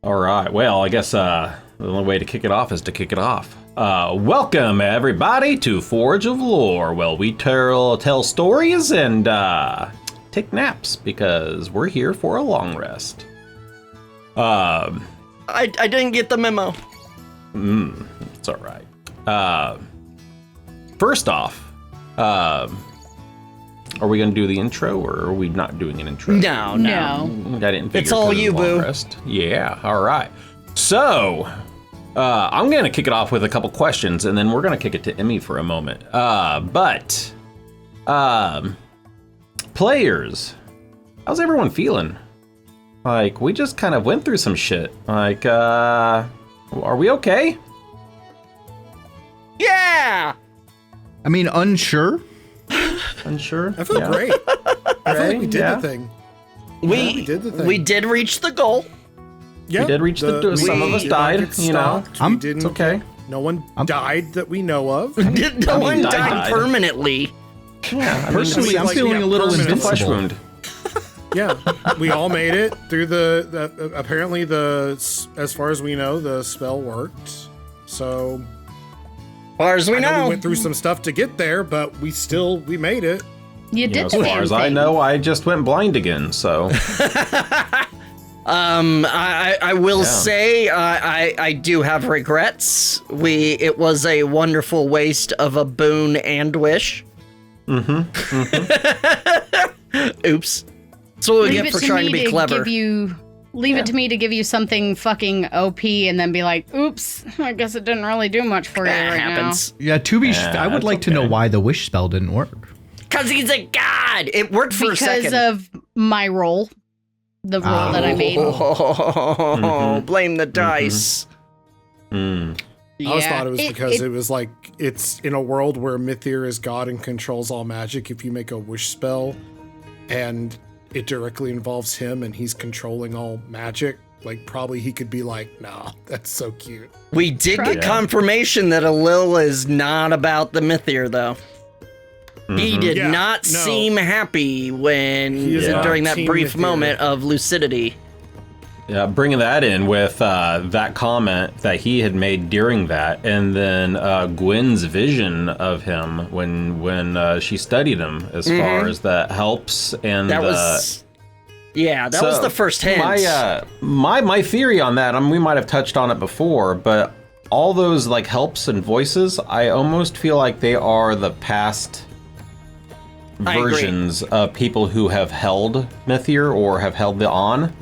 All right. Well, I guess the only way to kick it off is to kick it off. Welcome, everybody, to Forge of Lore. Well, we tell stories and take naps because we're here for a long rest. I didn't get the memo. It's all right. First off, are we going to do the intro, or are we not doing an intro? No. I didn't figure It's all you, boo. rest. Yeah, all right. So, I'm going to kick it off with a couple questions, and then we're going to kick it to Emmy for a moment. Players, how's everyone feeling? Like, we just kind of went through some shit. Like, are we okay? Yeah! I mean, unsure. Unsure? I feel great. I feel like we did the thing. We did the thing. We did reach the goal. Yeah, We did reach the some of us did not died, get you know. stalked. We didn't. It's okay. No one died that we know of. No one died died. permanently. Yeah, Personally, I'm like, feeling a little permanent flesh invincible. wound. Yeah, we all made it through the apparently as far as we know, the spell worked. So, As far as we I know know. we went through some stuff to get there, but we made it. You You know, did as the far damn as I thing. know, I just went blind again, so. I will say I do have regrets. It was a wonderful waste of a boon and wish. Oops. That's what we get for trying to be clever. Leave it to me to give you something fucking OP and then be like, oops, I guess it didn't really do much for you That right happens. Yeah, I would that's like to know okay. why the wish spell didn't work. Because he's a god. It worked for a Because second. of my roll. The roll that I made. Oh, blame the dice. I always thought it was because it was like it's in a world where Mythir is god and controls all magic. If you make a wish spell and it directly involves him and he's controlling all magic, like probably he could be like, nah, that's so cute. We did get confirmation that Alil is not about the Mythir, though. He did Yeah, not no. seem happy when He is not during that Team brief Mythir. moment of lucidity. Yeah, bringing that in with that comment that he had made during that, and then Gwen's vision of him when she studied him, as far as that helps, and That was that was the first hint. My theory on that, we might have touched on it before, but all those like helps and voices, I almost feel like they are the past I agree. versions of people who have held Mythir or have held the On.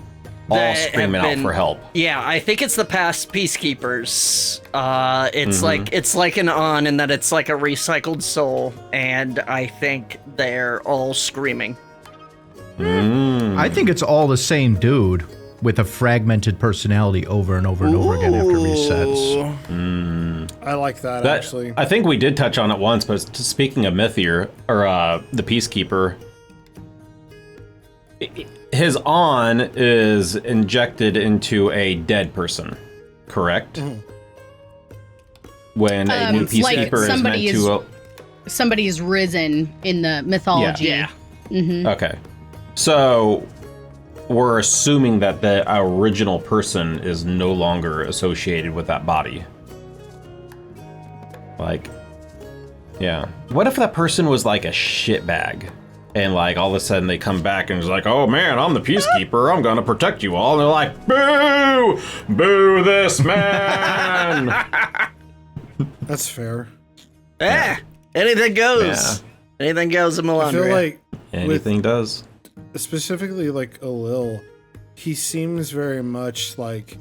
All That screaming have out been- for help. Yeah, I think it's the past peacekeepers. It's like an on in that it's like a recycled soul, and I think they're all screaming. I think it's all the same dude with a fragmented personality over and over and over again after resets. I like that, That, actually. I think we did touch on it once, but speaking of Mythir, or the Peacekeeper, his On is injected into a dead person, correct? When a new like Peacekeeper is meant somebody to... Somebody is risen in the mythology. Yeah. Okay. So we're assuming that the original person is no longer associated with that body. Like, yeah. What if that person was like a shitbag? And like all of a sudden they come back and it's like, oh man, I'm the Peacekeeper. I'm going to protect you all. And they're like, boo! Boo this man! That's fair. Anything goes. Yeah. Anything goes in Melandria. I feel like Anything does. specifically like Alil, he seems very much like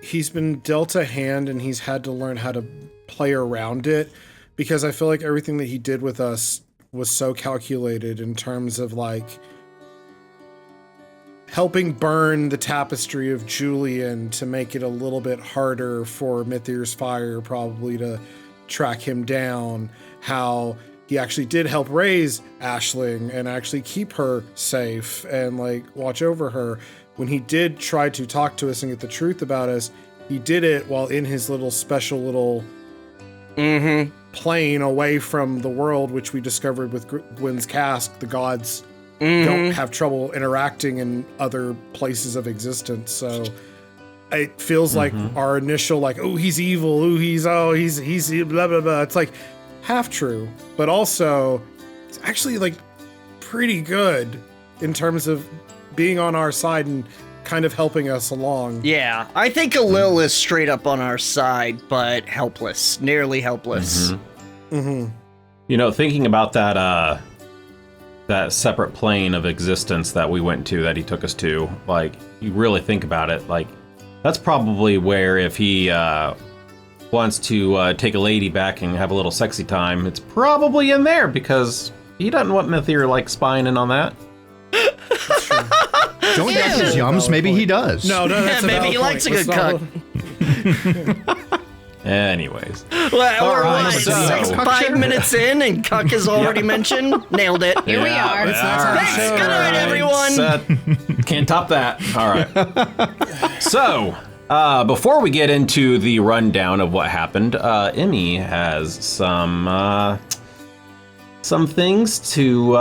he's been dealt a hand and he's had to learn how to play around it, because I feel like everything that he did with us was so calculated in terms of like helping burn the tapestry of Julian to make it a little bit harder for Mythir's fire probably to track him down, how he actually did help raise Aisling and actually keep her safe and like watch over her. When he did try to talk to us and get the truth about us, he did it while in his little special little plane away from the world, which we discovered with Gwen's cask, the gods don't have trouble interacting in other places of existence. So it feels like our initial like, oh, he's evil, he's blah blah blah. It's like half true, but also it's actually like pretty good in terms of being on our side and kind of helping us along. Yeah, I think Alil is straight up on our side, but helpless, nearly helpless. Thinking about that separate plane of existence that we went to, that he took us to, like, you really think about it, like, that's probably where if he wants to take a lady back and have a little sexy time, it's probably in there, because he doesn't want Mythir, like, spying in on that. That's true. Don't yuck his yums. Maybe he does. No, that's maybe he likes a good cuck. Anyways. Well, we're right, what, 5 minutes in and cuck is already mentioned? Nailed it. Here we are. Thanks, good night, everyone. Can't top that. All right. So, before we get into the rundown of what happened, Emmy has some things to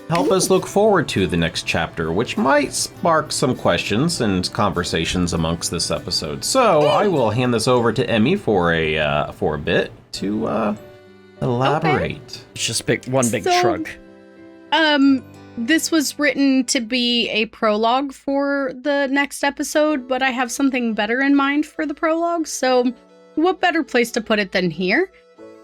help us look forward to the next chapter, which might spark some questions and conversations amongst this episode. So I will hand this over to Emmy for a bit to elaborate. Okay. It's just one big shrug. This was written to be a prologue for the next episode, but I have something better in mind for the prologue. So what better place to put it than here?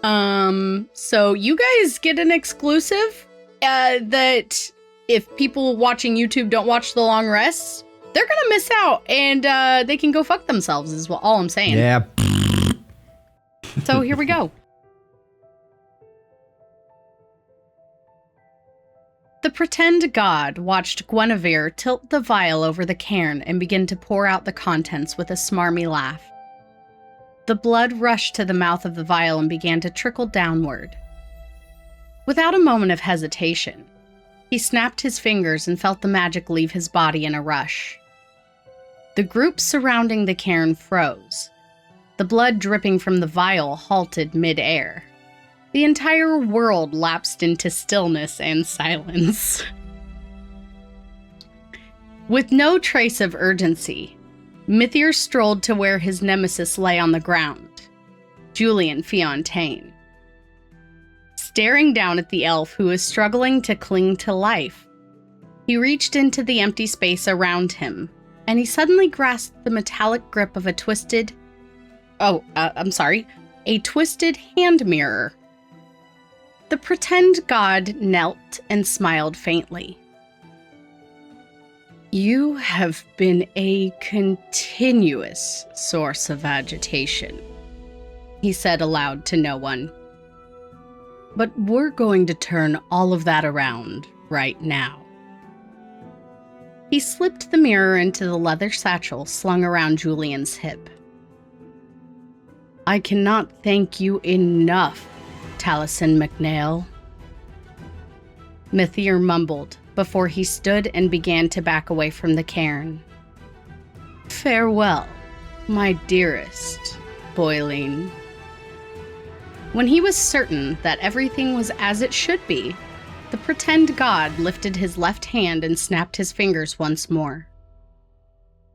So you guys get an exclusive. That if people watching YouTube don't watch the long rests, they're gonna miss out, and they can go fuck themselves is all I'm saying. Yeah. So here we go. The pretend god watched Guinevere tilt the vial over the cairn and begin to pour out the contents with a smarmy laugh. The blood rushed to the mouth of the vial and began to trickle downward. Without a moment of hesitation, he snapped his fingers and felt the magic leave his body in a rush. The group surrounding the cairn froze. The blood dripping from the vial halted mid-air. The entire world lapsed into stillness and silence. With no trace of urgency, Mythir strolled to where his nemesis lay on the ground, Julian Fiontaine. Staring down at the elf who was struggling to cling to life, he reached into the empty space around him, and he suddenly grasped the metallic grip of a twisted hand mirror. The pretend god knelt and smiled faintly. You have been a continuous source of agitation, he said aloud to no one. But we're going to turn all of that around right now. He slipped the mirror into the leather satchel slung around Julian's hip. I cannot thank you enough, Taliesin McNail. Mythir mumbled before he stood and began to back away from the cairn. Farewell, my dearest Boiling. When he was certain that everything was as it should be, the pretend god lifted his left hand and snapped his fingers once more.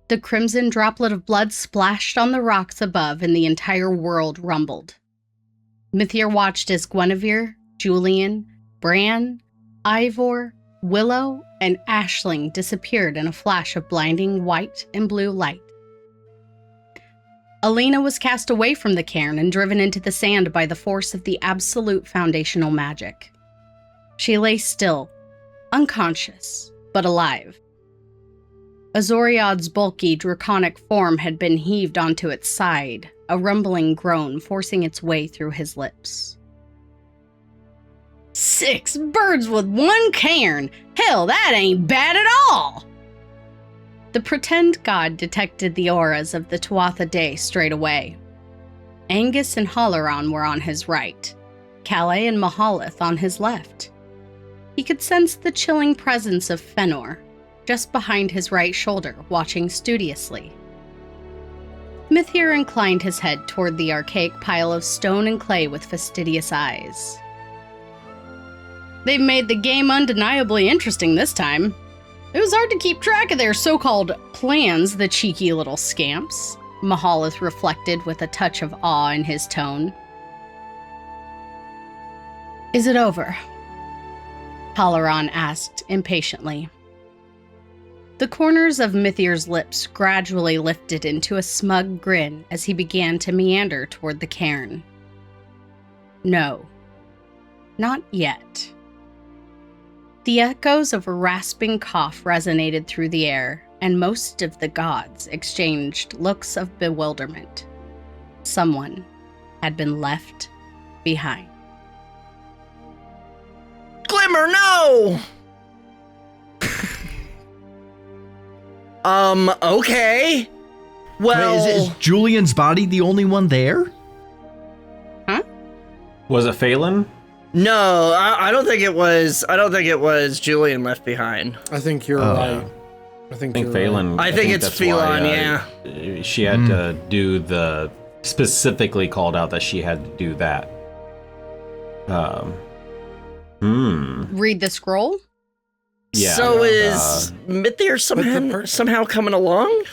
The crimson droplet of blood splashed on the rocks above and the entire world rumbled. Mythir watched as Guinevere, Julian, Bran, Ivor, Willow, and Aisling disappeared in a flash of blinding white and blue light. Alina was cast away from the cairn and driven into the sand by the force of the absolute foundational magic. She lay still, unconscious, but alive. Azoriad's bulky, draconic form had been heaved onto its side, a rumbling groan forcing its way through his lips. 6 birds with 1 cairn! Hell, that ain't bad at all! The pretend god detected the auras of the Tuatha Dé straight away. Angus and Halaron were on his right, Calais and Mahalath on his left. He could sense the chilling presence of Fëanor, just behind his right shoulder, watching studiously. Mythir inclined his head toward the archaic pile of stone and clay with fastidious eyes. They've made the game undeniably interesting this time. It was hard to keep track of their so-called plans, the cheeky little scamps, Mahalath reflected with a touch of awe in his tone. Is it over? Halloran asked impatiently. The corners of Mithir's lips gradually lifted into a smug grin as he began to meander toward the cairn. No, not yet. The echoes of a rasping cough resonated through the air, and most of the gods exchanged looks of bewilderment. Someone had been left behind. Glimmer, no! Okay. Well, Wait, is Julian's body the only one there? Huh? Was it Phelan? no, I don't think it was. I don't think it was Julian left behind. I think you're right. I think you're Phelan. I think it's that's why, Phelan, yeah. She had to do specifically called out that she had to do that. Read the scroll? Yeah. So is Mithir somehow coming along?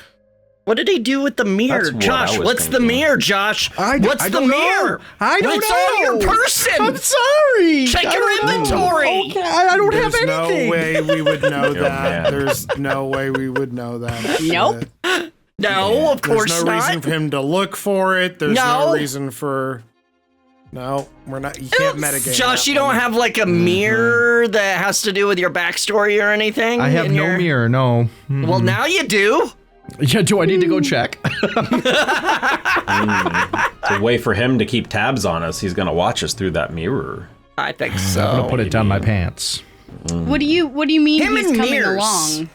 What did he do with the mirror? That's what Josh, I was what's the thinking. mirror, Josh? What's I the don't mirror? know. I don't What's know. on your person? I'm sorry. Check I your don't know. inventory. Okay, I don't There's have no anything. way we would know Oh, that. man. There's no way we would know that. Nope. No, of course There's no not. reason for him to look for it. There's No. no reason for. No, we're not. You can't metagame. Josh, that you don't one. have like a mirror that has to do with your backstory or anything? I have in no your- mirror, no. Well, now you do. Yeah, do I need to go check? It's a way for him to keep tabs on us. He's gonna watch us through that mirror. I think I'm so. gonna put it down my pants. What do you mean Him he's and coming mirrors. along?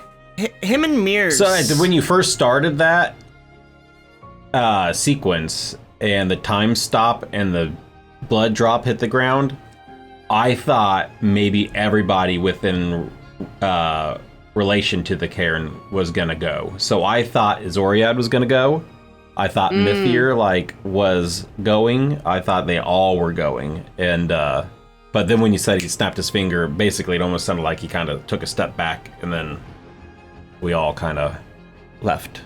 Him and mirrors. So when you first started that sequence and the time stop and the blood drop hit the ground, I thought maybe everybody within relation to the cairn was gonna go. So I thought Azoriad was gonna go. I thought Mithir was going. I thought they all were going. And but then when you said he snapped his finger, basically it almost sounded like he kind of took a step back and then we all kind of left.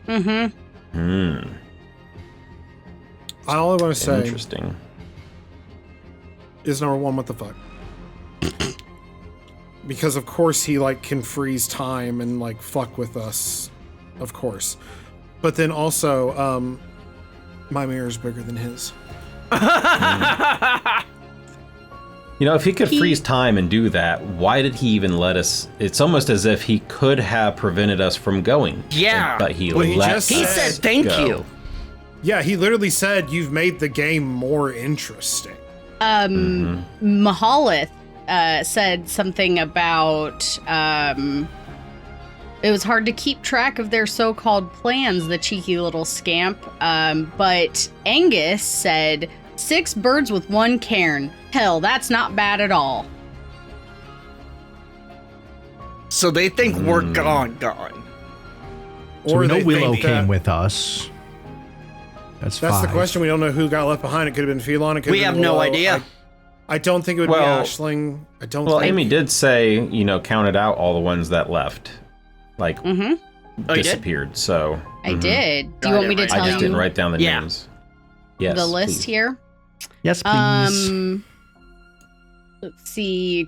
Mm-hmm. All I want to say Interesting. is number one, what the fuck? Because of course he can freeze time and fuck with us, of course. But then also, my mirror's bigger than his. You know, if he could freeze time and do that, why did he even let us? It's almost as if he could have prevented us from going. Yeah. But he Well, he let just he us said thank go. you. Yeah, he literally said you've made the game more interesting. Mahalath said something about it was hard to keep track of their so-called plans, the cheeky little scamp. But Angus said 6 birds with 1 cairn. Hell, that's not bad at all. So they think we're gone. So we know they Willow think came that- with us. That's That's 5. the question. We don't know who got left behind. It could have been Phelan. It could We have have been no Willow. idea. I don't think it would Well- be Aisling. I don't Well, think. Amy did say, counted out all the ones that left, Mm-hmm. Oh, you did? disappeared. So I did. Do Got you want it me to right. tell I just didn't you write down the Yeah. names. Yes, the list please. here? Yes, please. Let's see.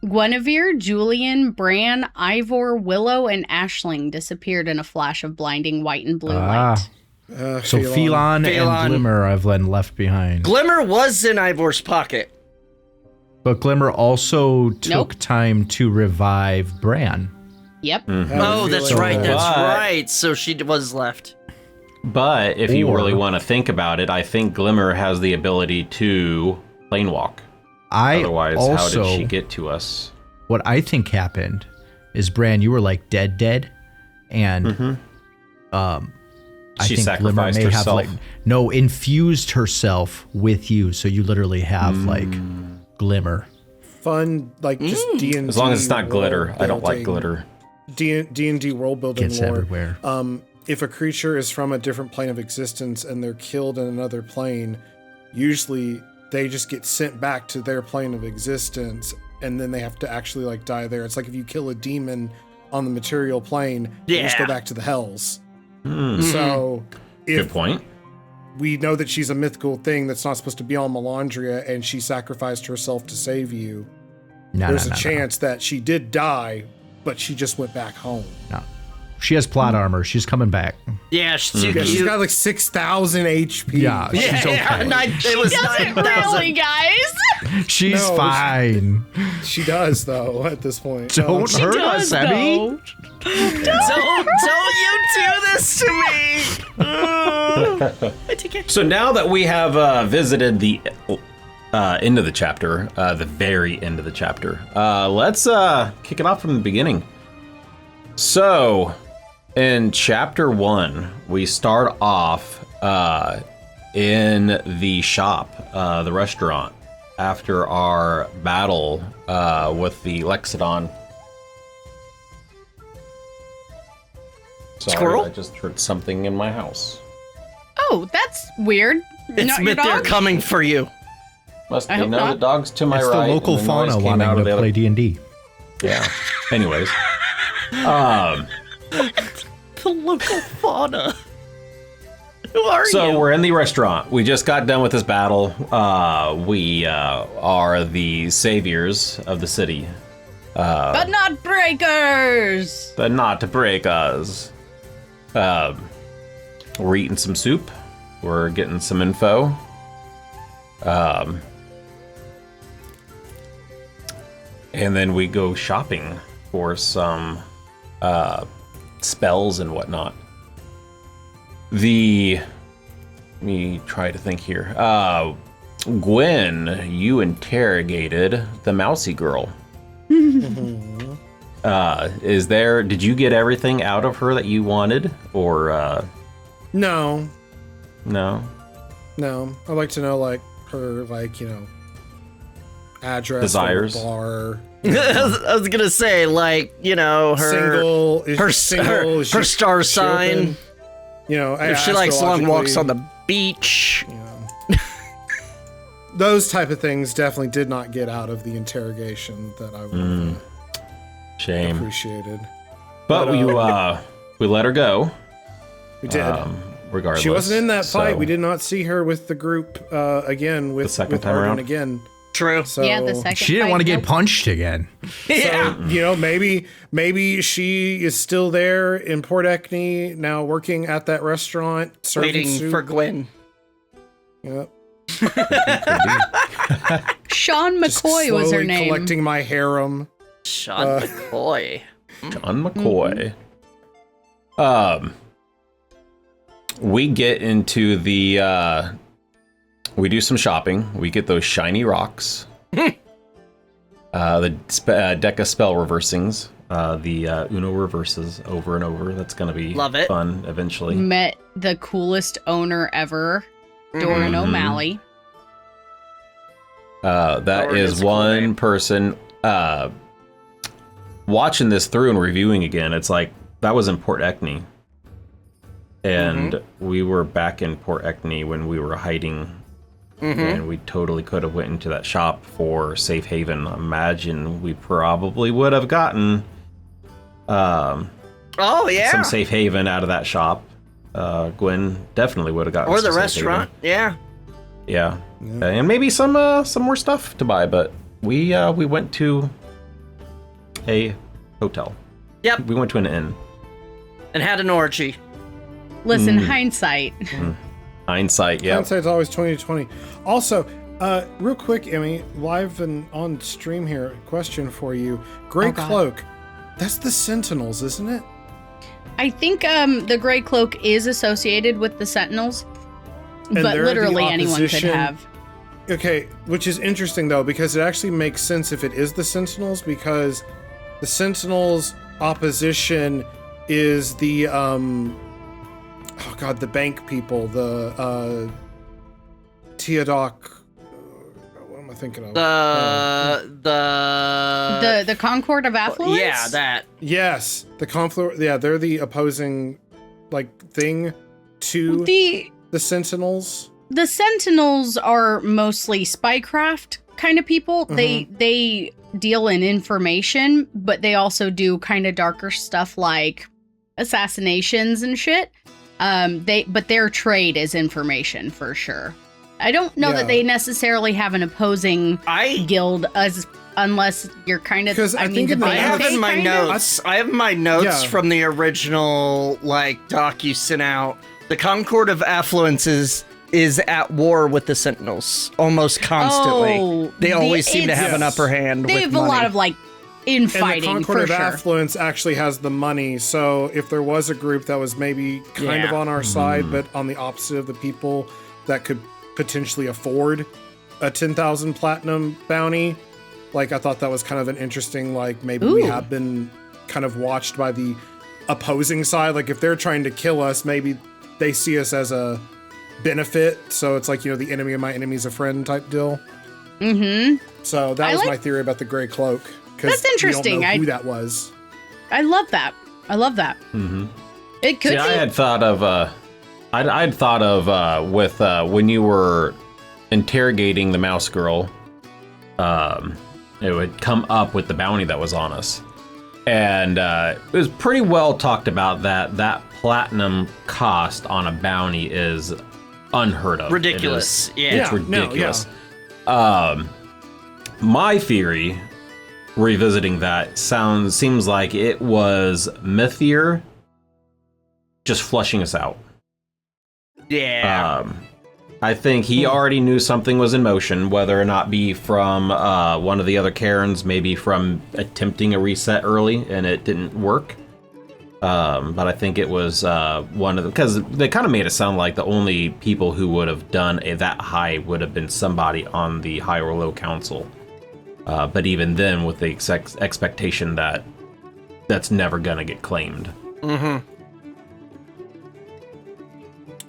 Guinevere, Julian, Bran, Ivor, Willow, and Aisling disappeared in a flash of blinding white and blue light. So Phelan Phelan. and Glimmer I've then left behind. Glimmer was in Ivor's pocket. But Glimmer also took Nope. time to revive Bran. Yep. Oh, that's So- right. That's But- right. So she was left. But if you Or- really want to think about it, I think Glimmer has the ability to plane walk. I Otherwise, also, how did she get to us? what I think happened is, Bran, you were dead. And I She think Glimmer sacrificed may herself. have infused herself with you. So you literally have Glimmer. Fun, just D&D. As long as it's not glitter. I don't like world-building- glitter. D&D world building Gets lore. everywhere. If a creature is from a different plane of existence and they're killed in another plane, usually they just get sent back to their plane of existence, and then they have to actually like die there. It's like if you kill a demon on the material plane, they just go back to the hells. So Good point. we know that she's a mythical thing that's not supposed to be on Melandria, and she sacrificed herself to save you, there's a chance that she did die, but she just went back home. No. She has plot armor. She's coming back. Yeah, she's Got like 6,000 HP. Yeah, she's okay. It was Doesn't 9,000. really, guys. She's No, fine. She does, though, at this point. Don't She hurt does, us, Emmy. though. Don't you do this to me. So now that we have visited the end of the chapter, the very end of the chapter, let's kick it off from the beginning. So, in chapter 1, we start off in the shop, the restaurant, after our battle with the Lexodon. Sorry, Squirrel? I just heard something in my house. Oh, that's weird. It's Not your Myth, they're dog? coming for you. Must I be hope no, not. the dog's to my It's right. the local and the noise fauna came wanting out of to the play other- D&D. Yeah. Anyways. The local fauna. Who are So you? we're in the restaurant. We just got done with this battle. We are the saviors of the city, But not breakers. but not to break us. We're eating some soup. We're getting some info. And then we go shopping for some spells and whatnot. Let me try to think here. Gwen, you interrogated the mousy girl. Did you get everything out of her that you wanted, or No. no? I'd like to know, like, her, like, address. Desires. Bar. I was gonna say, like, her Single. Is her she single? Is her she- star is she sign. open? If she likes long walks on the beach. Those type of things definitely did not get out of the interrogation that I would have Shame. appreciated. But we let her go. We did. Regardless, She wasn't in that fight. So- We did not see her with the group again with The second with time Arden around? again. True. So, Yeah, the second. She didn't fight, want to get nope. punched again. Yeah. maybe she is still there in Port Eckney now, working at that restaurant, serving Waiting soup. for Gwen. Yep. Sean Just McCoy was her slowly name. collecting my harem. Sean McCoy. John McCoy. We get into the. We do some shopping. We get those shiny rocks. The deck of spell reversing's. The Uno reverses over and over. That's gonna be Love it. fun eventually. Met the coolest owner ever, Doran O'Malley. That Doran is is a cool one name. person. Watching this through and reviewing again, it's like that was in Port Eckney, and we were back in Port Eckney when we were hiding, and we totally could have went into that shop for safe haven. Imagine we probably would have gotten Oh yeah. some safe haven out of that shop. Gwen definitely would have gotten Or the some safe haven. restaurant. Yeah. Yeah, and maybe some more stuff to buy, but we went to a hotel. Yep. We went to an inn. And had an orgy. Listen, hindsight. Hindsight, yeah. Hindsight's always 20/20. Also, real quick, Emmy, live and on stream here, question for you. Gray Oh, God. Cloak, that's the Sentinels, isn't it? I think the Gray Cloak is associated with the Sentinels, And but they're the literally anyone could opposition- have. Okay, which is interesting though, because it actually makes sense if it is the Sentinels, because the Sentinels opposition is the the bank people, the Teodoc. What am I thinking of? The Concord of Affluence? Yeah, that. Yes, the confluence. Yeah, they're the opposing thing to The the Sentinels. the Sentinels are mostly spycraft kind of people. Mm-hmm. They deal in information, but they also do kind of darker stuff like assassinations and shit. But their trade is information for sure. I don't know that they necessarily have an opposing guild unless you're kind of. Because I think the I have in my kind notes. I have my notes Yeah. from the original doc you sent out. The Concord of Affluence is at war with the Sentinels almost constantly. Oh, they always seem to have an Yes. upper hand. They with have money. a lot of infighting And the Concord for of sure. Affluence actually has the money, so if there was a group that was maybe kind of on our side, but on the opposite of the people that could potentially afford a 10,000 platinum bounty, I thought that was kind of an interesting, maybe we Ooh. have been kind of watched by the opposing side. If they're trying to kill us, maybe they see us as a benefit, so it's the enemy of my enemy is a friend type deal. Mm-hmm. So that I was like- my theory about the Gray Cloak. That's interesting. We don't know who that was. I love that. Mm-hmm. It could See, be. I had thought of, I'd thought of with when you were interrogating the mouse girl, it would come up with the bounty that was on us, and it was pretty well talked about that platinum cost on a bounty is unheard of. Ridiculous. It's Yeah, no, ridiculous. My theory, revisiting that, seems like it was Mythier just flushing us out. Yeah. I think he already knew something was in motion, whether or not be from one of the other Karens, maybe from attempting a reset early and it didn't work. But I think it was one of them, because they kind of made it sound like the only people who would have done that high would have been somebody on the high or low council. But even then, with the expectation that that's never going to get claimed. Mm-hmm.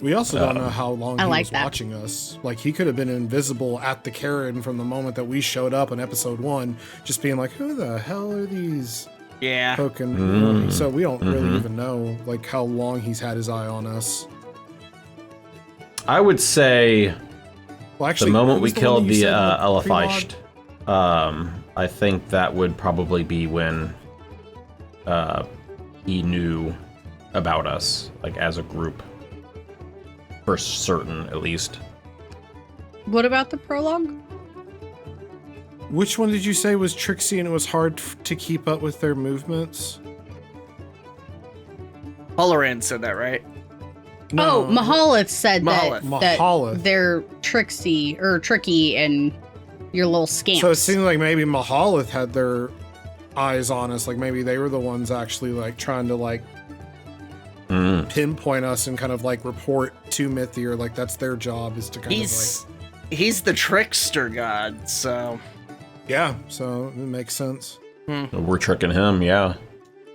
We also don't know how long I he like was that. watching us. He could have been invisible at the Karen from the moment that we showed up in episode 1, just being like, who the hell are these Yeah. poking? So we don't really even know how long he's had his eye on us. I would say Well, actually, the moment we who's one killed that you the said, Elefeist, I think that would probably be when he knew about us, as a group. For certain, at least. What about the prologue? Which one did you say was Trixie and it was hard to keep up with their movements? Halloran said that, right? Oh, Mahalath said Mahalath. that Mahalath. they're tricky and your little scamps. So it seemed like maybe Mahalath had their eyes on us. Maybe they were the ones actually trying to pinpoint us and kind of report to Mythier. That's their job, is to kind He's the trickster god, so yeah. So it makes sense. We're tricking him, yeah.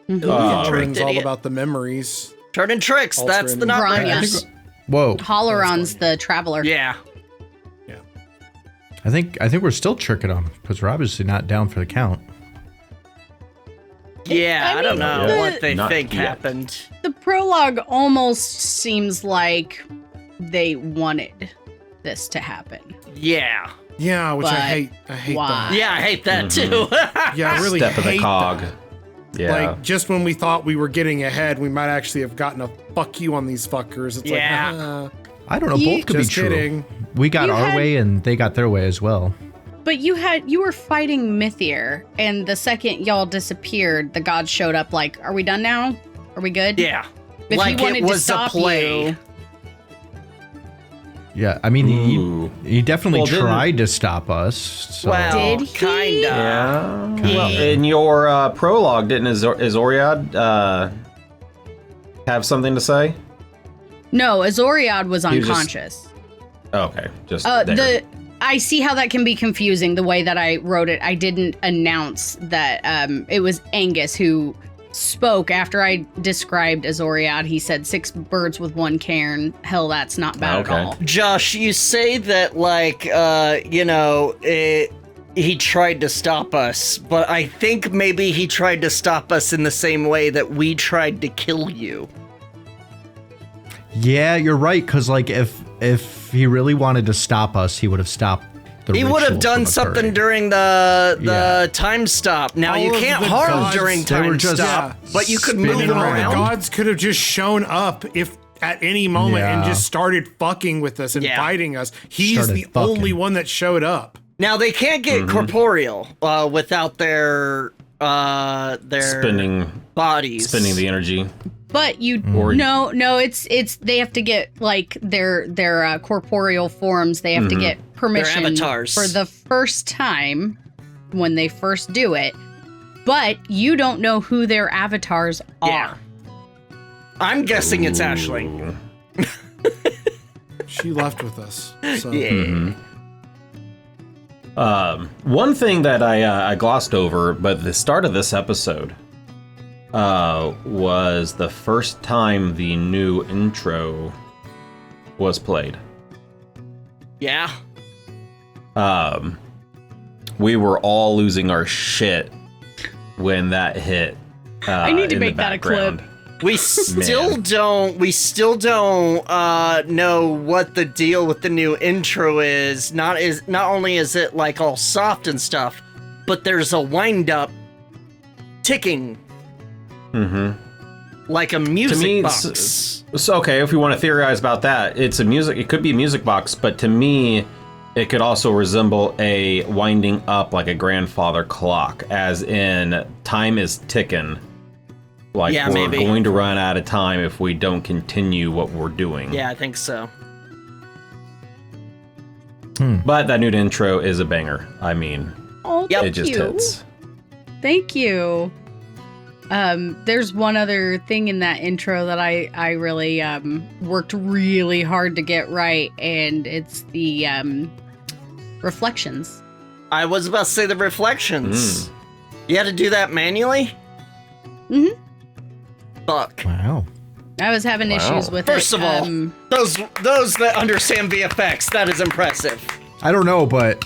Halloran's all idiot. about the memories. turning tricks. That's the not Grania. Whoa. Halloran's the traveler. Yeah. I think we're still tricking them because we're obviously not down for the count. Yeah, I don't know the- what they Not think yet. happened. The prologue almost seems like they wanted this to happen. Yeah. Yeah, which I But hate. I hate why? that. Yeah, I hate that too. Yeah, I really Step of the hate cog. that. Yeah. Just when we thought we were getting ahead, we might actually have gotten a fuck you on these fuckers. It's Yeah. I don't know. You- Both could be Just true. kidding. We got You our had- way and they got their way as well. But you were fighting Mythier, and the second y'all disappeared, the gods showed up are we done now? Are we good? Yeah. If like he wanted it to was a stop play. you, Yeah, I mean, Ooh. he definitely Well, didn't- tried to stop us. So. Well, Did he? kinda. Yeah. Well, in your prologue, didn't Azoriad have something to say? no, Azoriad was He was just- unconscious. Okay, just there. I see how that can be confusing the way that I wrote it. I didn't announce that it was Angus who spoke after I described Azoriad. He said 6 birds with 1 cairn. Hell, that's not bad Okay. at all. Josh, you say that he tried to stop us, but I think maybe he tried to stop us in the same way that we tried to kill you. Yeah, you're right. Because if if he really wanted to stop us, he would have stopped the He would have rituals done from something occurring. during the time stop. Now, All you of can't the harm gods- during They were time just stop, but you could move spinning them around. around. The gods could have just shown up if at any moment and Yeah. just started fucking with us and Yeah. fighting us. He's Started the fucking. only one that showed up. Now, they can't get corporeal without their Spinning bodies. the energy. But you Or- no, it's they have to get like their corporeal forms. They have to get permission avatars. for the first time when they first do it. But you don't know who their avatars are. Yeah. I'm guessing it's Ashley. Ooh. She left with us. So. Yeah. One thing that I glossed over, but the start of this episode was the first time the new intro was played. Yeah. We were all losing our shit when that hit. I need to in the make that a background. clip. We still don't know what the deal with the new intro is. Not only is it like all soft and stuff, but there's a wind up ticking. Like a music box. So okay, if we want to theorize about that, it could be a music box, but to me it could also resemble a winding up like a grandfather clock, as in time is ticking. Like Yeah, we're maybe. going to run out of time if we don't continue what we're doing. Yeah, I think so. But that new intro is a banger. I mean, Oh, Yep. it thank just you. hits. Thank you. There's one other thing in that intro that I really worked really hard to get right, and it's the reflections. I was about to say the reflections. You had to do that manually? Mhm. Fuck. Wow. I was having issues with First it. of all, those that understand VFX, that is impressive. I don't know, but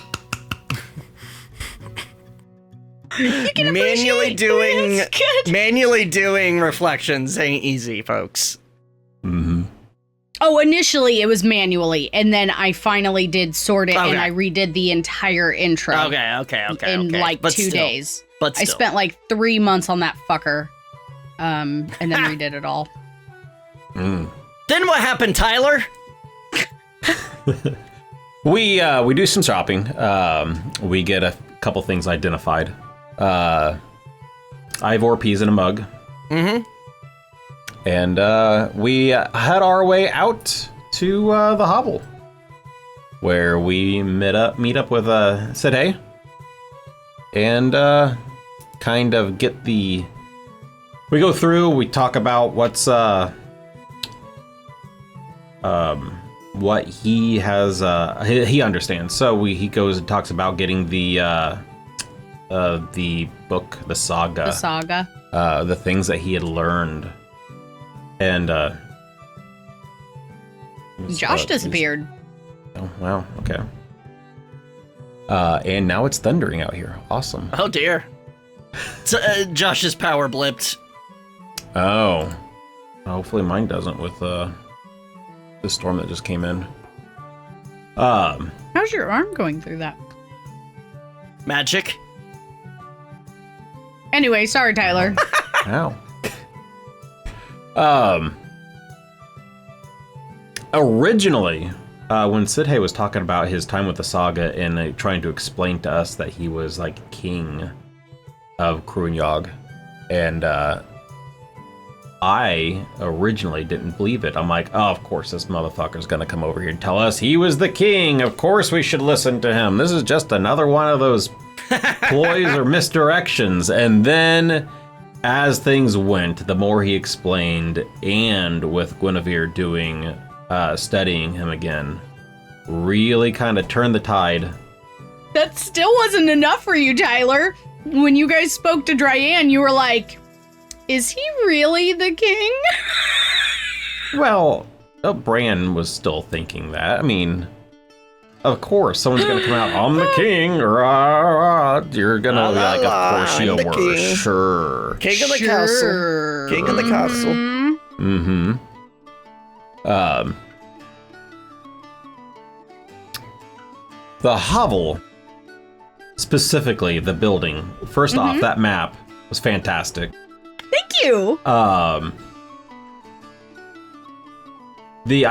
Manually doing reflections ain't easy, folks. oh, initially it was manually, and then I finally did sort it, and Okay. I redid the entire intro Okay. in like But 2 still. days. But I still. spent like 3 months on that fucker, and then redid it all. Then what happened, Tyler? We do some shopping. We get a couple things identified. Ivor peas in a mug. And we head our way out to the hovel, where we meet up with Sidhe, and kind of get the. We go through. We talk about what's what he has. He understands. So he goes and talks about getting the book, the Saga. The saga. The things that he had learned. And Josh disappeared. Oh wow, okay. And now it's thundering out here. Awesome. Oh dear. So, Josh's power blipped. Oh. Hopefully mine doesn't with the storm that just came in. How's your arm going through that? Magic. Anyway, sorry, Tyler. Ow. Originally, when Sidhe was talking about his time with the Saga and trying to explain to us that he was like king of Krunyog, and I originally didn't believe it. I'm like, oh, of course this motherfucker's gonna come over here and tell us he was the king. Of course we should listen to him. This is just another one of those ploys or misdirections. And then as things went, the more he explained, and with Guinevere doing studying him again, really kind of turned the tide. That still wasn't enough for you, Tyler. When you guys spoke to Dryan, you were like, is he really the king? Well, Bran was still thinking that. I mean, of course, someone's gonna come out, I'm the king, you're gonna be like, of course you I'm the were, king. sure. King of the castle. King of the castle. Mm-hmm. the hovel, specifically the building, first off, that map was fantastic. Thank you. I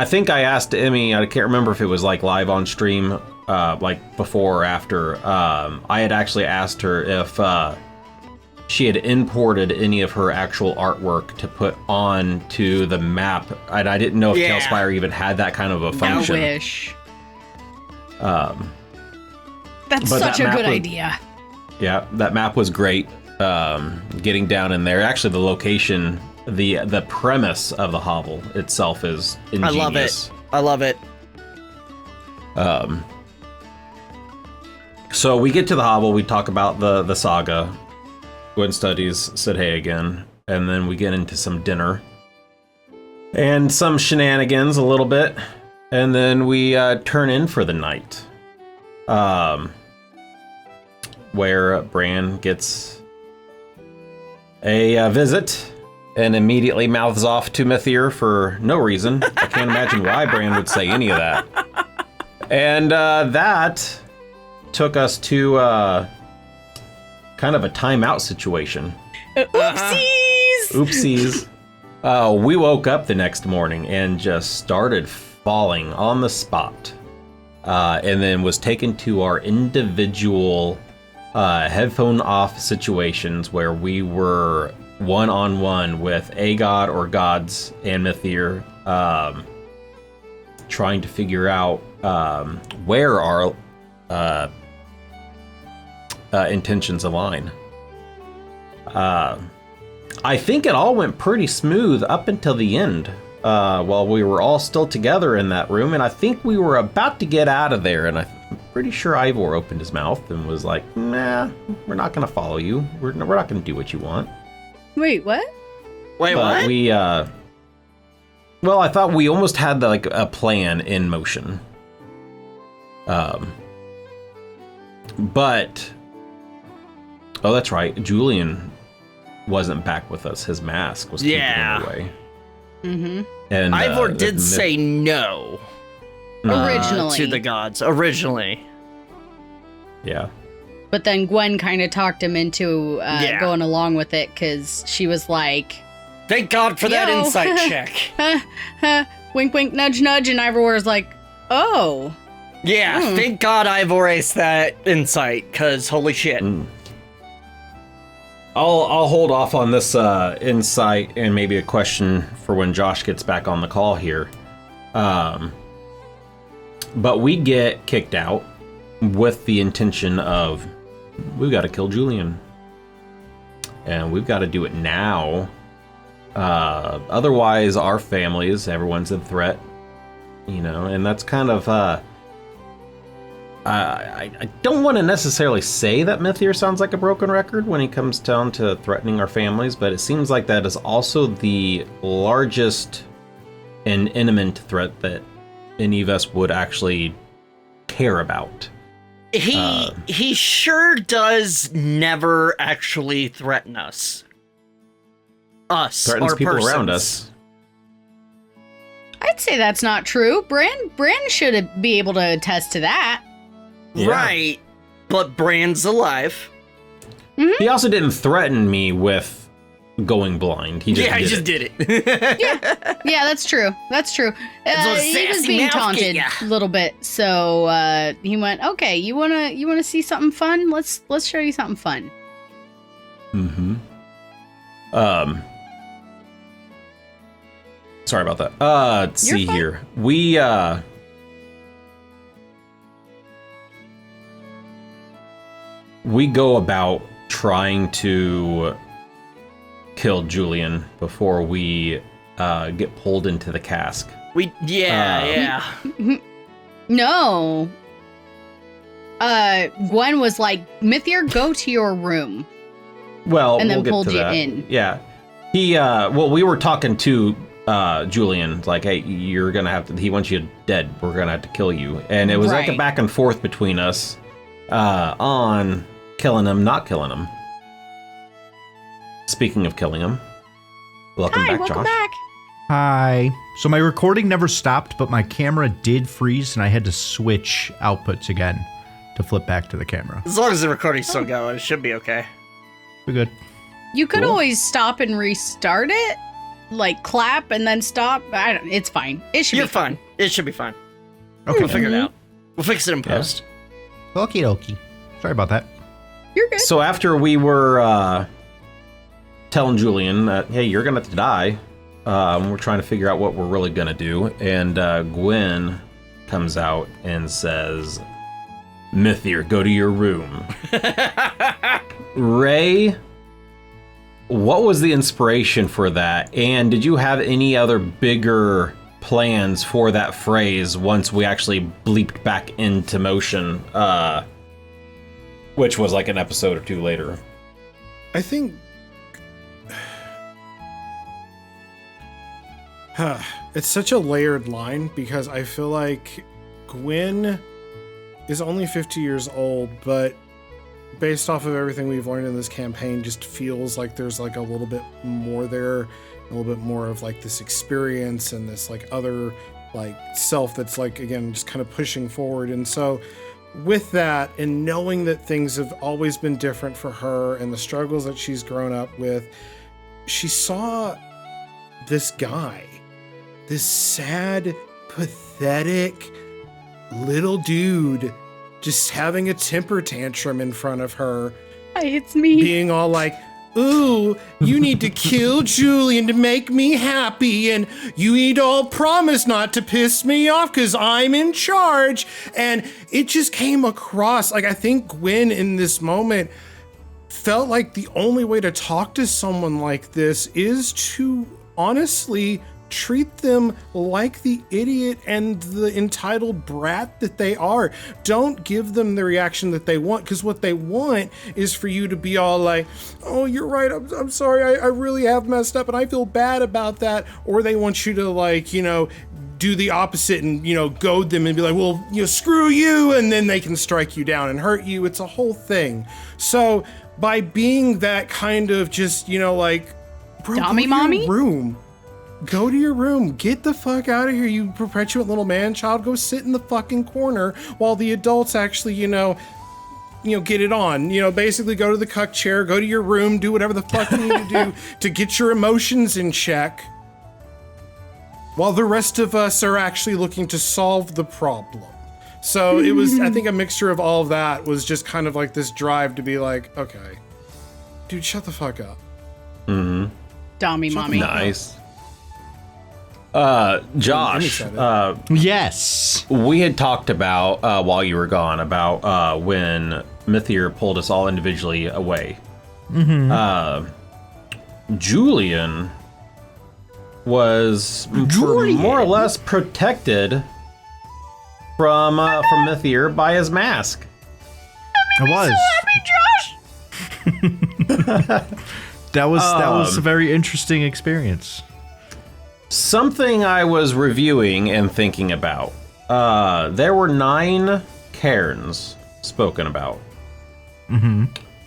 think I asked Emmy, I can't remember if it was like live on stream, like before or after. I had actually asked her if she had imported any of her actual artwork to put on to the map. And I didn't know if Talespire even had that kind of a function. I wish. That's such a good idea. Yeah, that map was great. Getting down in there. Actually, the location, the premise of the hovel itself is ingenious. I love it. So we get to the hovel, we talk about the saga. Gwen studies said hey again, and then we get into some dinner and some shenanigans a little bit, and then we turn in for the night, where Bran gets a visit and immediately mouths off to Mythir for no reason. I can't imagine why Bran would say any of that. And that took us to kind of a timeout situation. Oopsies! We woke up the next morning and just started falling on the spot. And then was taken to our individual headphone off situations where we were one-on-one with a god or gods and Mythir, trying to figure out where our intentions align. I think it all went pretty smooth up until the end, while we were all still together in that room, and I think we were about to get out of there, and I'm pretty sure Ivor opened his mouth and was like, nah, we're not going to follow you. We're not going to do what you want. Wait, what? Wait, but what? We, well, I thought we almost had like a plan in motion. But, oh, that's right. Julian wasn't back with us. His mask was keeping him away. Mm-hmm. And Ivor did say no. Originally. To the gods. Originally. Yeah. But then Gwen kind of talked him into going along with it because she was like, thank God for that insight check. Wink, wink, nudge, nudge. And Ivor was like, oh. Yeah, thank God Ivor aced that insight, because holy shit. I'll hold off on this insight and maybe a question for when Josh gets back on the call here. But we get kicked out with the intention of, we've got to kill Julian. And we've got to do it now. Otherwise, our families, everyone's in threat. You know, and that's kind of... I don't want to necessarily say that Mythir sounds like a broken record when he comes down to threatening our families, but it seems like that is also the largest and imminent threat that any of us would actually care about. He sure does never actually threaten us. Threatens our people persons. around us. I'd say that's not true. Bran should be able to attest to that. Yeah. Right, but Bran's alive. He also didn't threaten me with going blind. He just did it. Yeah, that's true. That's true. He was being taunted a little bit, so he went, "Okay, you wanna see something fun? Let's show you something fun." Mm-hmm. Sorry about that. Let's see here. We go about trying to kill Julian before we get pulled into the cask. No. Gwen was like, Mythir, go to your room. Well, and then we'll get pulled to you that. in. Yeah. We were talking to Julian, like, hey, you're gonna have to, he wants you dead. We're gonna have to kill you. And it was like a back and forth between us on killing him, not killing him. Speaking of killing him, welcome back, Josh. Back. Hi. So my recording never stopped, but my camera did freeze and I had to switch outputs again. to flip back to the camera. As long as the recording's still going, it should be okay. We're good. You could always stop and restart it, like clap and then stop. It's fine. It should You're be fine. fine. It should be fine. Okay. We'll figure it out. We'll fix it in post. Okie dokie. Sorry about that. You're good. So after we were telling Julian that, hey, you're going to die, we're trying to figure out what we're really going to do, and Gwen comes out and says, Mythir, go to your room. Ray, what was the inspiration for that? And did you have any other bigger plans for that phrase once we actually bleeped back into motion, which was like an episode or two later? I think it's such a layered line because I feel like Gwen is only 50 years old, but based off of everything we've learned in this campaign, just feels like there's like a little bit more there, a little bit more of like this experience and this like other like self that's like, again, just kind of pushing forward. And so with that, and knowing that things have always been different for her and the struggles that she's grown up with, she saw this guy, this sad, pathetic little dude just having a temper tantrum in front of her. Hi, it's me. Being all like, ooh, you need to kill Julian to make me happy, and you need to all promise not to piss me off because I'm in charge. And it just came across, like, I think Gwen in this moment felt like the only way to talk to someone like this is to honestly treat them like the idiot and the entitled brat that they are. Don't give them the reaction that they want, because what they want is for you to be all like, oh, you're right, I'm sorry, I really have messed up and I feel bad about that. Or they want you to, like, you know, do the opposite and, you know, goad them and be like, well, you know, screw you, and then they can strike you down and hurt you. It's a whole thing. So by being that kind of just, you know, like, bro, Dummy mommy? Go to your room. Get the fuck out of here, you perpetuate little man-child. Go sit in the fucking corner while the adults actually, you know, get it on. You know, basically go to the cuck chair, go to your room, do whatever the fuck you need to do to get your emotions in check, while the rest of us are actually looking to solve the problem. So it was, I think, a mixture of all of that was just kind of like this drive to be like, okay, dude, shut the fuck up. Mm-hmm. Dummy mommy. Nice. Josh, Yes. we had talked about, while you were gone, about when Mythir pulled us all individually away. Mm-hmm. Julian was more or less protected from Mythir by his mask. I was. That was a very interesting experience. Something I was reviewing and thinking about. There were 9 cairns spoken about. Mm-hmm.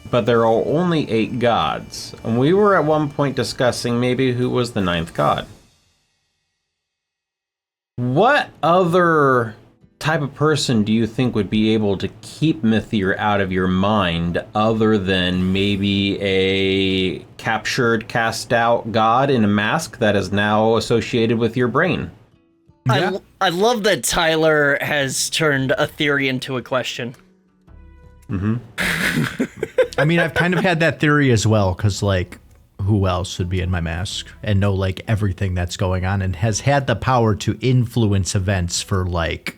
But there are only 8 gods. And we were at one point discussing maybe who was the 9th god. What other type of person do you think would be able to keep Mythir out of your mind other than maybe a captured, cast out god in a mask that is now associated with your brain? Yeah. I love that Tyler has turned a theory into a question. Mm-hmm. I mean, I've kind of had that theory as well, because, like, who else would be in my mask and know, like, everything that's going on and has had the power to influence events for, like,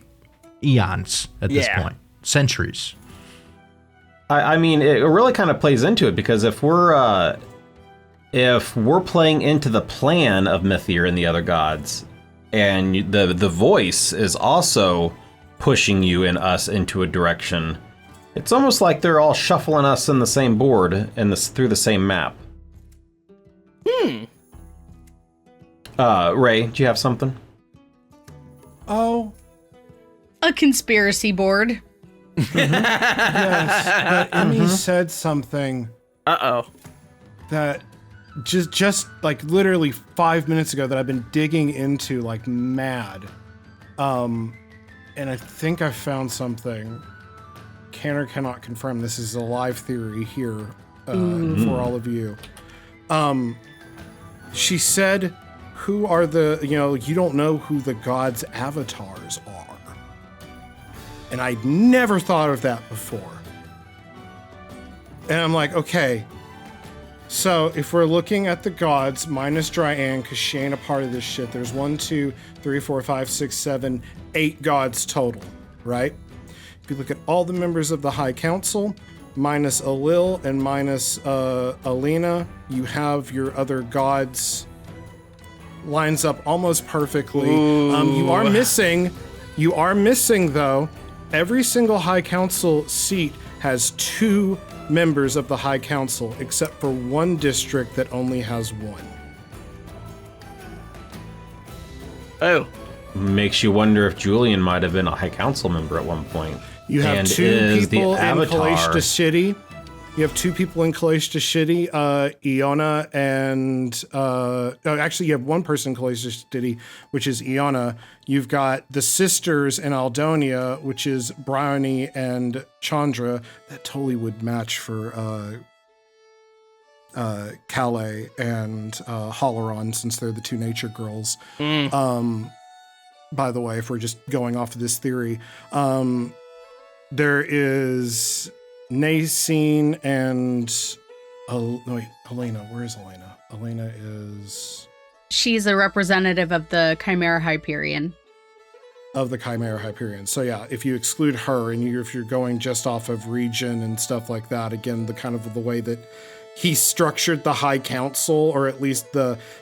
eons at this point, centuries. I mean, it really kind of plays into it, because if we're playing into the plan of Mythir and the other gods, and the voice is also pushing you and us into a direction, it's almost like they're all shuffling us in the same board and through the same map. Ray, do you have something? Oh, A conspiracy board. yes, but Emmy said something Uh-oh. that just like literally 5 minutes ago that I've been digging into like mad. And I think I found something. can or cannot confirm. This is a live theory here for all of you. She said, who are the, you don't know who the gods' avatars are. And I'd never thought of that before. And I'm like, okay, so if we're looking at the gods minus Dryan, because she ain't a part of this shit, there's 1, 2, 3, 4, 5, 6, 7, 8 gods total, right? If you look at all the members of the High Council, minus Alil and minus Alina, you have your other gods lines up almost perfectly. You are missing though, every single High Council seat has 2 members of the High Council, except for one district that only has 1. Oh. Makes you wonder if Julian might have been a High Council member at one point. You have and 2 people in Avatar. Kalashta City. You have 2 people in Kalashta City, Iona and... actually, you have 1 person in Kalashta City, which is Iona. You've got the sisters in Aldonia, which is Bryony and Chandra. That totally would match for Calais and Holoron, since they're the 2 nature girls. By the way, if we're just going off of this theory, there is Nasine and Helena. Where is Helena? Helena is... She's a representative of the Chimera Hyperion. Of the Chimera Hyperion. So yeah, if you exclude her and if you're going just off of region and stuff like that, again, the kind of the way that he structured the High Council, or at least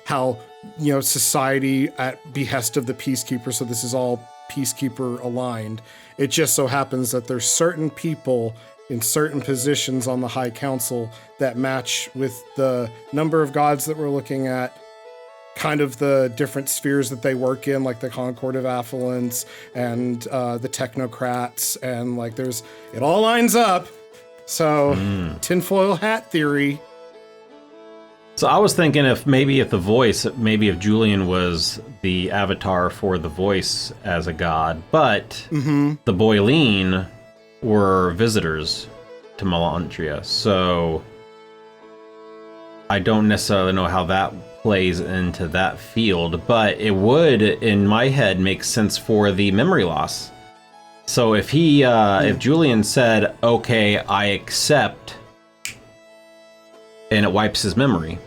how society at behest of the Peacekeeper, so this is all Peacekeeper aligned. It just so happens that there's certain people in certain positions on the High Council that match with the number of gods that we're looking at, kind of the different spheres that they work in, like the Concord of Affluence and the Technocrats, and it all lines up. So tinfoil hat theory. So I was thinking if Julian was the avatar for the voice as a god, but the Boileen were visitors to Melantria. So I don't necessarily know how that plays into that field, but it would, in my head, make sense for the memory loss. So if if Julian said, okay, I accept, and it wipes his memory.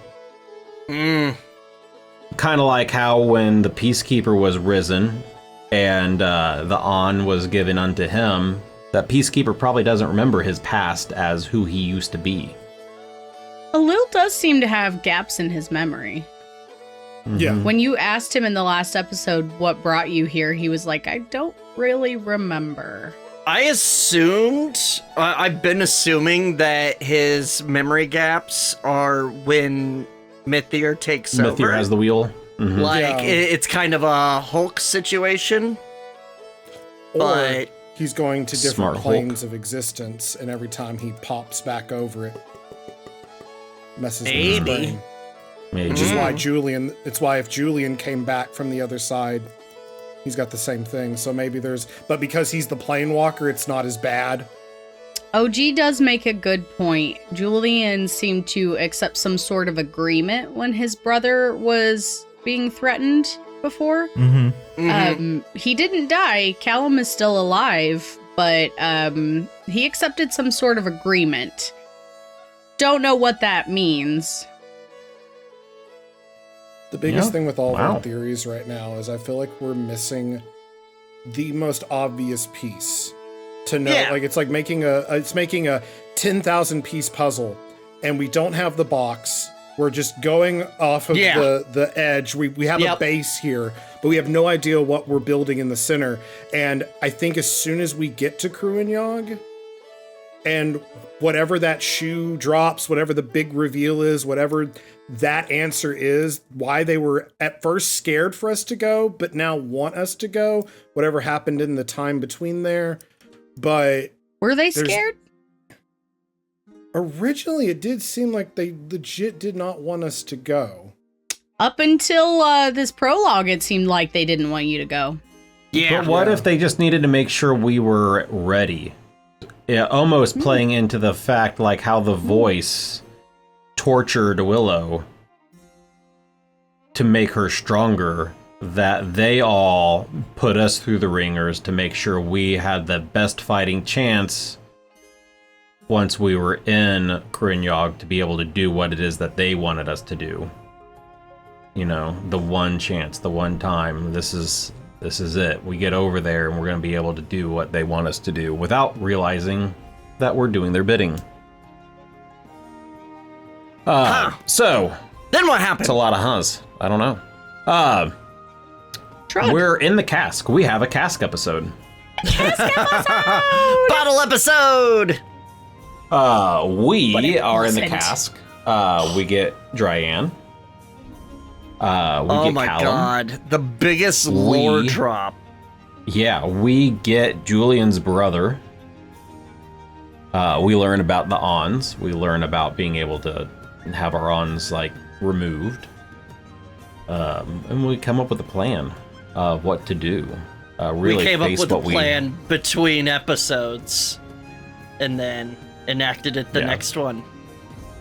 Kind of like how when the Peacekeeper was risen and the On was given unto him, that Peacekeeper probably doesn't remember his past as who he used to be. Alil does seem to have gaps in his memory. Yeah. When you asked him in the last episode what brought you here, he was like, I don't really remember. I assumed, I've been assuming that his memory gaps are when Mythier takes over. Mythier has the wheel. It's kind of a Hulk situation. But he's going to different Smart planes of existence, and every time he pops back over it, messes with his brain. Maybe. Which is why it's why if Julian came back from the other side, he's got the same thing. So maybe but because he's the plane walker, it's not as bad. OG does make a good point. Julian seemed to accept some sort of agreement when his brother was being threatened before. He didn't die. Callum is still alive, but he accepted some sort of agreement. Don't know what that means. The biggest thing with all of our theories right now is I feel like we're missing the most obvious piece to know. Yeah. It's like making a 10,000 piece puzzle, and we don't have the box. We're just going off of the edge. We have a base here, but we have no idea what we're building in the center. And I think as soon as we get to Kruinyog, and whatever that shoe drops, whatever the big reveal is, whatever that answer is, why they were at first scared for us to go, but now want us to go, whatever happened in the time between there. But were they scared? Originally, it did seem like they legit did not want us to go. Up until this prologue, it seemed like they didn't want you to go. Yeah. But what if they just needed to make sure we were ready? almost playing into the fact like how the voice tortured Willow to make her stronger, that they all put us through the ringers to make sure we had the best fighting chance once we were in Krynyog to be able to do what it is that they wanted us to do. You know, the one chance, the one time, this is it. We get over there and we're going to be able to do what they want us to do without realizing that we're doing their bidding. So then what happened? It's a lot of huhs. I don't know. We're in the cask. We have a cask episode. Bottle episode. We are in the cask. We get Dryan. We get my Callum. god, the biggest lore drop. Yeah, we get Julian's brother. We learn about the Ons. We learn about being able to have our Ons like removed. And we come up with a plan of what to do. Really we came up face with a what plan between episodes and then enacted it the next one.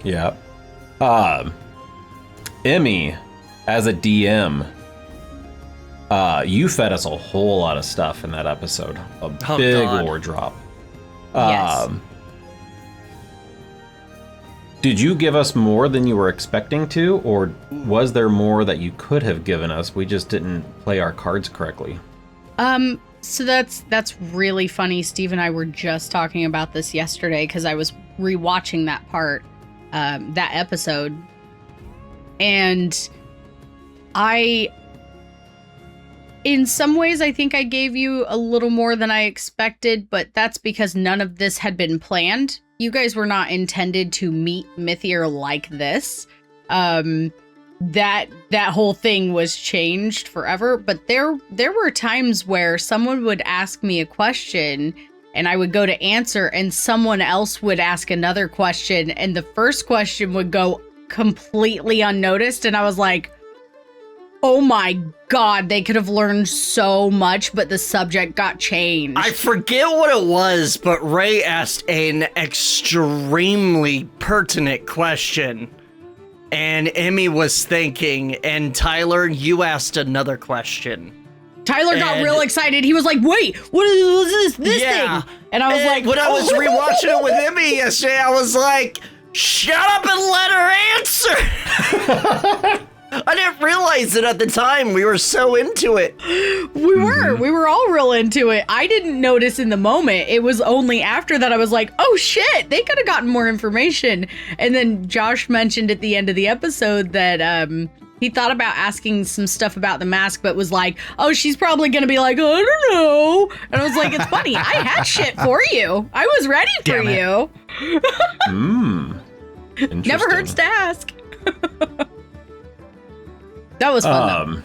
Yeah. Emmy, as a DM, you fed us a whole lot of stuff in that episode. A big lore drop. Yes. Did you give us more than you were expecting to, or was there more that you could have given us? We just didn't play our cards correctly. So that's really funny. Steve and I were just talking about this yesterday because I was rewatching that part, that episode, and in some ways, I think I gave you a little more than I expected, but that's because none of this had been planned. You guys were not intended to meet Mythier like this. That whole thing was changed forever, but there were times where someone would ask me a question and I would go to answer and someone else would ask another question and the first question would go completely unnoticed and I was like, oh my god, they could have learned so much, but the subject got changed. I forget what it was, but Ray asked an extremely pertinent question. And Emmy was thinking, and Tyler, you asked another question. Tyler got real excited. He was like, wait, what is this thing? And I was like, when I was rewatching it with Emmy yesterday, I was like, shut up and let her answer. I didn't realize it at the time. We were so into it. We were all real into it. I didn't notice in the moment. It was only after that I was like, oh shit, they could have gotten more information. And then Josh mentioned at the end of the episode that he thought about asking some stuff about the mask, but was like, oh, she's probably going to be like, I don't know. And I was like, it's funny. I had shit for you. I was ready for you. Never hurts to ask. That was fun,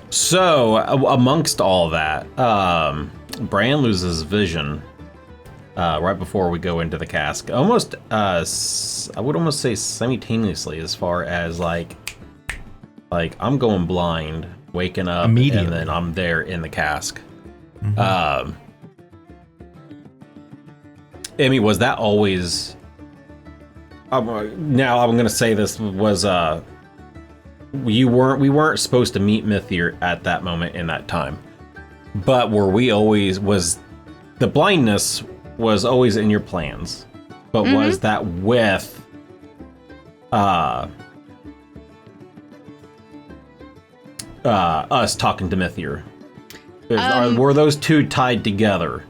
So, amongst all that, Bran loses vision right before we go into the cask. Almost, I would almost say simultaneously, as far as like I'm going blind, waking up, and then I'm there in the cask. Emmy, was that always? Now I'm gonna say this was we weren't supposed to meet Mythier at that moment in that time, but was the blindness was always in your plans, but was that with us talking to Mythier? Were those two tied together?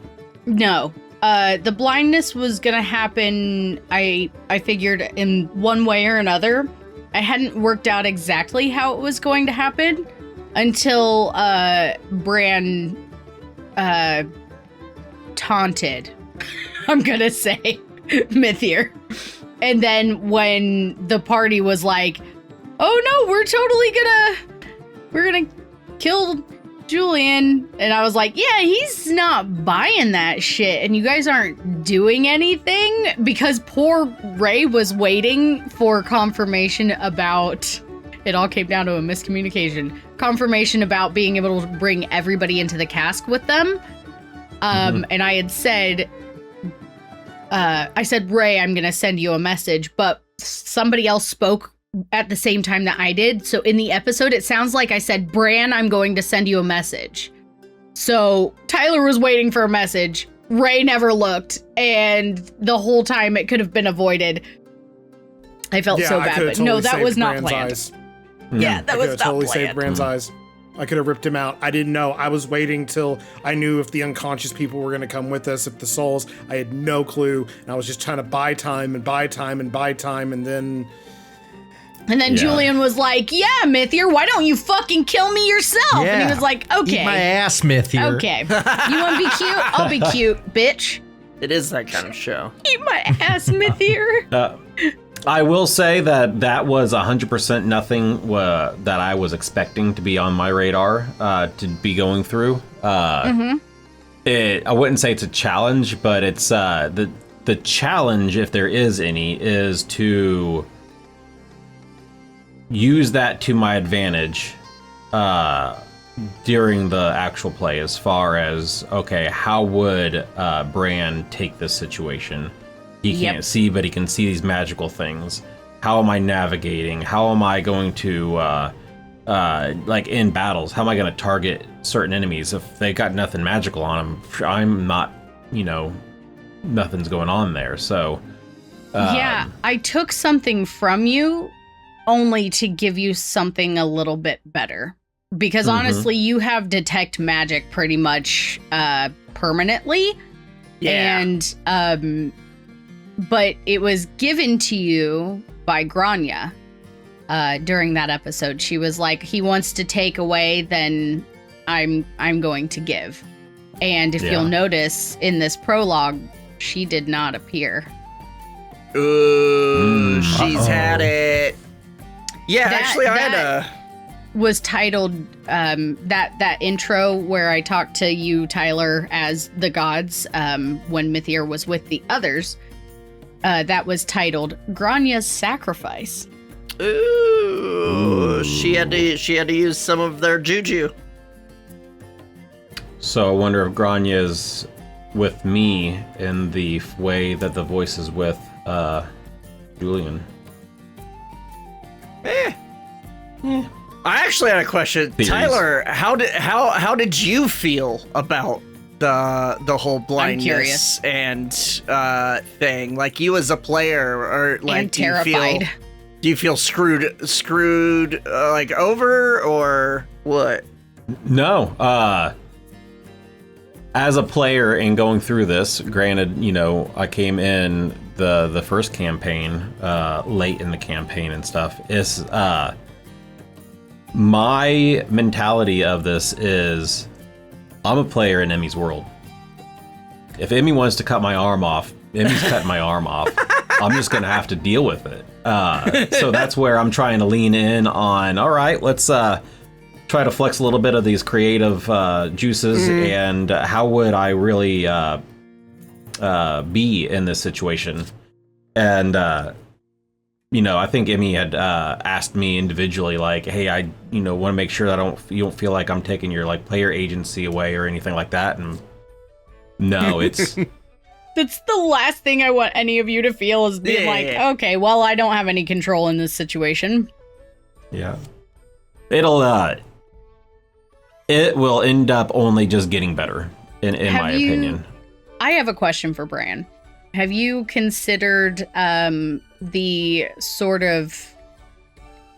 No. The blindness was gonna happen, I figured, in one way or another. I hadn't worked out exactly how it was going to happen until Bran taunted, I'm gonna say, Mythier. And then when the party was like, oh no, we're gonna kill Julian, and I was like, yeah, he's not buying that shit, and you guys aren't doing anything, because poor Ray was waiting for confirmation about, it all came down to a miscommunication, confirmation about being able to bring everybody into the cask with them, And I had said, Ray, I'm going to send you a message, but somebody else spoke at the same time that I did. So in the episode, it sounds like I said, Bran, I'm going to send you a message. So Tyler was waiting for a message. Ray never looked. And the whole time it could have been avoided. I felt so bad, but no, that was not planned. Yeah, that was not totally planned. saved Bran's eyes. I could have ripped him out. I didn't know. I was waiting till I knew if the unconscious people were going to come with us, if the souls. I had no clue. And I was just trying to buy time and buy time and buy time. And then Julian was like, yeah, Mythier, why don't you fucking kill me yourself? Yeah. And he was like, okay. Eat my ass, Mythier. Okay. You want to be cute? I'll be cute, bitch. It is that kind of show. Eat my ass, Mythier. I will say that was 100% nothing that I was expecting to be on my radar to be going through. I wouldn't say it's a challenge, but it's the challenge, if there is any, is to use that to my advantage during the actual play, as far as, okay, how would Bran take this situation? He can't see, but he can see these magical things. How am I navigating? How am I going to, like in battles, how am I going to target certain enemies? If they got nothing magical on them, I'm not, nothing's going on there. So, yeah, I took something from you only to give you something a little bit better. Because honestly, you have detect magic pretty much permanently. Yeah. And, but it was given to you by Grania during that episode. She was like, he wants to take away, then I'm going to give. And if you'll notice in this prologue, she did not appear. Ooh, she's had it. Yeah, actually, I had a... was titled that intro where I talked to you, Tyler, as the gods when Mythier was with the others. That was titled Grania's Sacrifice. Ooh, she had to use some of their juju. So I wonder if Grania's with me in the way that the voice is with Julian. I actually had a question. Theories. Tyler, how did you feel about the whole blindness and thing? Like, you as a player, or like, And terrified. Do you feel screwed like over, or what? No. As a player and going through this, granted, I came in the first campaign late in the campaign and stuff. Is my mentality of this is, I'm a player in Emmy's world. If Emmy wants to cut my arm off, Emmy's cutting my arm off. I'm just gonna have to deal with it. So that's where I'm trying to lean in on. All right, let's try to flex a little bit of these creative juices, and how would I really be in this situation? And I think Emmy had asked me individually, like, hey, I want to make sure that you don't feel like I'm taking your like player agency away or anything like that. And no, it's That's the last thing I want any of you to feel, is being okay, well, I don't have any control in this situation. Yeah. It will end up only just getting better, in my opinion. I have a question for Bran. Have you considered the sort of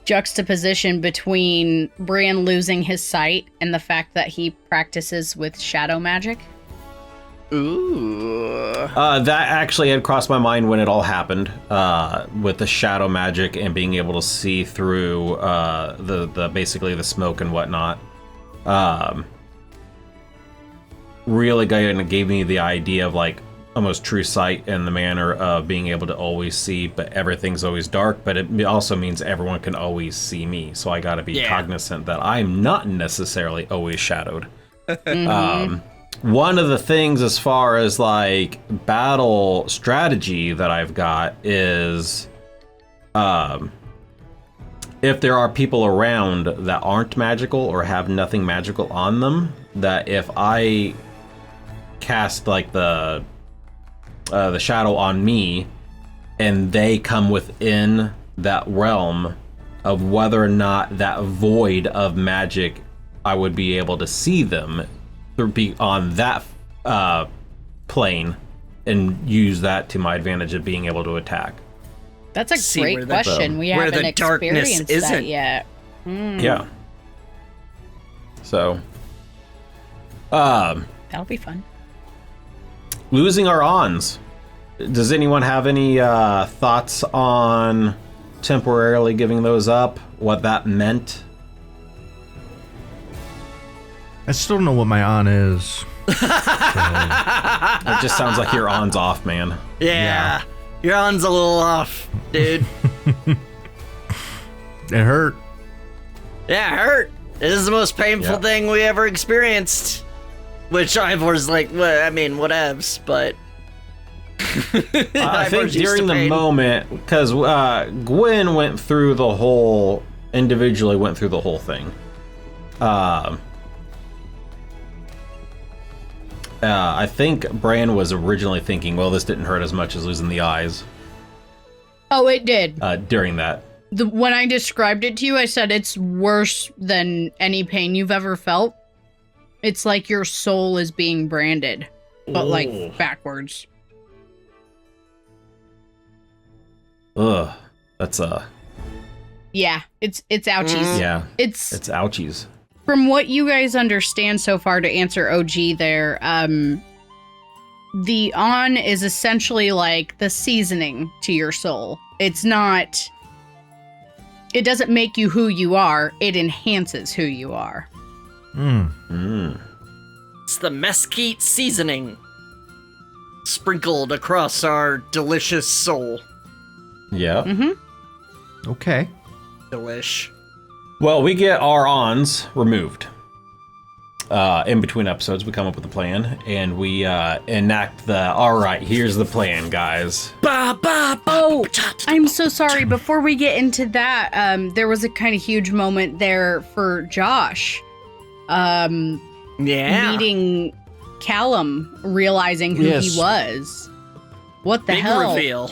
juxtaposition between Bran losing his sight and the fact that he practices with shadow magic? Ooh. That actually had crossed my mind when it all happened, with the shadow magic and being able to see through the basically the smoke and whatnot. Really gave me the idea of like almost true sight in the manner of being able to always see, but everything's always dark, but it also means everyone can always see me. So I got to be cognizant that I'm not necessarily always shadowed. One of the things as far as like battle strategy that I've got is, if there are people around that aren't magical or have nothing magical on them, that if I cast like the shadow on me, and they come within that realm of whether or not that void of magic, I would be able to see them be on that plane and use that to my advantage of being able to attack. That's a great question. We where haven't the darkness experienced isn't. that yet. Yeah. So, That'll be fun. losing our ons. Does anyone have any thoughts on temporarily giving those up? What that meant? I still don't know what my on is. It just sounds like your on's off, man. Yeah. Your on's a little off, dude. It hurt. Yeah, it hurt. It is the most painful thing we ever experienced. Which Ivor's like, well, I mean, whatevs, but... I think during the moment, because Gwen went through the whole, individually went through the whole thing. I think Bran was originally thinking, well, this didn't hurt as much as losing the eyes. Oh, it did. During that. When I described it to you, I said it's worse than any pain you've ever felt. It's like your soul is being branded, but like backwards. Ugh, that's Yeah, it's ouchies. yeah, It's ouchies. from what you guys understand so far. To answer OG there, the on is essentially like the seasoning to your soul. It's not. It doesn't make you who you are. It enhances who you are. It's the mesquite seasoning sprinkled across our delicious soul. Yeah. Okay. Delish. Well, we get our ons removed. In between episodes, we come up with a plan, and we enact the, all right, here's the plan, guys. Oh, I'm so sorry. Before we get into that, there was a kind of huge moment there for Josh. Meeting Callum, realizing who he was. What the Big hell? reveal.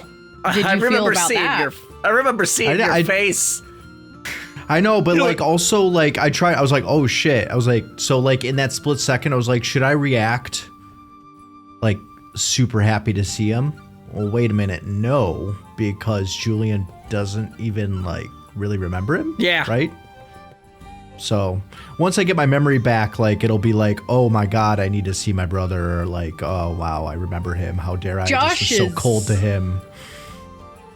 Did you feel about that? I remember seeing your face. I know, but like also like I was like, oh shit. I was like, so like in that split second, I was like, should I react like super happy to see him? Well, wait a minute, no, because Julian doesn't even like really remember him. Yeah. Right? So once I get my memory back, like it'll be like, oh my god, I need to see my brother, or like, oh wow, I remember him. How dare I just was so cold to him.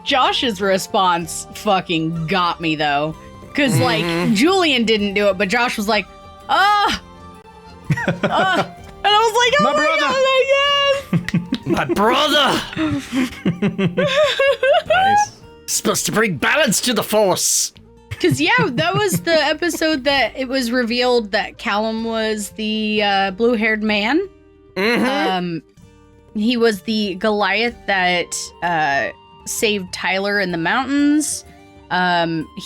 Josh's response fucking got me though. Cause like Julian didn't do it, but Josh was like, and I was like, oh My brother! Nice. Supposed to bring balance to the force. Cause yeah, that was the episode that it was revealed that Callum was the blue-haired man. He was the Goliath that saved Tyler in the mountains.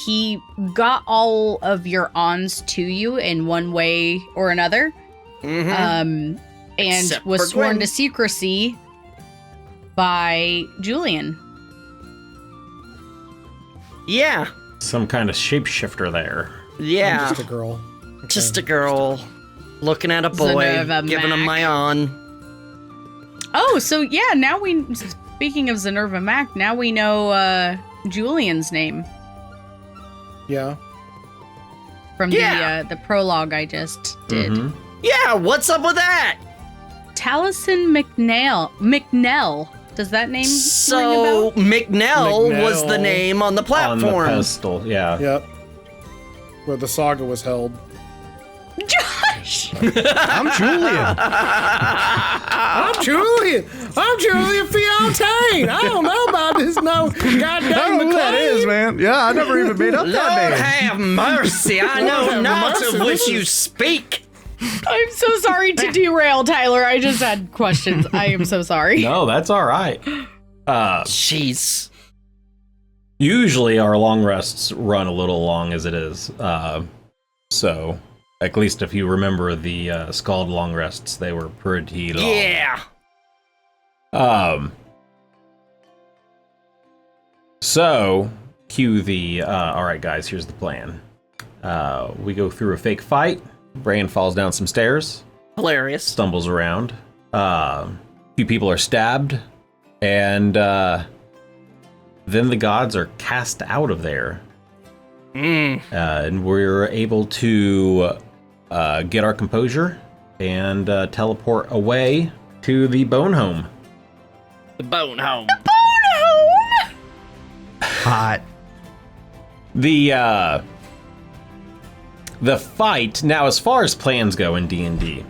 He got all of your ons to you in one way or another. And Except was for sworn Gwen. to secrecy by Julian. Yeah. Some kind of shapeshifter there. Yeah. I'm just a girl. Just a girl looking at a boy, Zenova giving him Mac. my on. Oh, so yeah, now speaking of Zenova Mac, now we know Julian's name Yeah. from the prologue I just did. Yeah, what's up with that? Taliesin McNell. Does that name ring a So bell? McNell was the name on the On the platform. pedestal, yeah. Yep. Where the saga was held. Josh! I'm Julian. I'm Julian Fialtaine. I don't know about this no goddamn I don't know who that is, man. Yeah, I never even made up Lord that name. have mercy, I know have not mercy. of which you speak. I'm so sorry to derail, Tyler. I just had questions. I am so sorry. No, that's all right. Jeez. Usually our long rests run a little long as it is. So At least if you remember the Skald long rests, they were pretty long. Yeah. So, cue the, alright guys, here's the plan. We go through a fake fight. Bran falls down some stairs. Hilarious. Stumbles around. A few people are stabbed. And then the gods are cast out of there. And we're able to get our composure and teleport away to the Bone Home. The Bone Home. Hot. The fight, now as far as plans go in D&D,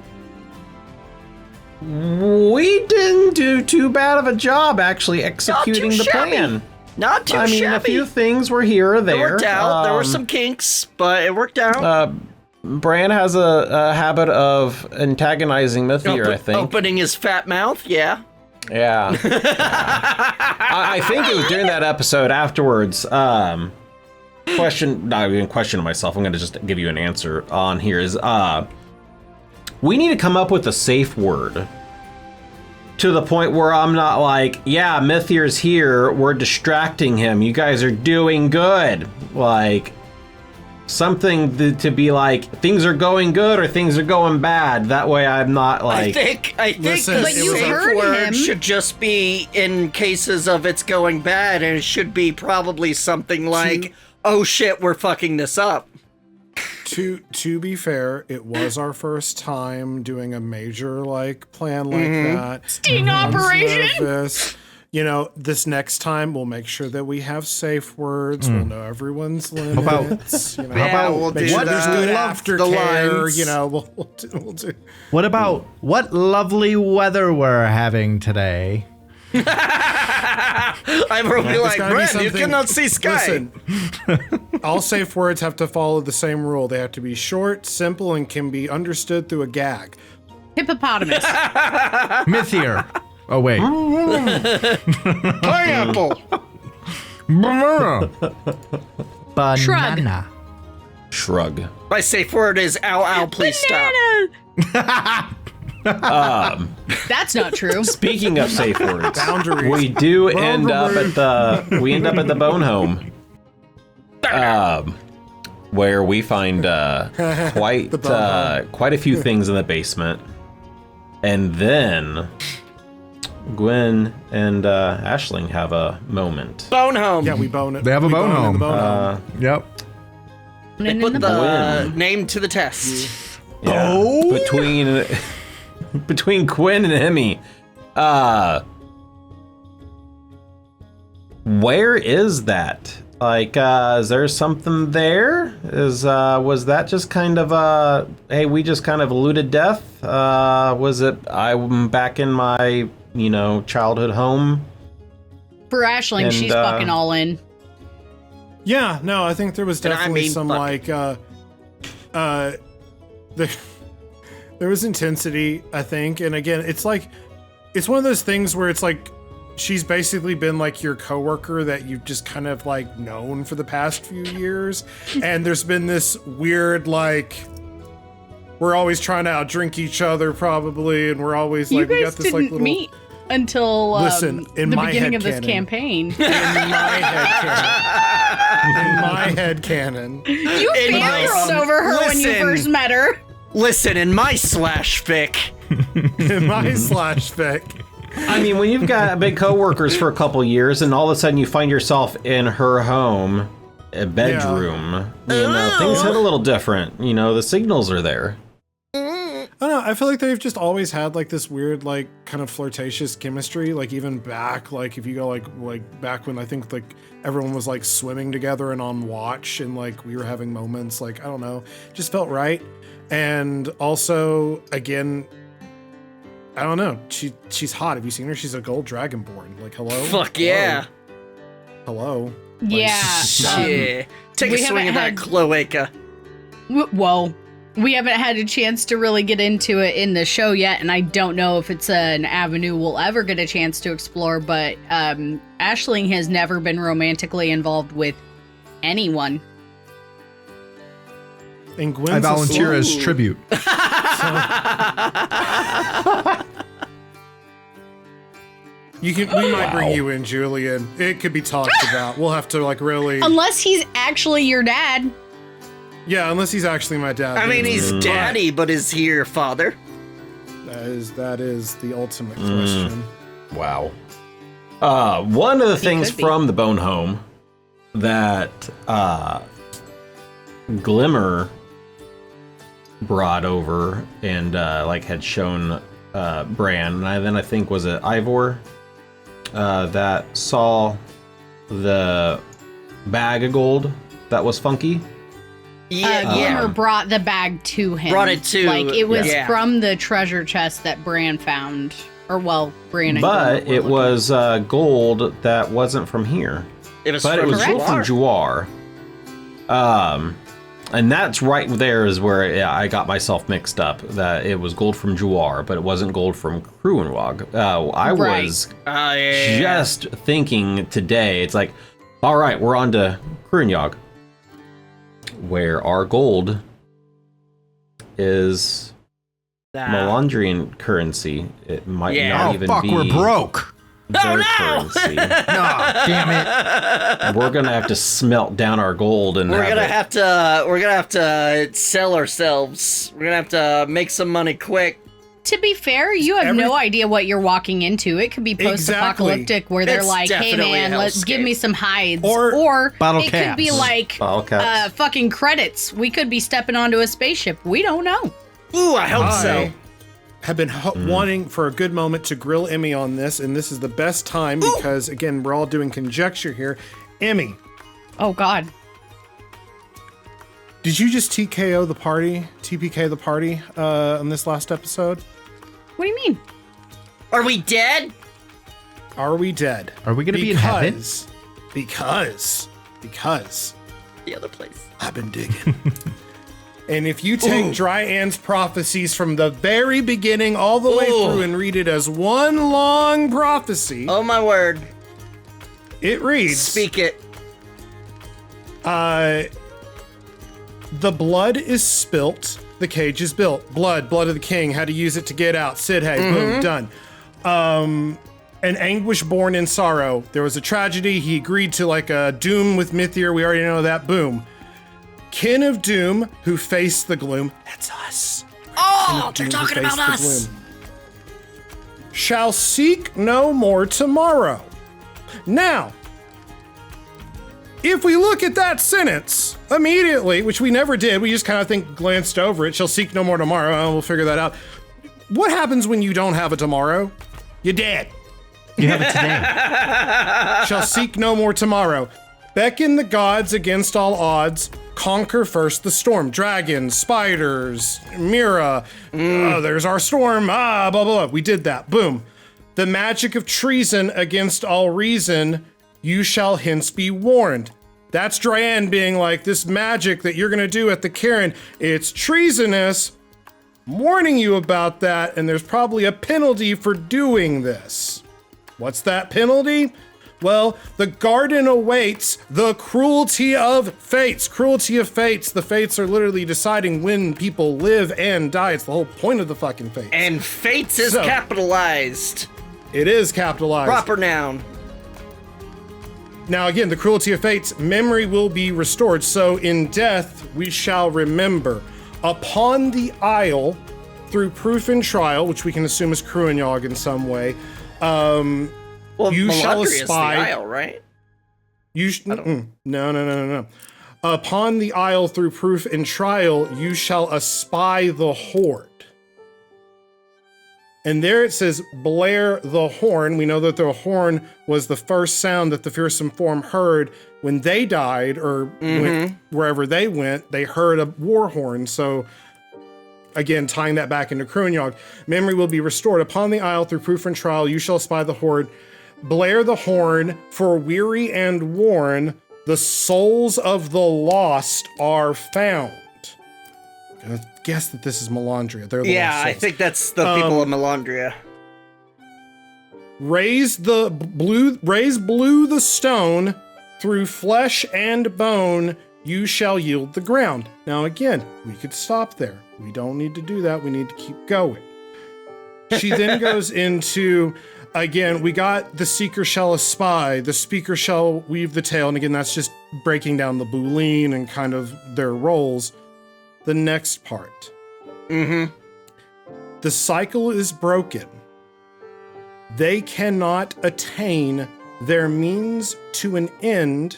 we didn't do too bad of a job actually executing the plan. Not too shabby. I mean, a few things were here or there. It worked out. There were some kinks, but it worked out. Bran has a habit of antagonizing Mythier, I think. Opening his fat mouth, yeah. Yeah. I think it was during that episode afterwards. Not even question myself. I'm going to just give you an answer on here. Is we need to come up with a safe word to the point where I'm not like, yeah, Mythier's here. We're distracting him. You guys are doing good. Like something to be like, things are going good or things are going bad. That way I'm not like... I think Listen, the but you safe heard word him. should just be in cases of it's going bad, and it should be probably something like, oh shit, we're fucking this up. To be fair, it was our first time doing a major like plan like that. Sting operation. Nervous. You know, this next time we'll make sure that we have safe words. We'll know everyone's limits. How You know, Yeah, we'll make do sure there's that. good After the aftercare. lines. You know, we'll do. What about what lovely weather we're having today? I'm probably It's like, gotta be Brent, you something- cannot see sky. Listen, all safe words have to follow the same rule. They have to be short, simple, and can be understood through a gag. Hippopotamus. Mythier. Oh wait. Pineapple. Banana. Shrug. My safe word is ow, ow, please stop. That's not true. Speaking of safe words, Boundaries. we do end up at the Bone Home, where we find quite a few things in the basement, and then Gwen and Aisling have a moment. Bone home. Yeah, we bone it. They have a we bone it in home. the bone home. Yep. They put the name to the test. Yeah, between Quinn and Emmy, where is that? Like, is there something there? Was that just kind of hey, we just kind of eluded death? Was it I'm back in my, childhood home? For Aisling, And, she's fucking all in. Yeah, no, I think there was And I definitely mean some there was intensity, I think, and again, it's one of those things where it's like she's basically been like your coworker that you've just kind of like known for the past few years, and there's been this weird like we're always trying to outdrink each other probably, and we're always You like we guys got this like didn't little meet until Listen, in the my beginning of this headcanon. campaign. in my head canon. You In my- fangirled over her when you Listen. first met her. Listen, in my slash fic. In my slash fic. I mean, when you've got big coworkers for a couple years, and all of a sudden you find yourself in her home, a bedroom, things hit a little different. The signals are there. I don't know. I feel like they've just always had like this weird, like kind of flirtatious chemistry. Like even back, like if you go like back when I think like everyone was like swimming together and on watch, and like we were having moments. Like I don't know, just felt right. And also, again, I don't know. She's hot. Have you seen her? She's a gold dragonborn. Like hello. Fuck yeah. Hello. Yeah. Yeah. Take a we swing haven't of that had- cloaca. Whoa. We haven't had a chance to really get into it in the show yet, and I don't know if it's an avenue we'll ever get a chance to explore, but Aisling has never been romantically involved with anyone. And Gwen's I volunteer as Ooh. tribute. We might bring you in, Julian. It could be talked about. We'll have to like really. Unless he's actually your dad. Yeah, unless he's actually my dad. I mean, he's But daddy, but is he your father? That is the ultimate question. Wow. One of the things could be. from the Bone Home that Glimmer brought over and like had shown Bran, and then I think was it Ivor that saw the bag of gold that was funky. Glimmer brought the bag to him. Brought it to- Like, it was Yeah. from the treasure chest that Bran found. Or, well, Bran and But Glimmer were it looking. was gold that wasn't from here. It was But it from was gold from Juar. Juar. And that's right there is where I got myself mixed up. That it was gold from Juar, but it wasn't gold from Cruinwag. I Right. was Yeah. just thinking today, it's like, all right, we're on to Cruinwag, where our gold is Melandrian currency. It might Yeah. not Oh, even fuck, be we're broke. their no! currency. No, damn it. We're gonna have to smelt down our gold and We're have gonna it. have to sell ourselves. We're gonna have to make some money quick. To be fair, you have no idea what you're walking into. It could be post-apocalyptic where they're It's like, "Hey definitely man, a let's give hellscape. me some hides," Or bottle it could be caps. like Bottle caps. fucking credits. We could be stepping onto a spaceship. We don't know. Ooh, I hope so. Have been wanting for a good moment to grill Emmy on this, and this is the best time because again we're all doing conjecture here. Emmy, Oh God. did you just TPK the party on this last episode? What do you mean? Are we dead? Are we dead? Are we gonna be in heaven? Because The other place. I've been digging. And if you take Dry Ann's prophecies from the very beginning all the way through and read it as one long prophecy, Oh my word. it reads, Speak it. the blood is spilt, the cage is built. Blood of the king, how to use it to get out. Sid Hay, boom, done. An anguish born in sorrow. There was a tragedy, he agreed to like a doom with Mithir, we already know that, boom. Kin of Doom, who faced the gloom. That's us. Oh, they're Doom, who talking about faced the us. gloom. Shall seek no more tomorrow. Now, if we look at that sentence immediately, which we never did, we just kind of glanced over it. Shall seek no more tomorrow. Oh, we'll figure that out. What happens when you don't have a tomorrow? You're dead. You have it today. Shall seek no more tomorrow. Beckon the gods against all odds. Conquer first the storm. Dragons, spiders, Mira. Oh, there's our storm. Blah, blah, blah. We did that. Boom. The magic of treason against all reason. You shall hence be warned. That's Dryan being like, this magic that you're going to do at the Cairn, it's treasonous. I'm warning you about that, and there's probably a penalty for doing this. What's that penalty? Well, the garden awaits the cruelty of fates. Cruelty of fates. The fates are literally deciding when people live and die. It's the whole point of the fucking fates. And fates is So- capitalized. It is capitalized. Proper noun. Now, again, the cruelty of fates, memory will be restored. So in death, we shall remember. Upon the isle, through proof and trial, which we can assume is Cruinyog in some way, Well, You shall Melandria is the espy- isle, right? No. Upon the isle through proof and trial, you shall espy the horde. And there it says, blare the horn. We know that the horn was the first sound that the fearsome form heard when they died or went wherever they went. They heard a war horn. So again, tying that back into Cruinyog. Memory will be restored. Upon the isle through proof and trial, you shall espy the horde. Blare the horn, for weary and worn, the souls of the lost are found. I guess that this is Melandria. They're the Yeah, lost I souls. think that's the people of Melandria. Raise blue the stone through flesh and bone. you shall yield the ground. Now again, we could stop there. We don't need to do that. We need to keep going. She then goes into, again, we got the seeker shall espy, the speaker shall weave the tale. And again, that's just breaking down the Boolean and kind of their roles. The next part. Mm-hmm. The cycle is broken. They cannot attain their means to an end.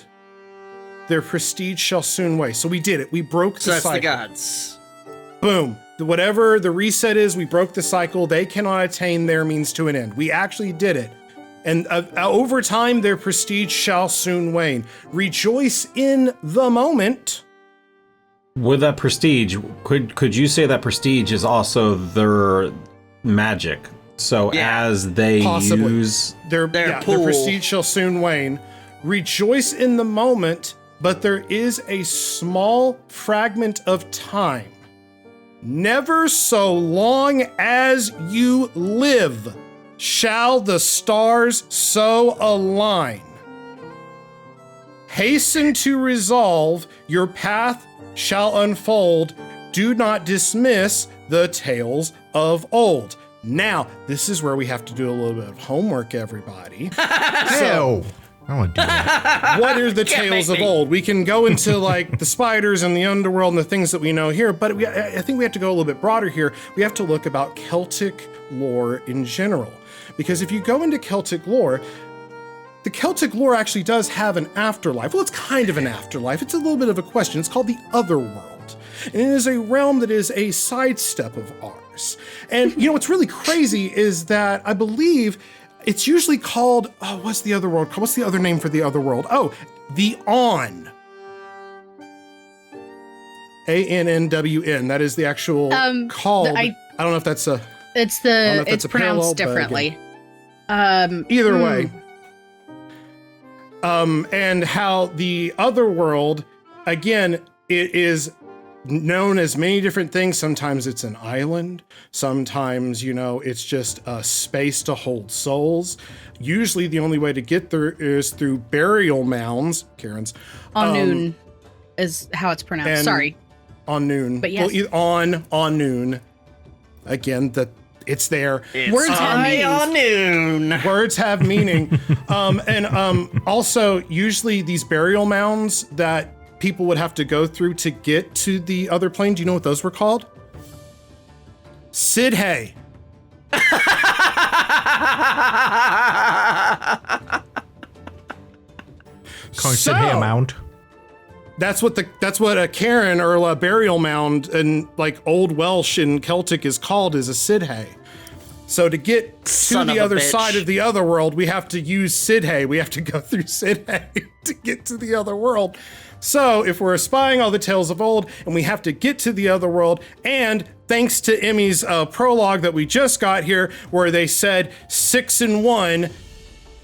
Their prestige shall soon wane. So we did it. We broke the So that's cycle. the gods. Boom. Whatever the reset is, we broke the cycle. They cannot attain their means to an end. We actually did it. And over time, their prestige shall soon wane. Rejoice in the moment. With that prestige, could you say that prestige is also their magic? So Yeah, as they possibly. use Their Their pool. prestige shall soon wane. Rejoice in the moment, but there is a small fragment of time. Never so long as you live shall the stars so align. Hasten to resolve, your path shall unfold. Do not dismiss the tales of old. Now, this is where we have to do a little bit of homework, everybody. Ew. I don't want to do that. What are the Can't tales make of me. old? We can go into like the spiders and the underworld and the things that we know here, but I think we have to go a little bit broader here. We have to look about Celtic lore in general. Because if you go into Celtic lore, the Celtic lore actually does have an afterlife. Well, it's kind of an afterlife. It's a little bit of a question. It's called the Otherworld. And it is a realm that is a sidestep of ours. And you know what's really crazy is that I believe it's usually called, what's the other world called? What's the other name for the other world? Oh, the On. ANNWN. That is the actual called. I don't know if that's a. It's don't know if it's that's a parallel, pronounced but differently. Either way. And how the other world, again, it is known as many different things. Sometimes it's an island. Sometimes, it's just a space to hold souls. Usually the only way to get there is through burial mounds. Karen's. Anun is how it's pronounced. and- Sorry. On noon. But yes. Well, on noon. Again, it's there. Words have High on noon. Words have meaning. Also, usually these burial mounds that people would have to go through to get to the other plane, do you know what those were called? Sidhay. Calling Sid Hay a mount. That's what a cairn or a burial mound in like Old Welsh and Celtic is called, is a Sidhay. So to get to Son the of a other bitch. side of the other world, we have to use Sidhay. We have to go through Sidhay to get to the other world. So if we're espying all the tales of old and we have to get to the other world, and thanks to Emmy's prologue that we just got here, where they said 6 and 1,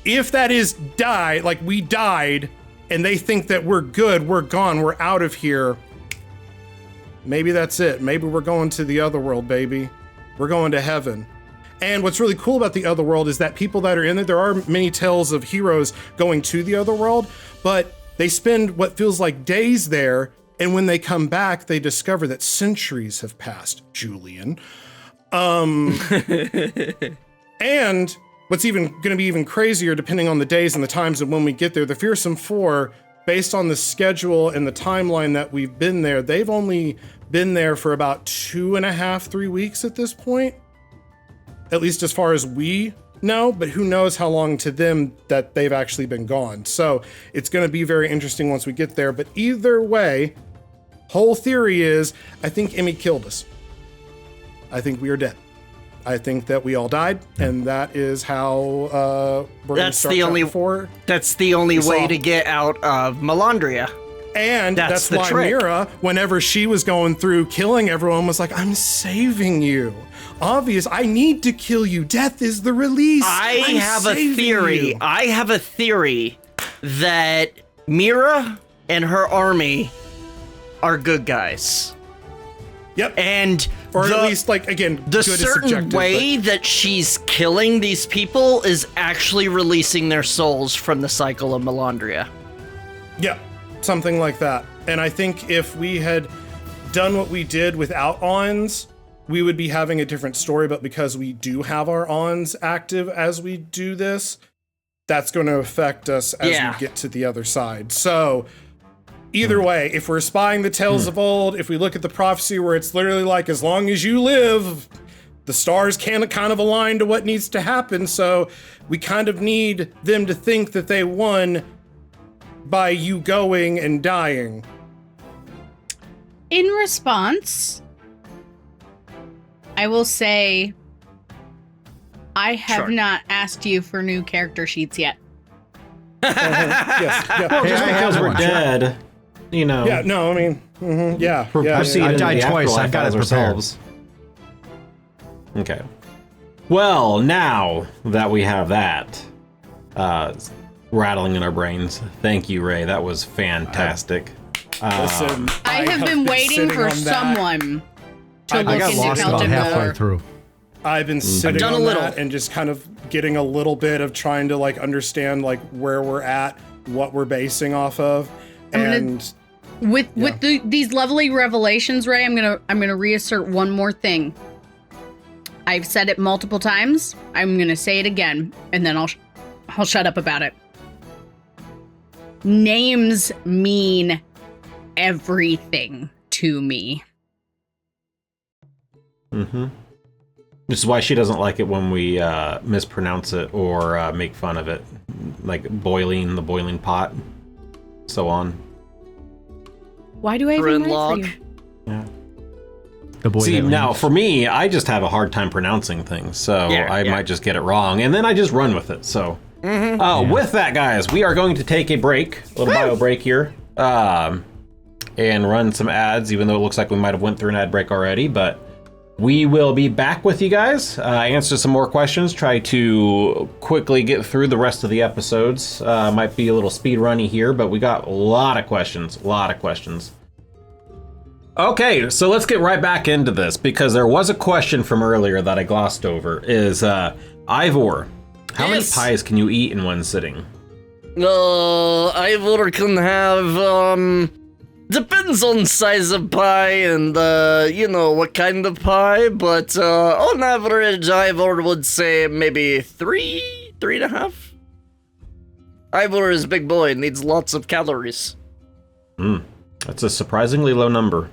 if that is die, like we died, and they think that we're good, we're gone, we're out of here, maybe that's it. Maybe we're going to the other world, baby. We're going to heaven. And what's really cool about the other world is that people that are in there are many tales of heroes going to the other world, but they spend what feels like days there, and when they come back, they discover that centuries have passed, Julian. And what's even going to be even crazier, depending on the days and the times and when we get there, the Fearsome Four, based on the schedule and the timeline that we've been there, they've only been there for about 2.5, 3 weeks at this point. At least as far as we know, but who knows how long to them that they've actually been gone. So it's going to be very interesting once we get there. But either way, whole theory is, I think Emmy killed us. I think we are dead. I think that we all died, and that is how we're going to That's start the only- chapter 4. That's the only way saw- to get out of Melandria. And That's that's the why trick. Mira, whenever she was going through killing everyone, was like, I'm saving you. Obvious, I need to kill you. Death is the release. I I'm have a saving theory. you. I have a theory that Mira and her army are good guys. Yep. And Or the, at least, like, again, the good is certain subjective, way that she's killing these people is actually releasing their souls from the cycle of Melandria. but, yeah, something like that. And I think if we had done what we did without ons, we would be having a different story. But because we do have our ons active as we do this, that's going to affect us as we get to the other side. So either way, if we're spying the tales of old, if we look at the prophecy where it's literally like, as long as you live, the stars can kind of align to what needs to happen. So we kind of need them to think that they won by you going and dying. In response, I will say I have not asked you for new character sheets yet. Yes. Yeah. Well, just because we're dead, you know. Yeah. No. I mean. Yeah. Proceed I into died the twice. afterlife I've got as it prepared. ourselves. Okay. Well, now that we have that rattling in our brains, thank you, Ray. That was fantastic. Listen, I have been waiting for someone to look I got into lost about Celtic halfway lore. through. I've been sitting done on a little. that and just kind of getting a little bit of trying to like understand like where we're at, what we're basing off of, and With these lovely revelations, Ray, I'm gonna reassert one more thing. I've said it multiple times. I'm gonna say it again, and then I'll shut up about it. Names mean everything to me. Mm-hmm. This is why she doesn't like it when we mispronounce it or make fun of it, like the boiling pot, so on. Why do I even write for you? Yeah. The boy See, that now leaves. for me, I just have a hard time pronouncing things, so I might just get it wrong, and then I just run with it. So, with that, guys, we are going to take a break, a little bio break here, and run some ads. Even though it looks like we might have went through an ad break already, but we will be back with you guys, answer some more questions, try to quickly get through the rest of the episodes. Might be a little speed runny here, but we got a lot of questions. Okay, so let's get right back into this, because there was a question from earlier that I glossed over. Is Ivor, how many pies can you eat in one sitting? Ivor can have, depends on size of pie and, what kind of pie, but, on average, Ivor would say maybe 3.5. Ivor is a big boy, needs lots of calories. That's a surprisingly low number.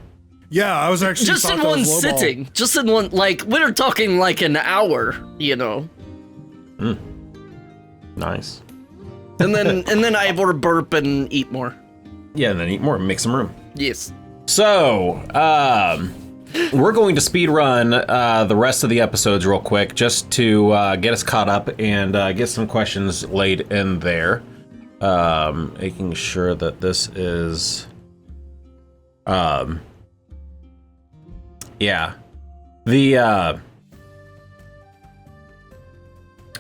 yeah, I was actually Just in one sitting. Just in one, we're talking like an hour, Nice. And then Ivor burp and eat more. Yeah, and then eat more, make some room. Yes. So, we're going to speed run the rest of the episodes real quick, just to get us caught up and get some questions laid in there. Making sure that this is...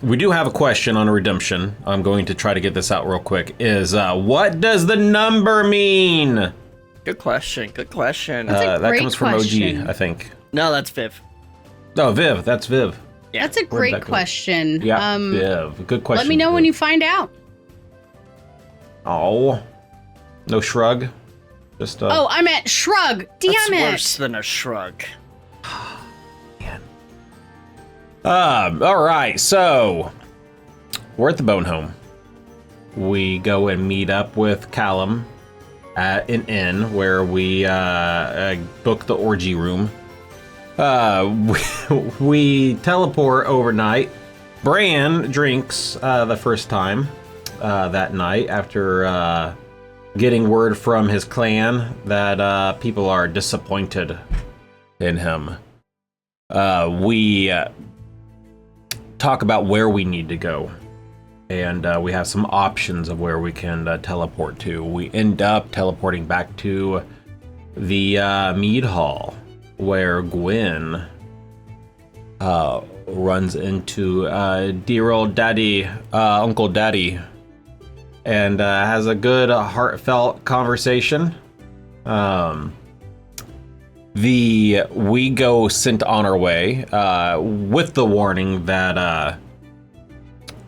we do have a question on a redemption. I'm going to try to get this out real quick. Is what does the number mean? Good question. That's a That great comes from question. OG, I think. No, that's Viv. Oh, Viv. That's Viv. Yeah. That's a Where'd that great go? question. Yeah, Viv. Good question. Let me know Viv. when you find out. Oh, no shrug. Just Oh, I meant shrug. Damn That's it. worse than a shrug. all right, so we're at the Bone Home. We go and meet up with Callum at an inn where we book the orgy room. We teleport overnight. Bran drinks the first time that night after getting word from his clan that people are disappointed in him. We talk about where we need to go, and we have some options of where we can teleport to. We end up teleporting back to the mead hall, where Gwen runs into dear old daddy, Uncle Daddy, and has a good heartfelt conversation. We go sent on our way with the warning that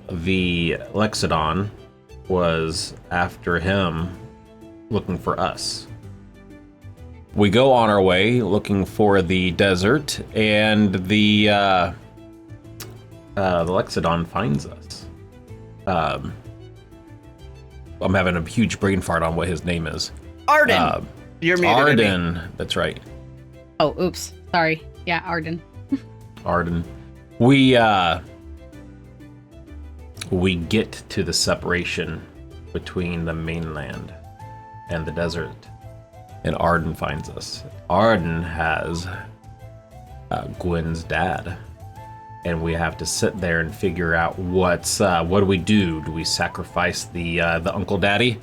the Lexodon was after him, looking for us. we go on our way looking for the desert, and the Lexodon finds us. I'm having a huge brain fart on what his name is. Arden. You're muted. Arden. That's right. Oh, oops. Sorry. Yeah, Arden. Arden. We get to the separation between the mainland and the desert, and Arden finds us. Arden has Gwen's dad, and we have to sit there and figure out what do we do? Do we sacrifice the Uncle Daddy?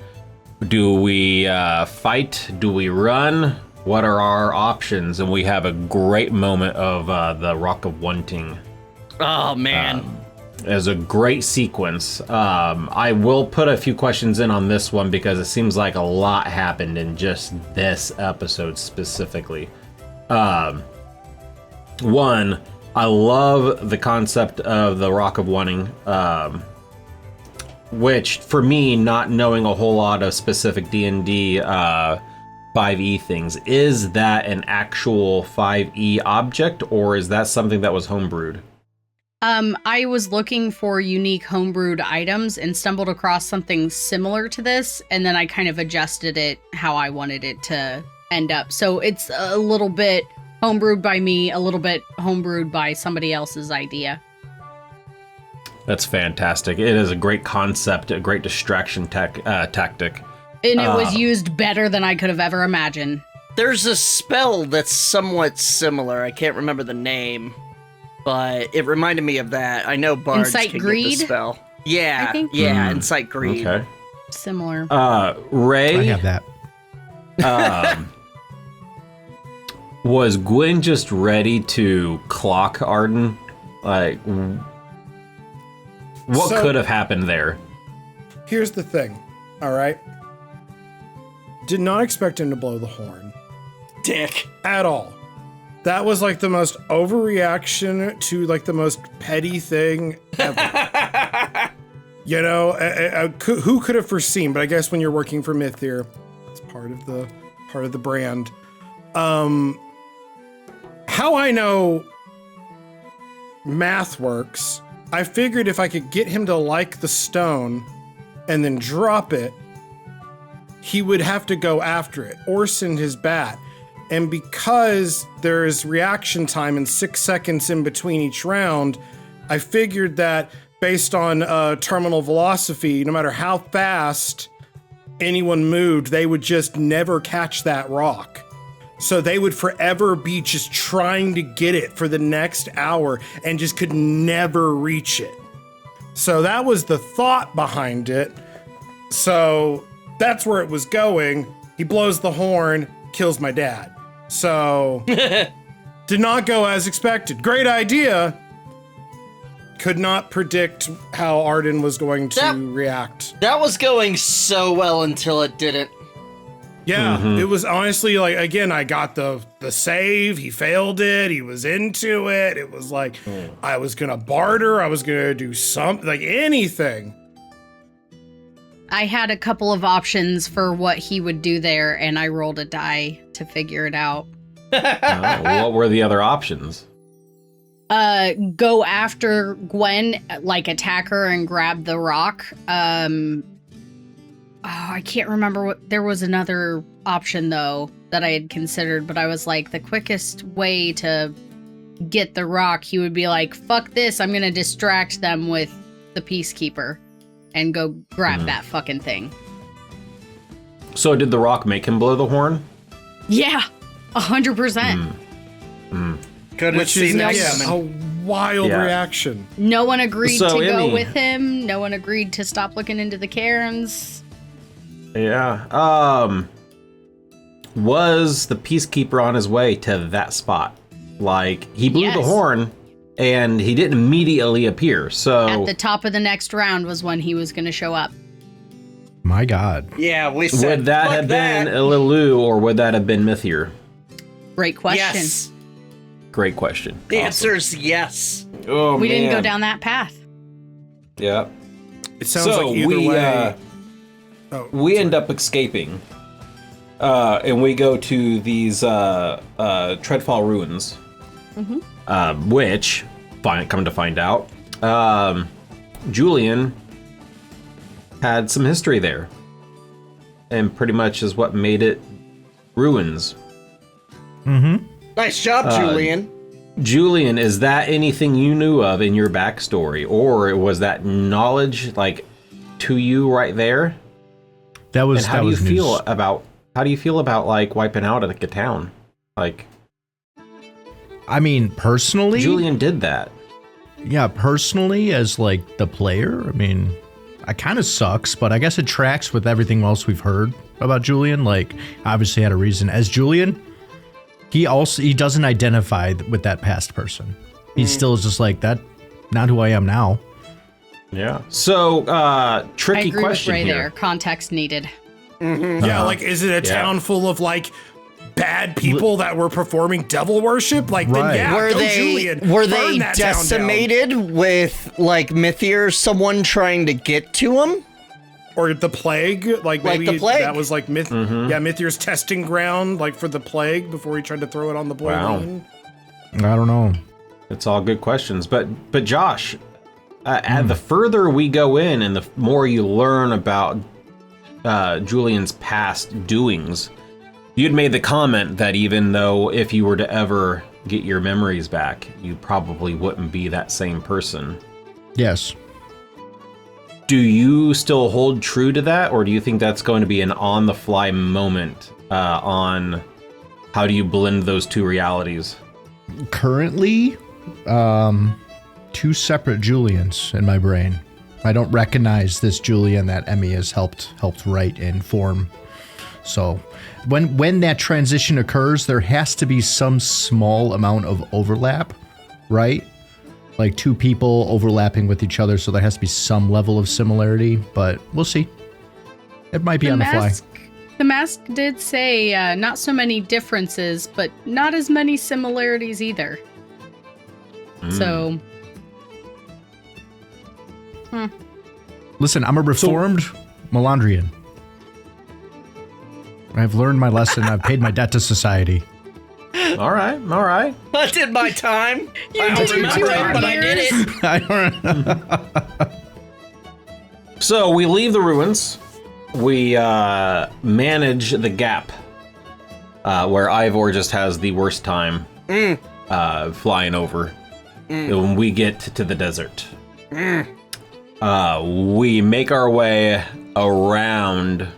Do we fight? Do we run? What are our options? And we have a great moment of the Rock of Wanting. Oh, man. As a great sequence. I will put a few questions in on this one because it seems like a lot happened in just this episode specifically. One, I love the concept of the Rock of Wanting, which for me, not knowing a whole lot of specific D&D 5e things, is that an actual 5e object, or is that something that was homebrewed? I was looking for unique homebrewed items and stumbled across something similar to this, and then I kind of adjusted it how I wanted it to end up. So it's a little bit homebrewed by me, a little bit homebrewed by somebody else's idea. That's fantastic. It is a great concept, a great distraction tactic. And it was used better than I could have ever imagined. There's a spell that's somewhat similar. I can't remember the name, but it reminded me of that. I know bards Incite can greed? get the spell. Yeah, I think? Incite greed. Okay. Similar. Ray, I have that. was Gwen just ready to clock Arden? Like, what could have happened there? Here's the thing, all right? Did not expect him to blow the horn. Dick. At all. That was like the most overreaction to like the most petty thing ever. You know, who could have foreseen? But I guess when you're working for Mythir, it's part of the brand. How I know math works, I figured if I could get him to like the stone and then drop it, he would have to go after it or send his bat. And because there's reaction time and 6 seconds in between each round, I figured that based on terminal velocity, no matter how fast anyone moved, they would just never catch that rock. So they would forever be just trying to get it for the next hour and just could never reach it. So that was the thought behind it. So that's where it was going. He blows the horn, kills my dad. So did not go as expected. Great idea. Could not predict how Arden was going to react. That was going so well until it didn't. Yeah, It was honestly like, again, I got the save. He failed it. He was into it. It was like, I was going to barter. I was going to do something, like anything. I had a couple of options for what he would do there, and I rolled a die to figure it out. What were the other options? Go after Gwen, like attack her and grab the rock. I can't remember what. There was another option though that I had considered, but I was like, the quickest way to get the rock, he would be like, "Fuck this! I'm gonna distract them with the Peacekeeper, and go grab that fucking thing." So did the rock make him blow the horn? Yeah, 100%. Could have seen that coming. A wild reaction. No one agreed So, to go Emmy. with him. No one agreed to stop looking into the cairns. Yeah. Was the Peacekeeper on his way to that spot? Like, he blew the Yes. horn, and he didn't immediately appear, so... At the top of the next round was when he was going to show up. My God. Yeah, we said. Would that "Fuck have that." been Ililu, or would that have been Mythir? Great question. Yes. Great question. The answer is yes. Oh, We didn't go down that path. Yeah. It sounds like either way. We end up escaping. and we go to these Treadfall ruins, which, come to find out, Julian had some history there, and pretty much is what made it ruins. Nice job, Julian. Julian, is that anything you knew of in your backstory, or was that knowledge like to you right there? That was. And how do you feel about like wiping out a town? Like, I mean, personally, Julian did that. Yeah, personally, as like the player, I mean, it kind of sucks, but I guess it tracks with everything else we've heard about Julian. Like, obviously had a reason. As Julian, he doesn't identify with that past person. He still is just like that. Not who I am now. Yeah. So, tricky I agree question with Ray here. there. Context needed. Yeah, like, is it a town full of, like, bad people that were performing devil worship? Like, Right. then yeah, Were go they Julian. were Burn they that town down. decimated with like Mythir, someone trying to get to them? Or the plague? Like, maybe the plague. that was, like, Mythir's testing ground, like, for the plague before he tried to throw it on the boy Wow. Lane. I don't know. It's all good questions, but Josh, and the further we go in, and the more you learn about Julian's past doings, you'd made the comment that even though if you were to ever get your memories back, you probably wouldn't be that same person. Yes. Do you still hold true to that, or do you think that's going to be an on-the-fly moment on how do you blend those two realities? Currently, two separate Julians in my brain. I don't recognize this Julian that Emmy has helped write and form. So when that transition occurs, there has to be some small amount of overlap, right? Like two people overlapping with each other, so there has to be some level of similarity, but we'll see. It might be on the fly. The mask did say not so many differences, but not as many similarities either. So, Listen, I'm a reformed Melandrian. I've learned my lesson. I've paid my debt to society. All right. I did my time. You I did don't your remember 200 it, but I did it. I don't So we leave the ruins. We manage the gap where Ivor just has the worst time flying over. When we get to the desert, we make our way around.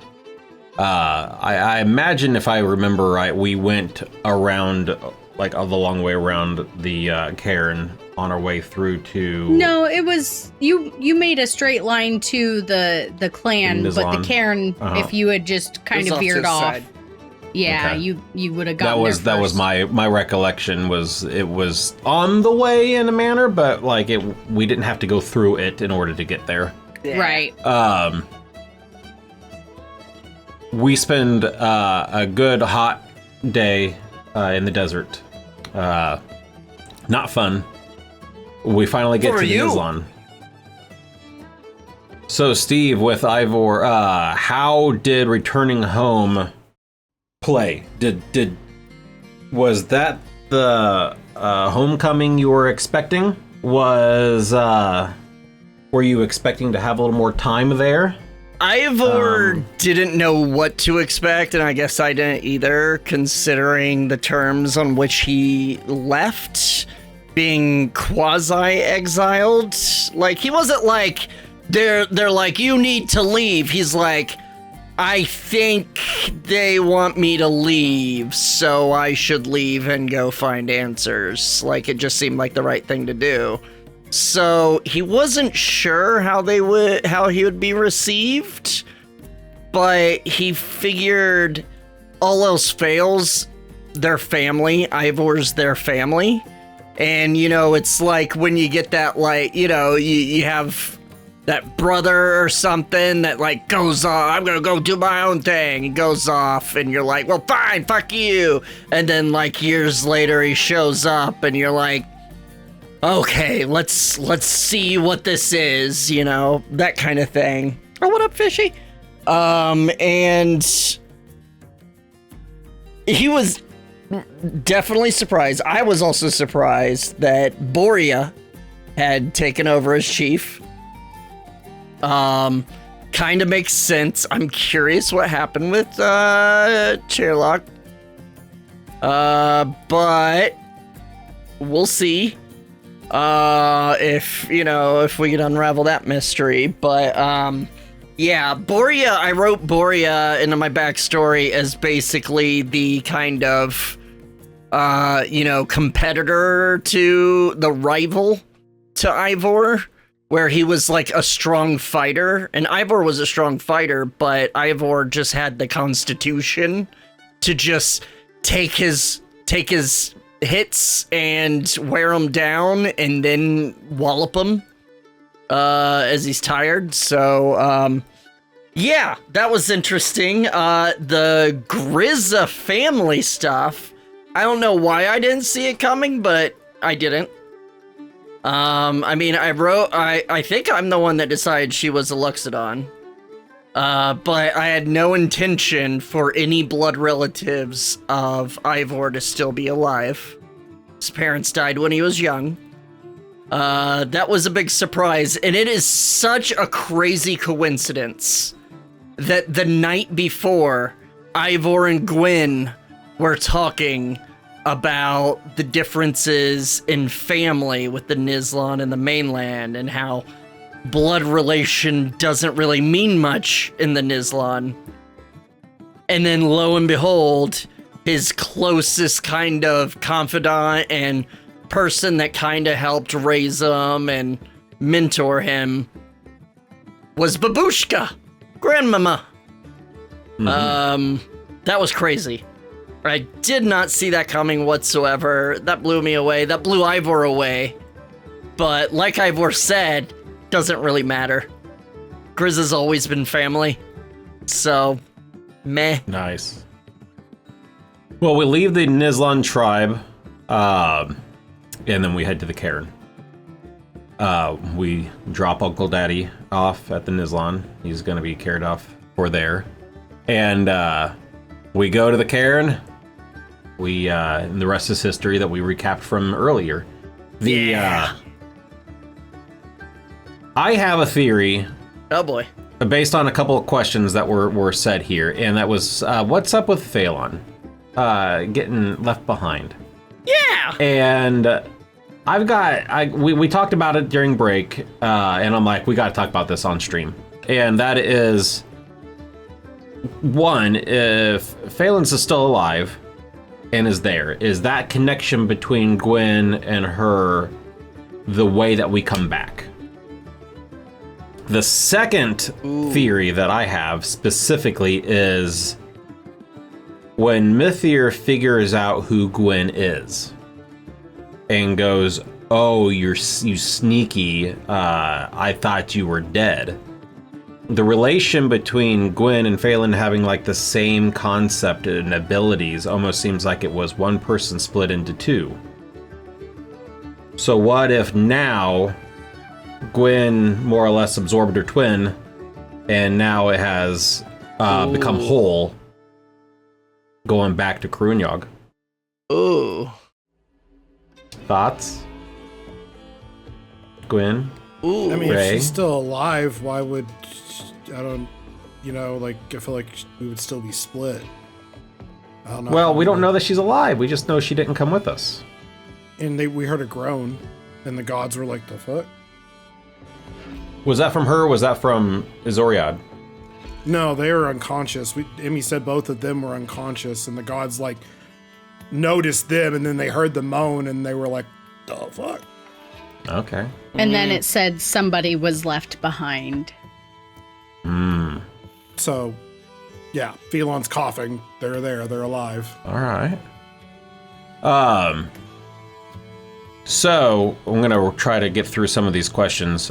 I imagine, if I remember right, we went around like the long way around the cairn on our way through to. no, it was you made a straight line to the clan, but the cairn, if you had just kind of veered off. Yeah, Okay. you would have gotten That was my recollection. It was on the way in a manner, but like we didn't have to go through it in order to get there. right. We spend a good hot day in the desert. Not fun. We finally get to the Nizlan. So Steve, with Ivor, how did returning home play? Was that the homecoming you were expecting? Were you expecting to have a little more time there? Ivor didn't know what to expect, and I guess I didn't either, considering the terms on which he left, being quasi-exiled. Like, he wasn't like, they're like, you need to leave. He's like, I think they want me to leave, so I should leave and go find answers. Like, it just seemed like the right thing to do. So he wasn't sure how he would be received, but he figured all else fails, their family, Ivor's their family. And, you know, it's like when you get that, like, you know, you have that brother or something that like goes off, I'm gonna go do my own thing, and goes off, and you're like, well, fine, fuck you. And then like years later he shows up and you're like, okay, let's see what this is, you know, that kind of thing. Oh, what up, fishy? And he was definitely surprised. I was also surprised that Boria had taken over as chief. Kind of makes sense. I'm curious what happened with Chairlock. But we'll see if we can unravel that mystery. But yeah, Boria, I wrote Boria into my backstory as basically the kind of competitor to the rival to Ivor, where he was like a strong fighter, and Ivor was a strong fighter, but Ivor just had the constitution to just take his hits and wear him down and then wallop him as he's tired. So yeah, that was interesting. The Grizza family stuff, I don't know why I didn't see it coming, but I didn't. I think I'm the one that decided she was a Luxodon. But I had no intention for any blood relatives of Ivor to still be alive. His parents died when he was young. That was a big surprise, and it is such a crazy coincidence that the night before, Ivor and Gwyn were talking about the differences in family with the Nizlon and the mainland, and how blood relation doesn't really mean much in the Nizlon. And then lo and behold, his closest kind of confidant and person that kind of helped raise him and mentor him was Babushka, grandmama. Mm-hmm. That was crazy. I did not see that coming whatsoever. That blew me away. That blew Ivor away. But like Ivor said, doesn't really matter. Grizz has always been family. So, meh. Nice. Well, we leave the Nizlon tribe, and then we head to the cairn. We drop Uncle Daddy off at the Nizlon. He's going to be carried off for there. And we go to the cairn. And the rest is history that we recapped from earlier. I have a theory. Oh boy. Based on a couple of questions that were said here, and that was, what's up with Phelan getting left behind? Yeah. And we talked about it during break, and I'm like, we got to talk about this on stream. And that is, one, if Phelan's is still alive and is there, is that connection between Gwyn and her the way that we come back? The second theory that I have specifically is when Mythir figures out who Gwyn is and goes, "Oh, you sneaky, I thought you were dead." The relation between Gwyn and Phelan having like the same concept and abilities almost seems like it was one person split into two. So what if now Gwyn more or less absorbed her twin, and now it has become whole, going back to Krunyog? Ooh. Thoughts? Gwyn? Ooh. I mean, Ray? if she's still alive, why would I feel like we would still be split. I don't know. Well, we don't know that she's alive. We just know she didn't come with us. And we heard a groan, and the gods were like, "The fuck." Was that from her or was that from Izoriad? No, they were unconscious. Emmy said both of them were unconscious, and the gods like noticed them, and then they heard the moan, and they were like, "The fuck." Okay. And then it said somebody was left behind. So, yeah, Phelan's coughing. They're there. They're alive. All right. So I'm gonna try to get through some of these questions.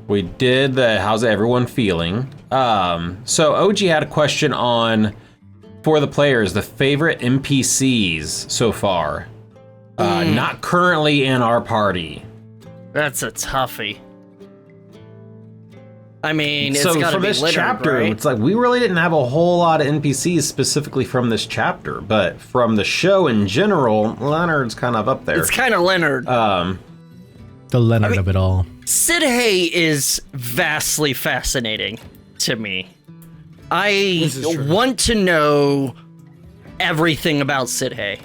We did the how's everyone feeling? So OG had a question on, for the players, the favorite NPCs so far. Not currently in our party. That's a toughie. I mean, it's So gotta from be this littered, chapter, right? it's like we really didn't have a whole lot of NPCs specifically from this chapter, but from the show in general, Leonard's kind of up there. It's kind of Leonard. The Leonard of it all. Sid Hay is vastly fascinating to me. I is true. want to know everything about Sid Hay.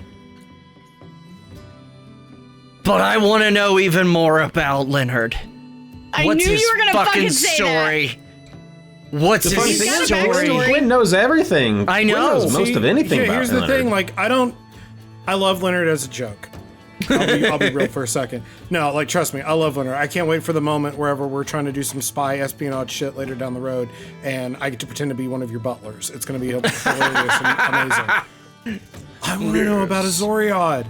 But I want to know even more about Leonard. I What's knew his you were gonna fucking say story? What's The funny his thing is, got a story? backstory. Gwen knows everything. I Gwen know. knows most of anything about Here's the Leonard. thing, like, I love Leonard as a joke. I'll be real for a second. No, like, trust me, I love Leonard. I can't wait for the moment wherever we're trying to do some spy espionage shit later down the road, and I get to pretend to be one of your butlers. It's going to be hilarious and amazing. I want to know about Azoriad.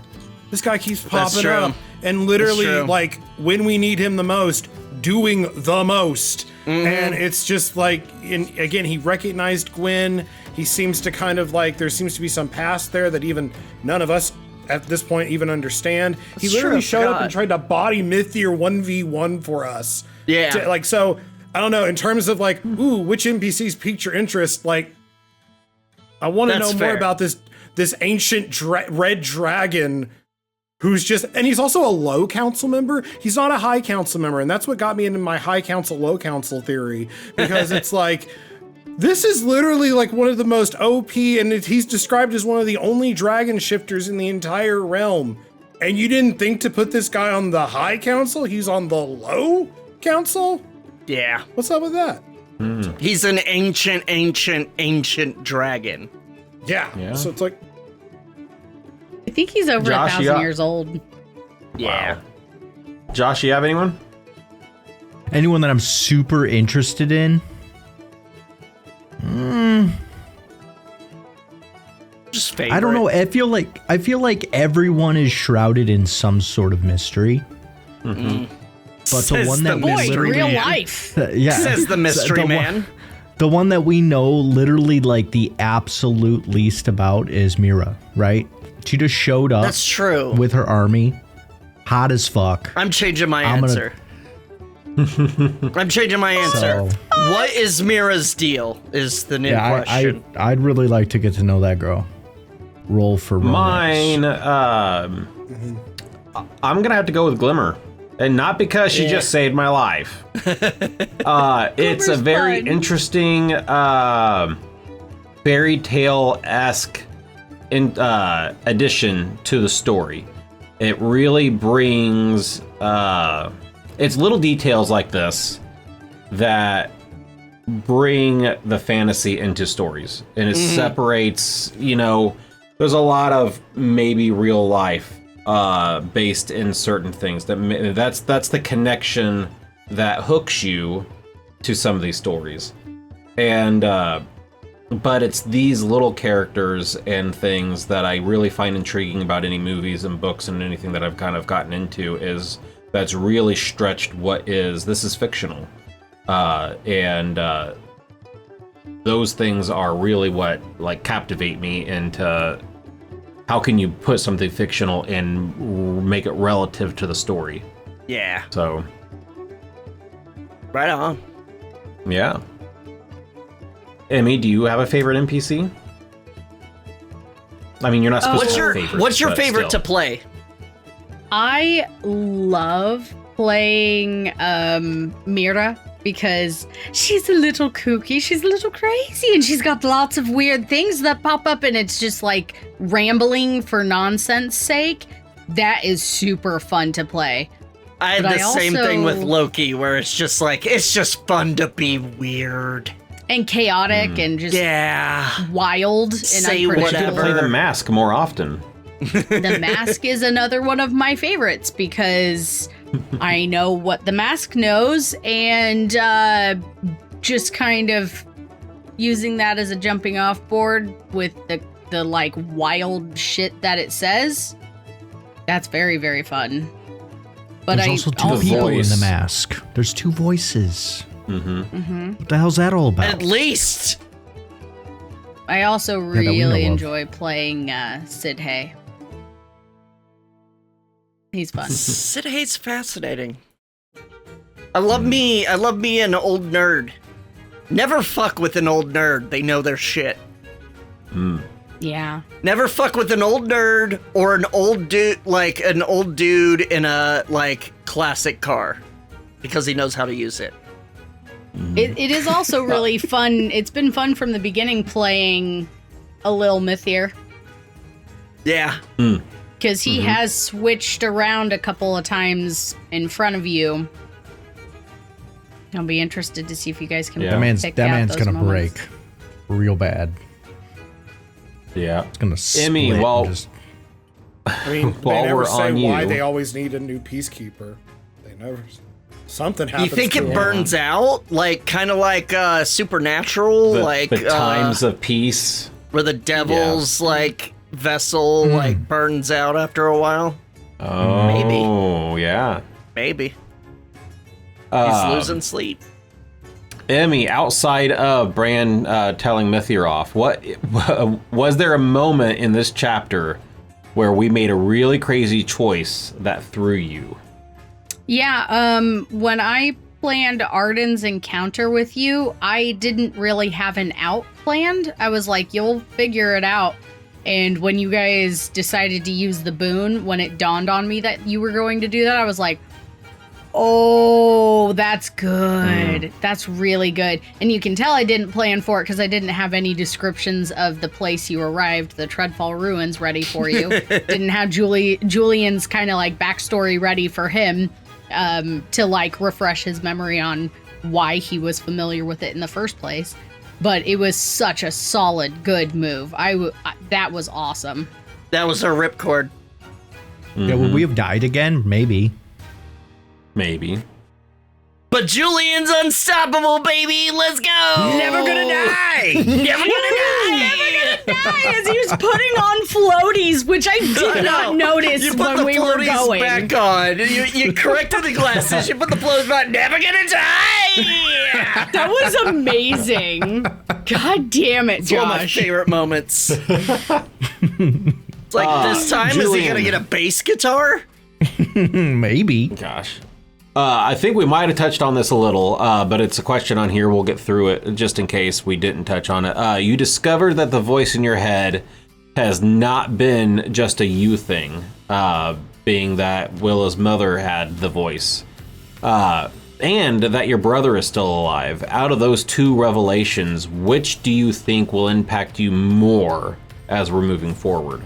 This guy keeps popping true. up, and literally, That's true. like, when we need him the most, doing the most. Mm-hmm. And it's just like, again, he recognized Gwen. He seems to kind of like, there seems to be some past there that even none of us at this point even understand. He literally true, I showed up forgot. and tried to body Mythir 1v1 for us. Yeah. Like, so, I don't know, in terms of like, ooh, which NPCs piqued your interest, like, I want to know That's more fair. about this ancient red dragon who's just, and he's also a low council member. He's not a high council member, and that's what got me into my high council, low council theory, because it's like, this is literally like one of the most OP, and he's described as one of the only dragon shifters in the entire realm. And you didn't think to put this guy on the high council? He's on the low council? Yeah. What's up with that? He's an ancient dragon. Yeah. So it's like, I think he's over Josh, 1,000 yeah. years old. Yeah. Wow. Josh, you have anyone? Anyone that I'm super interested in? Just favorite. I don't know. I feel like everyone is shrouded in some sort of mystery. But Says the one that the we Boy, mystery real man. life. yeah, Says the mystery man. The one that we know literally like the absolute least about is Mira, right? She just showed up That's true. with her army, hot as fuck. I'm changing my I'm gonna- answer. I'm changing my answer. So- What is Mira's deal? Is the new Yeah, question. I'd really like to get to know that girl. Roll for romance. Mine, I'm gonna have to go with Glimmer, and not because she just saved my life. It's a Glimmer's very fun. interesting fairy tale-esque addition to the story. It really brings it's little details like this that bring the fantasy into stories, and it separates, there's a lot of maybe real life based in certain things that's the connection that hooks you to some of these stories. And but it's these little characters and things that I really find intriguing about any movies and books and anything that I've kind of gotten into, is that's really stretched this is fictional. And those things are really what like captivate me into how can you put something fictional and make it relative to the story. Yeah. So Right on. yeah. Emmy, do you have a favorite NPC? I mean, you're not supposed to have favorites. What's your but favorite still. to play? I love playing Mira because she's a little kooky, she's a little crazy, and she's got lots of weird things that pop up, and it's just like rambling for nonsense sake. That is super fun to play. I have But the I same thing with also- Loki, where it's just like, it's just fun to be weird. And chaotic and just Yeah. wild and Say You unpredictable. should play the mask more often. The Mask is another one of my favorites because I know what the Mask knows, and just kind of using that as a jumping off board with the like wild shit that it says. That's very, very fun. But There's I also two also people in voice. the mask. There's two voices. Mm-hmm. What the hell's that all about? At least. I also that we know really of. enjoy playing Sid Hay. He's fun. Sid Hay's fascinating. I love me an old nerd. Never fuck with an old nerd. They know their shit. Yeah. Never fuck with an old nerd or an old dude in a like classic car because he knows how to use it. It is also really fun. It's been fun from the beginning playing a Lil Mythir. Yeah. Because he has switched around a couple of times in front of you. I'll be interested to see if you guys can. That man's pick out gonna those moments. break real bad. Yeah. It's gonna Emmy, split well, and just- I mean, While they never we're say on why you- they always need a new peacekeeper. They never. Something You happens. think to it them. burns out? Like, kind of like Supernatural? The times of peace. where the devil's, like, vessel, like, burns out after a while? Oh, yeah. Maybe. He's losing sleep. Emmy, outside of Bran telling Mythir off, what was there a moment in this chapter where we made a really crazy choice that threw you? Yeah, when I planned Arden's encounter with you, I didn't really have an out planned. I was like, you'll figure it out. And when you guys decided to use the boon, when it dawned on me that you were going to do that, I was like, oh, that's good. That's really good. And you can tell I didn't plan for it because I didn't have any descriptions of the place you arrived, the Treadfall Ruins, ready for you. Didn't have Julian's kind of like backstory ready for him to like refresh his memory on why he was familiar with it in the first place. But it was such a solid, good move. That was awesome. That was a ripcord. Yeah, would we have died again? Maybe. Maybe. But Julian's unstoppable, baby. Let's go. Never gonna die. Never gonna die. As he was putting on floaties, which I did not notice You put when the we were floaties going. back on. You corrected the glasses. You put the floaties back. Never gonna die. That was amazing. God damn it, It's one of my Josh. favorite moments. It's like this time, is he Julian. gonna get a bass guitar? Maybe. Gosh. I think we might have touched on this a little, but it's a question on here. We'll get through it just in case we didn't touch on it. You discovered that the voice in your head has not been just a you thing, being that Willa's mother had the voice, and that your brother is still alive. Out of those two revelations, which do you think will impact you more as we're moving forward?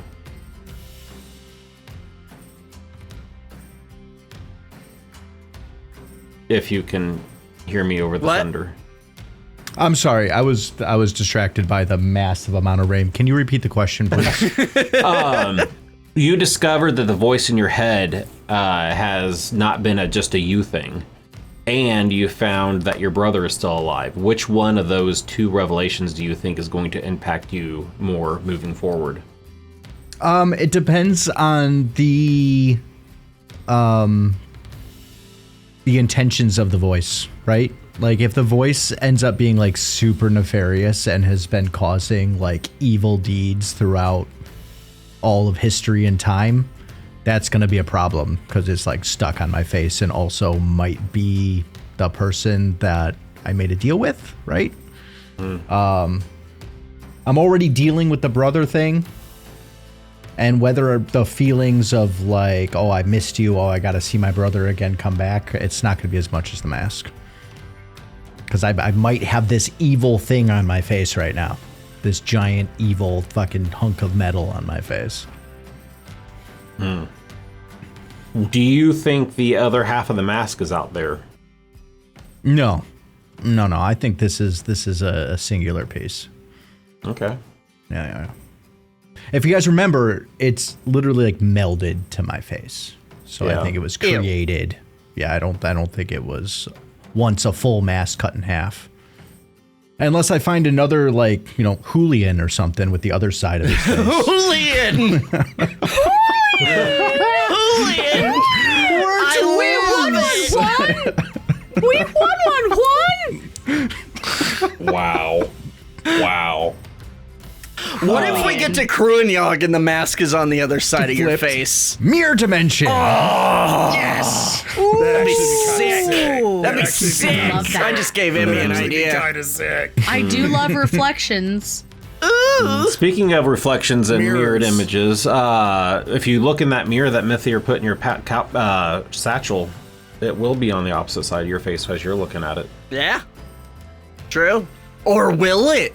If you can hear me over the What? thunder. I'm sorry. I was distracted by the massive amount of rain. Can you repeat the question, please? You discovered that the voice in your head has not been just a you thing, and you found that your brother is still alive. Which one of those two revelations do you think is going to impact you more moving forward? It depends on the intentions of the voice, right? Like if the voice ends up being like super nefarious and has been causing like evil deeds throughout all of history and time, that's going to be a problem because it's like stuck on my face and also might be the person that I made a deal with, right? I'm already dealing with the brother thing. And whether the feelings of like, oh, I missed you, oh, I got to see my brother again come back, it's not going to be as much as the mask. Because I might have this evil thing on my face right now. This giant evil fucking hunk of metal on my face. Do you think the other half of the mask is out there? No. I think this is a singular piece. Okay. Yeah. If you guys remember, it's literally like melded to my face. So Yeah. I think it was created. Yeah, I don't think it was once a full mask cut in half. Unless I find another like, Julian or something with the other side of his face. Julian. Julian. We won one. Wow. What if we get to Kruinyog and the mask is on the other side of your Flipped. face? Mirror dimension. Yes! That'd be sick. That'd be sick. Love that. I just gave Emmy an idea. Kind of sick. I do love reflections. Speaking of reflections and mirrored Mirrors. images, if you look in that mirror that Mythier put in your satchel, it will be on the opposite side of your face as you're looking at it. Yeah. True. Or will it?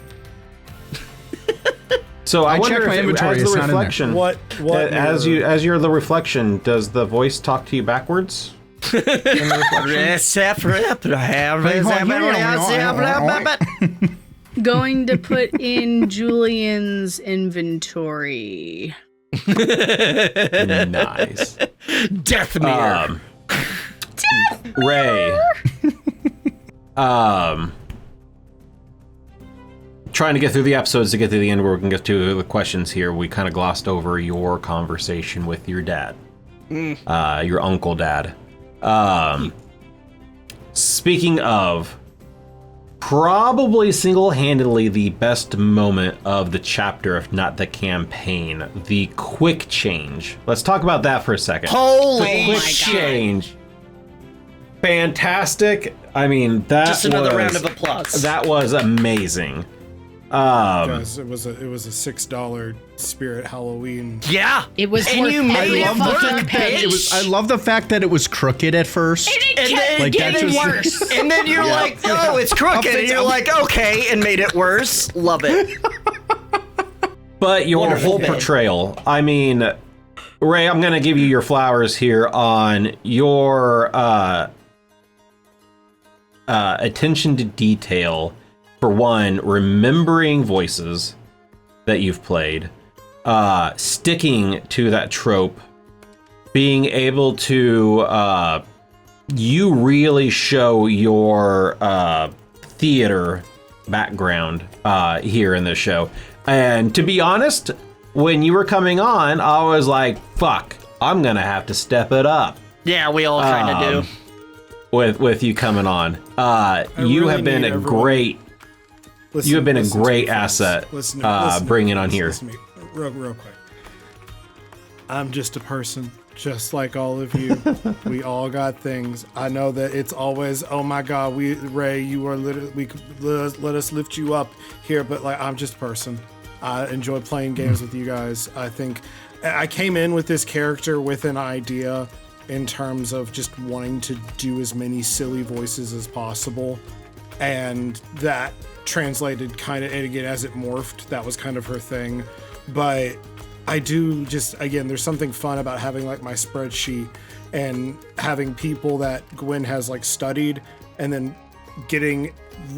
So I wonder checked my if inventory, as it's the not in there. reflection, What as you're the reflection, does the voice talk to you backwards? In the reflection? Going to put in Julian's inventory. Nice. Death mirror. Ray. Trying to get through the episodes to get to the end where we can get to the questions here. We kind of glossed over your conversation with your dad, your uncle dad. Speaking of, probably single-handedly the best moment of the chapter, if not the campaign, the quick change. Let's talk about that for a second. Holy quick change. Fantastic. I mean, that Just another was, round of applause. That was amazing. Guys, it was a $6 Spirit Halloween. Yeah. It was And worth you made every it fucking work, penny. bitch. I love the fact that it was crooked at first. And it And kept then- Like, that getting just- worse. And then you're like, oh, it's crooked. And you're like, okay, and made it worse. Love it. But your Wonderful whole bit. portrayal, I mean, Ray, I'm going to give you your flowers here on your attention to detail. For one, remembering voices that you've played, sticking to that trope, being able to, you really show your theater background here in this show. And to be honest, when you were coming on, I was like, fuck, I'm going to have to step it up. Yeah, we all kind of do. With you coming on. You really have been need a everyone- great, Listen, you have been a listen to great me, friends. asset Listen to me, bringing on here. listen to me. Real quick. I'm just a person, just like all of you. We all got things. I know that it's always, oh my God, Ray, you are literally, let us lift you up here. But like, I'm just a person. I enjoy playing games with you guys. I think I came in with this character with an idea in terms of just wanting to do as many silly voices as possible. And that translated kind of, and again, as it morphed, that was kind of her thing. But I do just, again, there's something fun about having like my spreadsheet and having people that Gwen has like studied, and then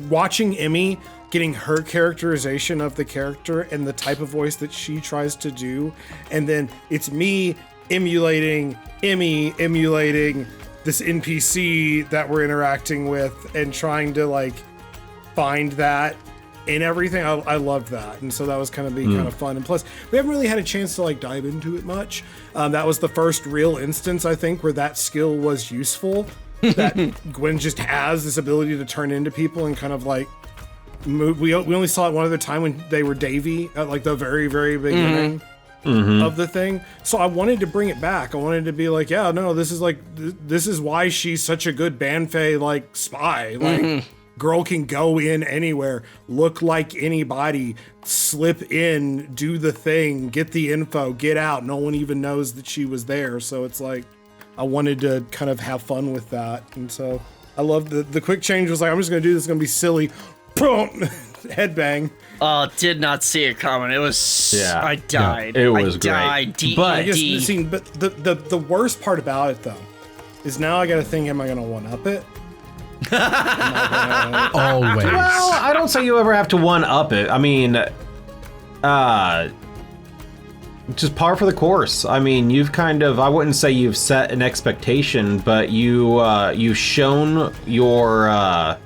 watching Emmy, getting her characterization of the character and the type of voice that she tries to do. And then it's me emulating Emmy, emulating this NPC that we're interacting with, and trying to like find that in everything. I love that, and so that was kind of fun. And plus, we haven't really had a chance to like dive into it much. That was the first real instance, I think, where that skill was useful. That Gwen just has this ability to turn into people and kind of like move. We only saw it one other time when they were Davy at like the very, very beginning. Of the thing. So I wanted to bring it back. I wanted to be like, yeah, no, this is why she's such a good Banfei like spy. Like girl can go in anywhere, look like anybody, slip in, do the thing, get the info, get out. No one even knows that she was there. So it's like I wanted to kind of have fun with that. And so I love the quick change was like, I'm just gonna do this, it's gonna be silly. Boom! Headbang. Did not see it coming. It was. Yeah. I died. No, it was I great. died. But- I guess D-E-D. the scene, but the worst part about it though is now I gotta think, am I gonna one up it? Always. Well, I don't say you ever have to one-up it. I mean, just par for the course. I mean, you've kind of, I wouldn't say you've set an expectation, but you've shown your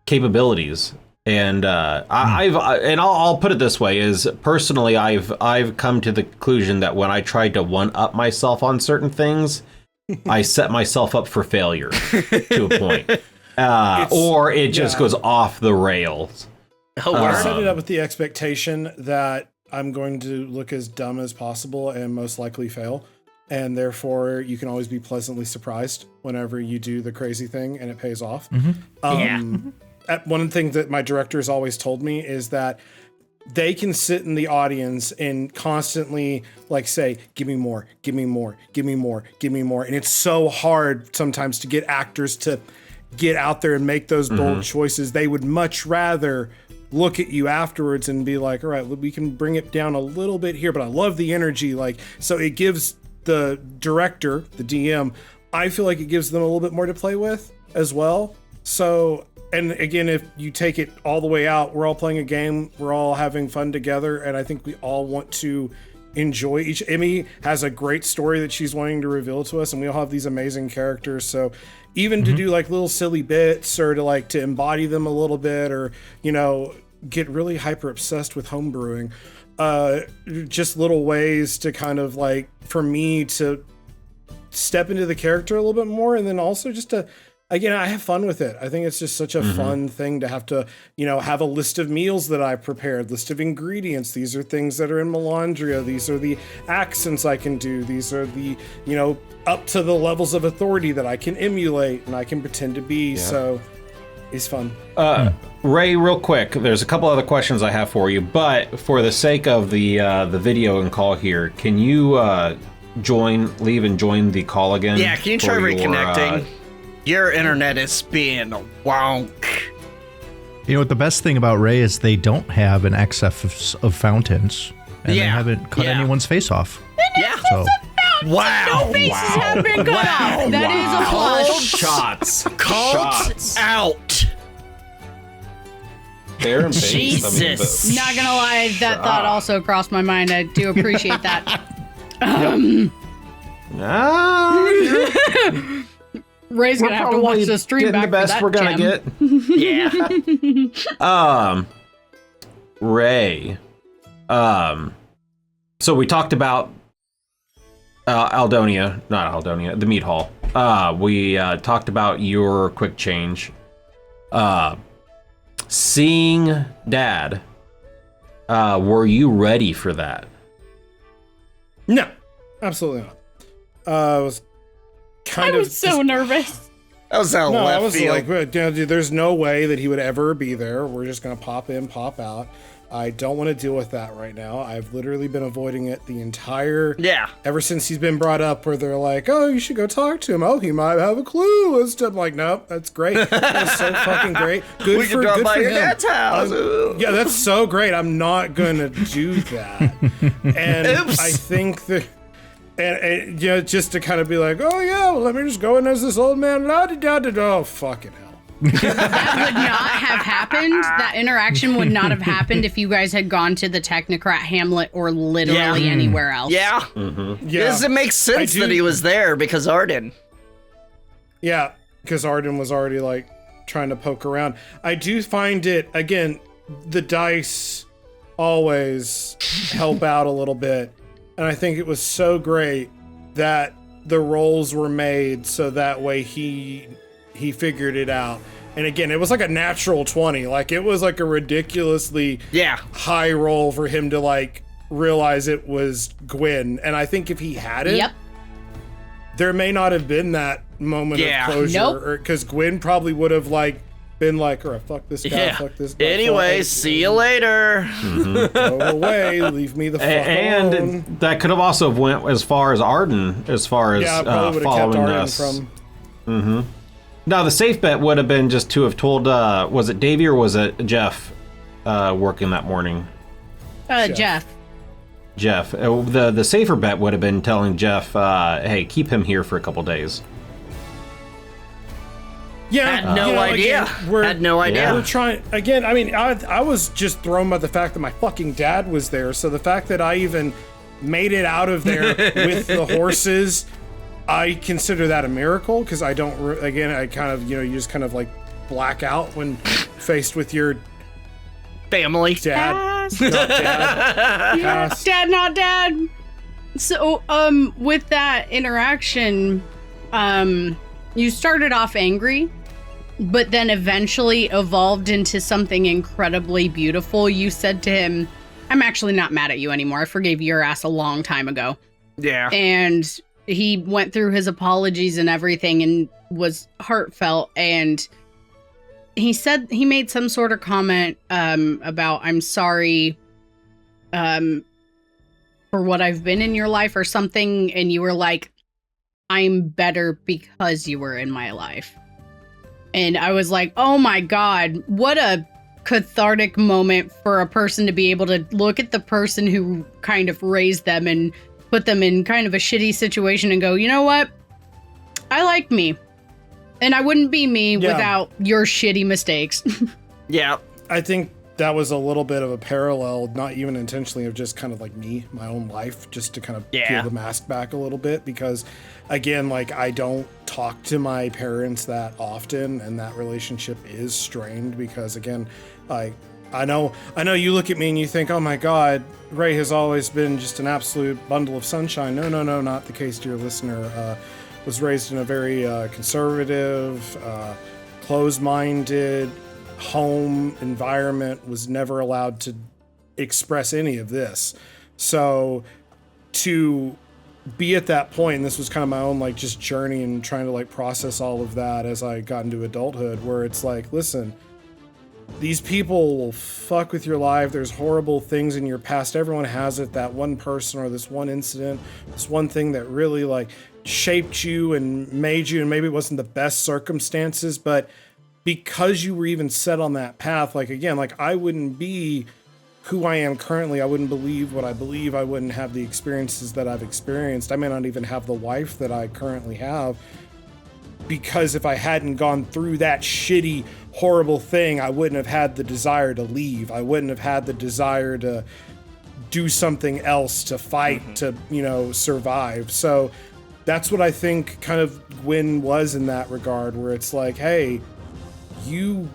capabilities. And I'll put it this way: is personally, I've come to the conclusion that when I tried to one-up myself on certain things, I set myself up for failure to a point, or it just goes off the rails. Oh, I word. set it up with the expectation that I'm going to look as dumb as possible and most likely fail. And therefore, you can always be pleasantly surprised whenever you do the crazy thing and it pays off. One thing that my director has always told me is that they can sit in the audience and constantly like say, give me more, give me more, give me more, give me more. And it's so hard sometimes to get actors to get out there and make those bold choices. They would much rather look at you afterwards and be like, all right, we can bring it down a little bit here, but I love the energy. Like, so it gives the director, the DM, I feel like it gives them a little bit more to play with as well. So, and again, if you take it all the way out, we're all playing a game, we're all having fun together, and I think we all want to enjoy each. Emmy has a great story that she's wanting to reveal to us, and we all have these amazing characters. So even to do like little silly bits or to embody them a little bit, or, you know, get really hyper obsessed with homebrewing, just little ways to kind of like, for me to step into the character a little bit more. And then also just to, again, I have fun with it. I think it's just such a fun thing to have to, you know, have a list of meals that I prepared, list of ingredients. These are things that are in Melandria. These are the accents I can do. These are the, you know, up to the levels of authority that I can emulate and I can pretend to be. Yeah. So it's fun. Ray, real quick, there's a couple other questions I have for you, but for the sake of the video and call here, can you leave and join the call again? Yeah, can you try reconnecting? Your internet is being a wonk. You know what the best thing about Ray is they don't have an excess of fountains. And they haven't cut anyone's face off. Yeah. So. Wow. No faces have been cut off. That is a plus. Shots. Shots out. Fair and base. Jesus. Not gonna lie, that thought also crossed my mind. I do appreciate that. Ray's gonna have to watch the stream back the best for that we're gonna gem. get. Ray. So we talked about the meat hall. We talked about your quick change. Seeing Dad. Were you ready for that? No, absolutely not. I was so nervous. That was out no, left I was field. like, dude, there's no way that he would ever be there. We're just gonna pop in, pop out. I don't want to deal with that right now. I've literally been avoiding it the entire ever since he's been brought up, where they're like, oh, you should go talk to him. Oh, he might have a clue. I'm like, nope, that's great. That's so fucking great. We can drop by your dad's house. Yeah, that's so great. I'm not gonna do that. And oops. I think that. And yeah, just to kind of be like, oh yeah, well, let me just go in as this old man. Oh, fucking hell. That would not have happened. That interaction would not have happened if you guys had gone to the Technocrat Hamlet or literally anywhere else. Yeah. Because it makes sense that he was there because Arden. Yeah, because Arden was already like trying to poke around. I do find it, again, the dice always help out a little bit. And I think it was so great that the rolls were made so that way he figured it out. And again, it was like a natural 20. Like, it was like a ridiculously high roll for him to like realize it was Gwyn. And I think if he had it, there may not have been that moment of closure. Because Gwyn probably would have like been like, all right, fuck this guy, fuck this guy. Anyway, see you later. Go away, leave me the fuck alone. And that could have also went as far as Arden, as far as following us. Now, the safe bet would have been just to have told, was it Davey or was it Jeff working that morning? Jeff. Jeff. The safer bet would have been telling Jeff, hey, keep him here for a couple days. Yeah, had no idea. We're trying again. I mean, I was just thrown by the fact that my fucking dad was there. So the fact that I even made it out of there with the horses, I consider that a miracle. Because I don't. Again, I kind of, you just kind of like black out when faced with your family. Dad, not dad. Dad, not dad. So, with that interaction, you started off angry. but then eventually evolved into something incredibly beautiful, you said to him, I'm actually not mad at you anymore. I forgave your ass a long time ago. Yeah. And he went through his apologies and everything and was heartfelt. And he said he made some sort of comment about, I'm sorry for what I've been in your life or something. And you were like, I'm better because you were in my life. And I was like, oh my God, what a cathartic moment for a person to be able to look at the person who kind of raised them and put them in kind of a shitty situation and go, you know what? I like me. And I wouldn't be me without your shitty mistakes. Yeah. I think that was a little bit of a parallel, not even intentionally, of just kind of like me, my own life, just to kind of peel the mask back a little bit. Because again, like, I don't talk to my parents that often, and that relationship is strained because, again, like, I know you look at me and you think, oh my God, Ray has always been just an absolute bundle of sunshine. No, not the case, dear listener. Was raised in a very conservative, closed-minded home environment, was never allowed to express any of this. So to be at that point, and this was kind of my own like just journey and trying to like process all of that as I got into adulthood, where it's like, listen, these people will fuck with your life. There's horrible things in your past. Everyone has it. That one person or this one incident, this one thing that really like shaped you and made you, and maybe it wasn't the best circumstances, but because you were even set on that path, like, again, like, I wouldn't be who I am currently. I wouldn't believe what I believe. I wouldn't have the experiences that I've experienced. I may not even have the wife that I currently have, because if I hadn't gone through that shitty, horrible thing, I wouldn't have had the desire to leave. I wouldn't have had the desire to do something else, to fight, to, you know, survive. So that's what I think kind of Gwen was in that regard, where it's like, hey, you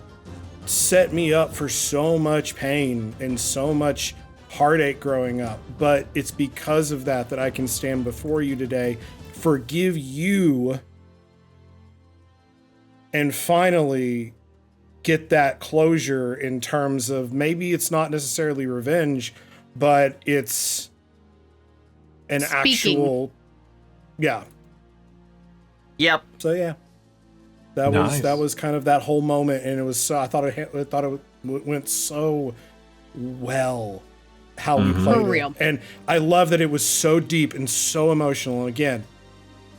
set me up for so much pain and so much heartache growing up, but it's because of that that I can stand before you today, forgive you, and finally get that closure in terms of maybe it's not necessarily revenge, but it's an actual, Yep. So yeah. That was kind of that whole moment, and it was so, I thought it went so well how we played For it. real. And I love that it was so deep and so emotional. And again,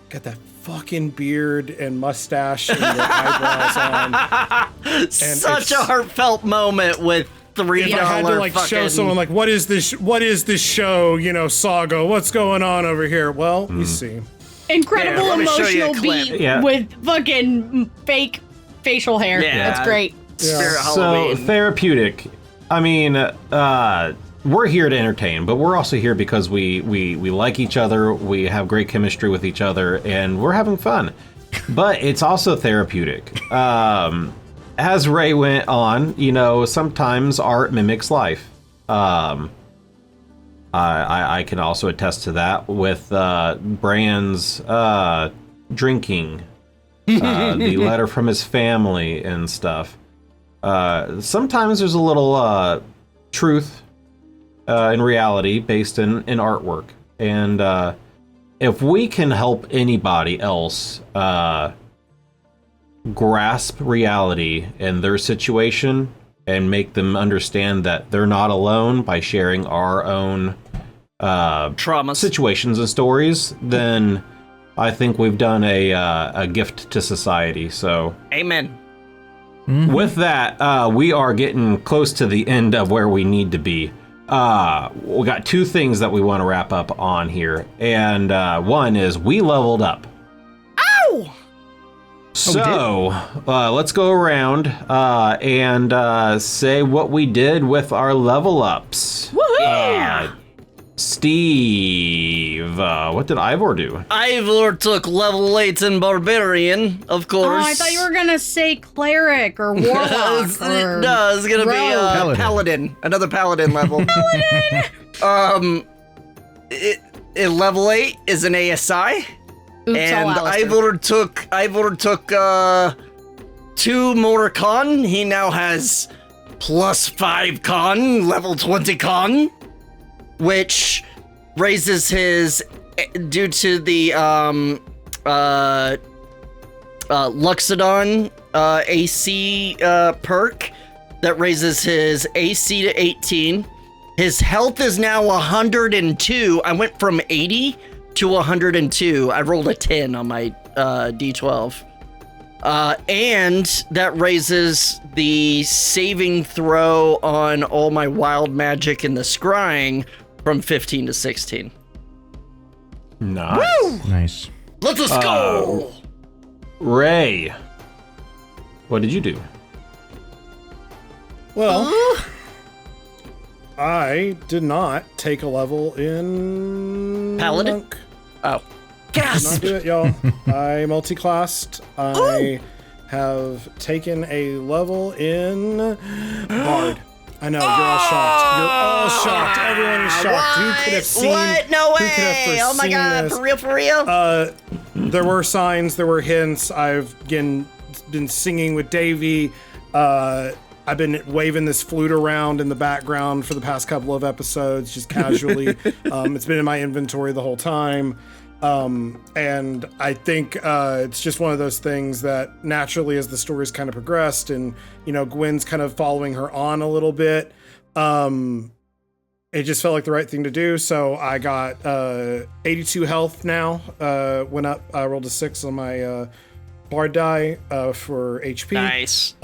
got that fucking beard and mustache and the eyebrows on. And such a heartfelt moment with $3 if I had to like show someone like, what is this show, you know, Saga, what's going on over here? Well, you see. Incredible let me show you a emotional clip. beat with fucking fake facial hair. Yeah. That's great. Spirit So Halloween. therapeutic. I mean, we're here to entertain, but we're also here because we like each other. We have great chemistry with each other, and we're having fun. But it's also therapeutic. As Ray went on, you know, sometimes art mimics life. I can also attest to that with Bran's drinking, the letter from his family and stuff. Sometimes there's a little truth in reality based in artwork. And if we can help anybody else grasp reality in their situation and make them understand that they're not alone by sharing our own traumas, situations and stories, then I think we've done a gift to society. So amen. With that, we are getting close to the end of where we need to be. We got two things that we want to wrap up on here, and one is we leveled up. Ow! So let's go around and say what we did with our level ups. Yeah. Steve, what did Ivor do? Ivor took level 8 in Barbarian, of course. Oh, I thought you were gonna say cleric or warlock. Or no, it's gonna be rogue. paladin. Another paladin level. Paladin! Level 8 is an ASI. Oops, And all Alistair. Ivor took 2 more con. He now has +5 con, level 20 con, which raises his, due to the Luxodon AC perk that raises his AC to 18. His health is now 102. I went from 80 to 102. I rolled a 10 on my D12. And that raises the saving throw on all my wild magic and the scrying from 15 to 16. Nice. Woo! Nice. Let's go! Ray, what did you do? Well, I did not take a level in Paladin? Monk. Oh. Did not Gasp! do it, y'all. I multi-classed. I have taken a level in Bard. I know, you're all shocked. You're all shocked. Everyone is shocked. Who could have seen? What? No who could have way! Oh my foreseen god, this? for real? There were signs, there were hints. I've again been singing with Davey. I've been waving this flute around in the background for the past couple of episodes, just casually. It's been in my inventory the whole time. And I think it's just one of those things that naturally, as the story's kind of progressed and, you know, Gwen's kind of following her on a little bit, it just felt like the right thing to do. So I got 82 health now, went up, I rolled a 6 on my bard die for HP. Nice.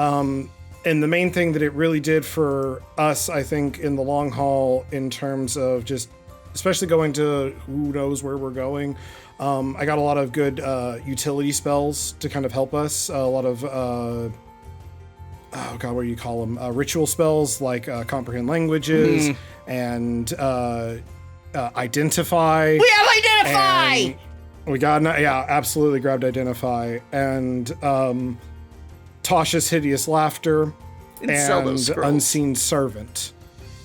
And the main thing that it really did for us, I think, in the long haul, in terms of just, especially going to who knows where we're going, I got a lot of good utility spells to kind of help us. A lot of, oh god, what do you call them? Ritual spells like comprehend languages and identify. We have identify! And we got, yeah, absolutely grabbed identify. And Tasha's Hideous Laughter and Unseen Servant.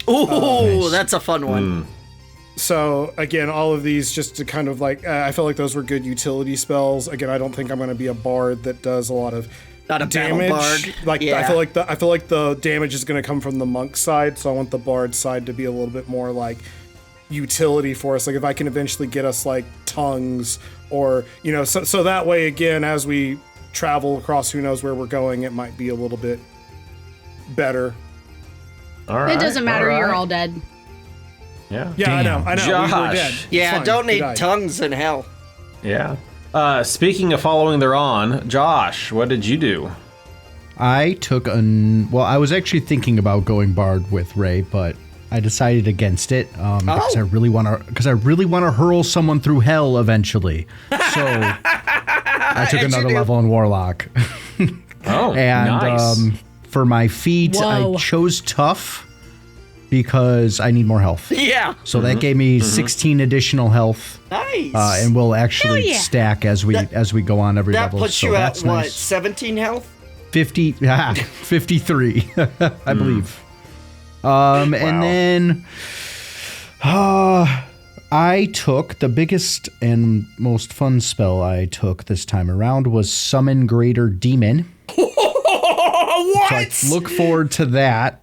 Ooh, nice. That's a fun one. So again, all of these just to kind of like, I felt like those were good utility spells. Again, I don't think I'm going to be a bard that does a lot of Not a damage. battle bard. Like Yeah. I feel like the damage is going to come from the monk side. So I want the bard side to be a little bit more like utility for us. Like if I can eventually get us like tongues or, you know, so that way again, as we travel across who knows where we're going, it might be a little bit better. All right. It doesn't matter. all You're right. all dead. Yeah. Yeah, I know. Josh. We were dead. Yeah, Fine, don't we need died. tongues in hell. Yeah. Speaking of following their on, Josh, what did you do? I took well, I was actually thinking about going bard with Ray, but I decided against it because I really want to hurl someone through hell eventually. So I took another level in warlock. Oh, And nice. for my feat, Whoa. I chose tough because I need more health. Yeah. So that gave me 16 additional health, Nice. and we'll actually Hell yeah. stack as we go on every that level. puts so you at that's what, nice. 17 health? 53, I believe. And then I took the biggest and most fun spell I took this time around was Summon Greater Demon. What? So I look forward to that.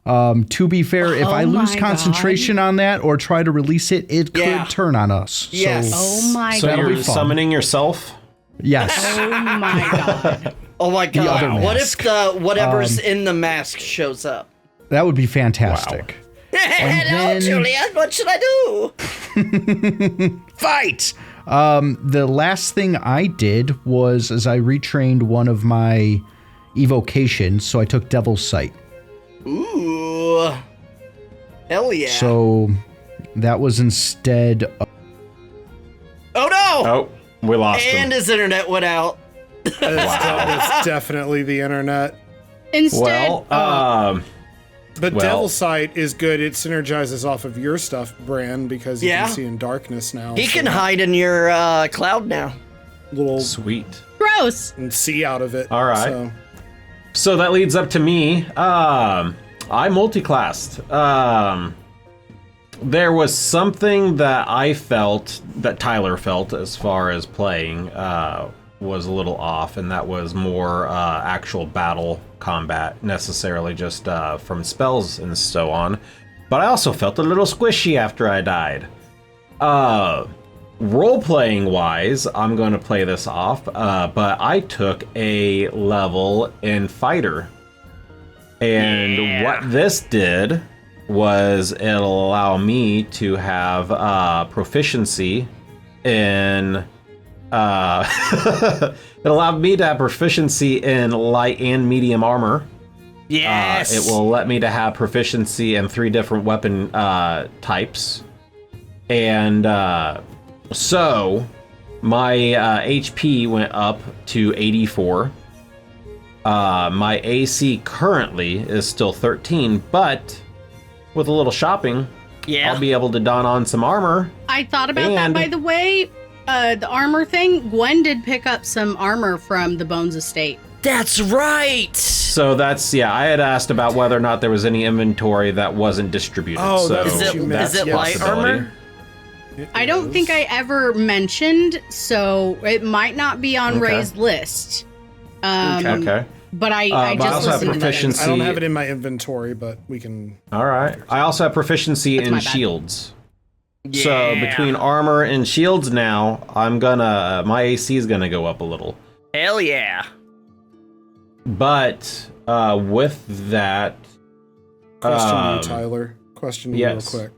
To be fair, if I lose my concentration on that or try to release it, it could Yeah. turn on us. Yes. So, Oh my So that'll be you're fun. summoning yourself? yes. Oh my god. Oh my god. other What if mask. the whatever's in the mask shows up? That would be fantastic. Hello, then- Juliet. What should I do? Fight! The last thing I did was as I retrained one of my evocations, so I took Devil's Sight. Ooh. Hell yeah. So that was instead of, oh no! Oh, we lost And him. his internet went out. It's definitely the internet. Instead, Well, But Well- Devil Sight is good. It synergizes off of your stuff, Bran, because you Yeah. can see in darkness now. He so can hide in your cloud now. little sweet. gross. and see out of it. All right. So. So that leads up to me. I multi-classed. There was something that I felt, that Tyler felt as far as playing, was a little off, and that was more actual battle combat, necessarily just from spells and so on. But I also felt a little squishy after I died. Role-playing wise, I'm going to play this off, but I took a level in Fighter. And what this did was it'll allow me to have proficiency in... it allowed me to have proficiency in light and medium armor. Yes! It will let me to have proficiency in 3 different weapon types. And so my HP went up to 84. My AC currently is still 13, but with a little shopping, I'll be able to don on some armor. I thought about that, by the way. The armor thing, Gwen did pick up some armor from the Bones estate. That's right! So that's, I had asked about whether or not there was any inventory that wasn't distributed. Oh, so is it light armor? I don't think I ever mentioned, so it might not be on Ray's list. Okay. But I just also have listened to proficiency. I don't have it in my inventory, but we can... All right. I also have proficiency in shields. So between armor and shields now, my AC is gonna go up a little. Hell yeah. But with that... Question to you, Tyler. Question to you real quick.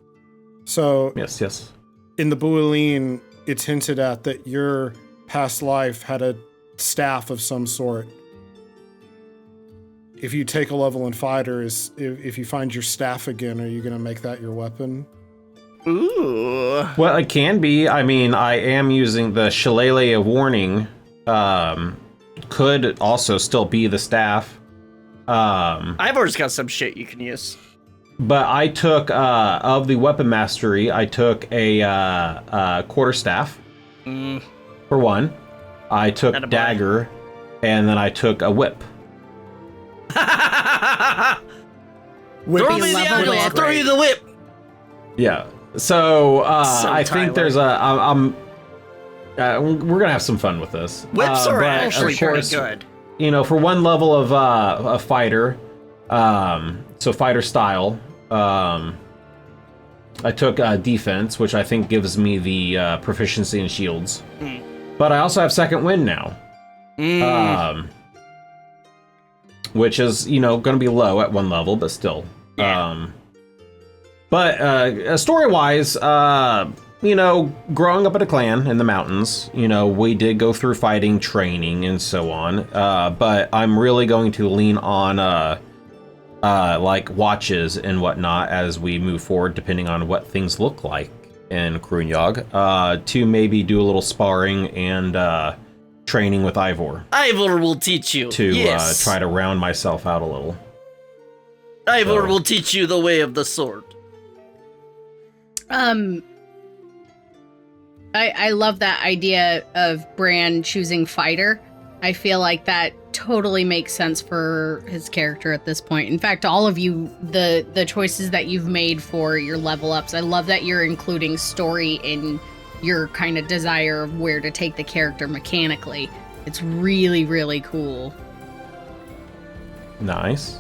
So... Yes. In the Bueline, it's hinted at that your past life had a staff of some sort. If you take a level in Fighter, if you find your staff again, are you gonna make that your weapon? Ooh. Well, it can be. I mean, I am using the Shillelagh of Warning. Could also still be the staff. I've always got some shit you can use. But I took, of the weapon mastery, I took a quarterstaff for one. I took dagger, and then I took a whip. Throw me the apple, I'll throw you the whip. Yeah. So, I think there's we're gonna have some fun with this. Whips are actually pretty good. You know, for one level of a fighter, so fighter style, I took defense, which I think gives me the proficiency in shields. But I also have second wind now, which is going to be low at one level, but still. But story-wise, growing up in a clan in the mountains, we did go through fighting training and so on. But I'm really going to lean on like watches and whatnot as we move forward, depending on what things look like in Krunjog, to maybe do a little sparring and training with Ivor. Ivor will teach you. To try to round myself out a little. Ivor will teach you the way of the sword. I love that idea of Bran choosing fighter. I feel like that totally makes sense for his character at this point. In fact, all of you, the choices that you've made for your level ups, I love that you're including story in your kind of desire of where to take the character mechanically. It's really, really cool. Nice.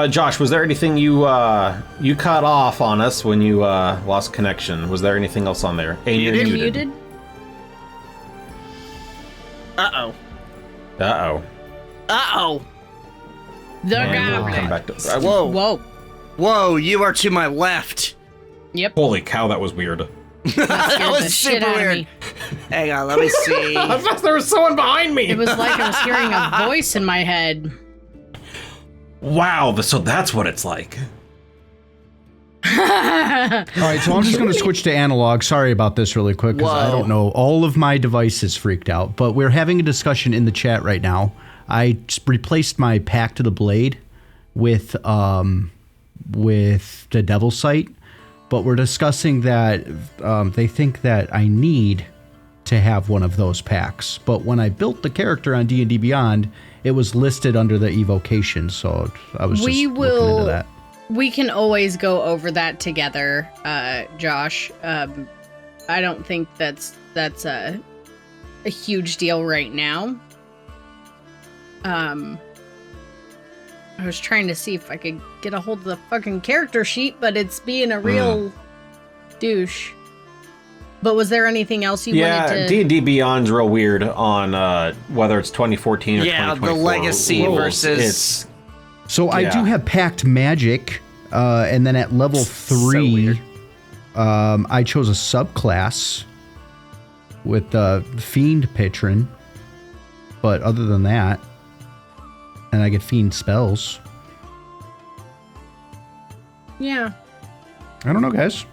Josh, was there anything you cut off on us when you lost connection? Was there anything else on there? And you're muted. Uh-oh. The goblin. Come back to, Whoa, you are to my left. Yep. Holy cow, that was weird. That was super weird. Hang on, let me see. I thought there was someone behind me. It was like I was hearing a voice in my head. Wow, so that's what it's like. All right, so I'm just going to switch to analog. Sorry about this really quick, because I don't know. All of my devices freaked out, but we're having a discussion in the chat right now. I replaced my Pact of the Blade with the Devil Sight, but we're discussing that they think that I need to have one of those packs. But when I built the character on D&D Beyond, it was listed under the evocation, so I was just looking into that. We can always go over that together, Josh. I don't think that's a huge deal right now. I was trying to see if I could get a hold of the fucking character sheet, but it's being a real douche. But was there anything else you wanted to... Yeah, D&D Beyond's real weird on whether it's 2014 or 2024. Yeah, the legacy rules. versus... So I do have Pact Magic, and then at level 3, I chose a subclass with Fiend Patron. But other than that, and I get Fiend spells. Yeah. I don't know, guys.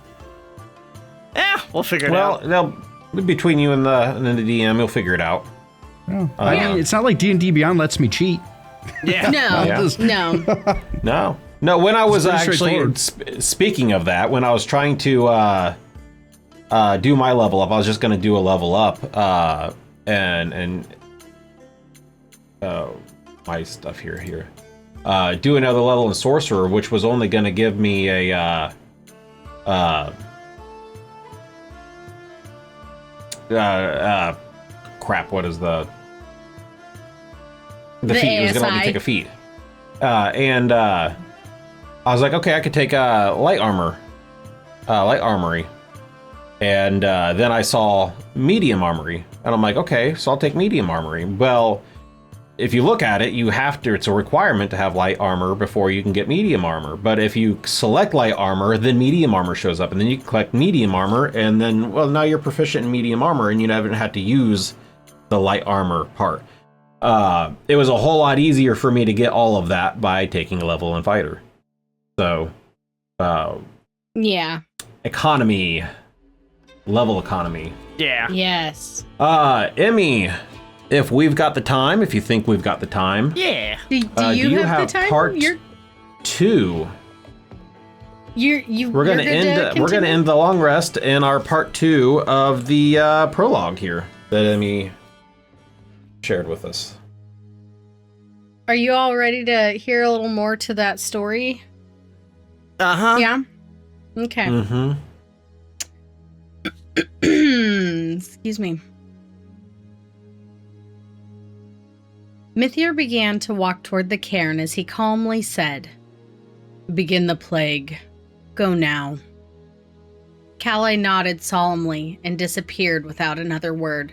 We'll figure it out. Well, between you and the DM, you'll figure it out. Oh, I mean, it's not like D&D Beyond lets me cheat. Yeah. No, Yeah. no. No, when I was pretty actually, speaking of that, when I was trying to do my level up, I was just going to do a level up, and my stuff here. Do another level in Sorcerer, which was only going to give me a, crap, what is the feat? It was going to let me take a feat. And I was like, okay, I could take light armory. And then I saw medium armory. And I'm like, okay, so I'll take medium armory. Well, if you look at it, it's a requirement to have light armor before you can get medium armor. But if you select light armor, then medium armor shows up. And then you collect medium armor, and then, well, now you're proficient in medium armor, and you haven't had to use the light armor part. It was a whole lot easier for me to get all of that by taking a level in fighter. So, Yeah. economy. Level economy. Yeah. Yes. Emmy, if we've got the time, if you think we've got the time. Yeah. Do you have the time? Part 2. We're We're gonna end the long rest in our part 2 of the prologue here that Emmy shared with us. Are you all ready to hear a little more to that story? Uh-huh. Yeah? Okay. Mm-hmm. Excuse me. Mithir began to walk toward the cairn as he calmly said, "Begin the plague. Go now." Calais nodded solemnly and disappeared without another word.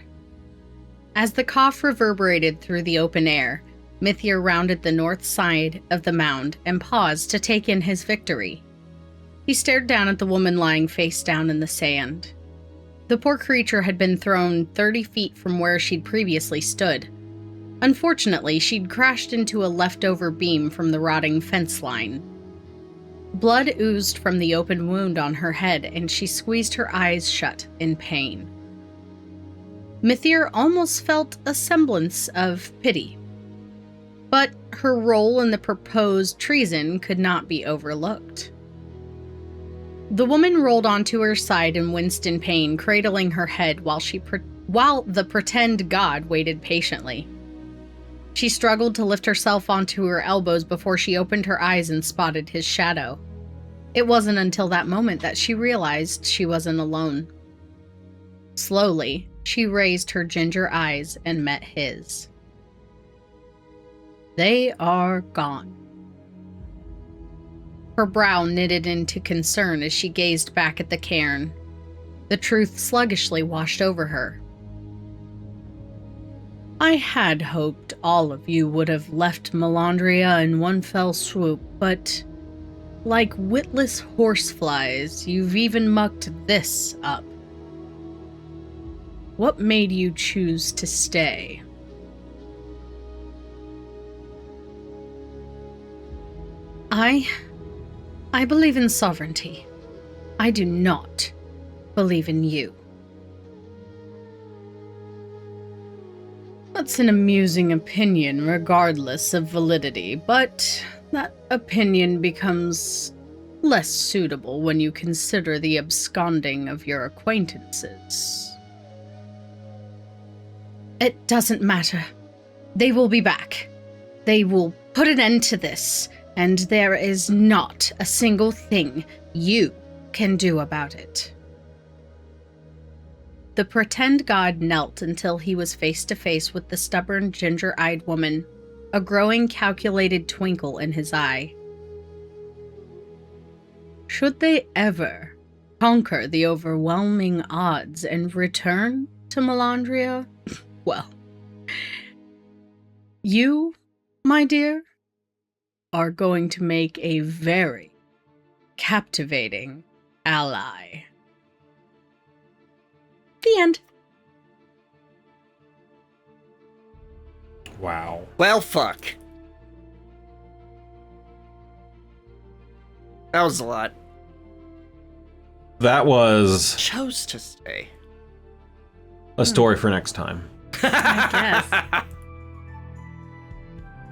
As the cough reverberated through the open air, Mithir rounded the north side of the mound and paused to take in his victory. He stared down at the woman lying face down in the sand. The poor creature had been thrown 30 feet from where she'd previously stood. Unfortunately, she'd crashed into a leftover beam from the rotting fence line. Blood oozed from the open wound on her head, and she squeezed her eyes shut in pain. Mithir almost felt a semblance of pity. But her role in the proposed treason could not be overlooked. The woman rolled onto her side and winced in pain, cradling her head while the pretend god waited patiently. She struggled to lift herself onto her elbows before she opened her eyes and spotted his shadow. It wasn't until that moment that she realized she wasn't alone. Slowly, she raised her ginger eyes and met his. They are gone. Her brow knitted into concern as she gazed back at the cairn. The truth sluggishly washed over her. I had hoped all of you would have left Melandria in one fell swoop, but like witless horseflies, you've even mucked this up. What made you choose to stay? I believe in sovereignty. I do not believe in you. That's an amusing opinion regardless of validity, but that opinion becomes less suitable when you consider the absconding of your acquaintances. It doesn't matter. They will be back. They will put an end to this, and there is not a single thing you can do about it. The pretend god knelt until he was face to face with the stubborn, ginger-eyed woman, a growing, calculated twinkle in his eye. Should they ever conquer the overwhelming odds and return to Melandria, well, you, my dear, are going to make a very captivating ally. The end. Wow. Well, fuck. That was a lot. That was Chose to stay. a story for next time. I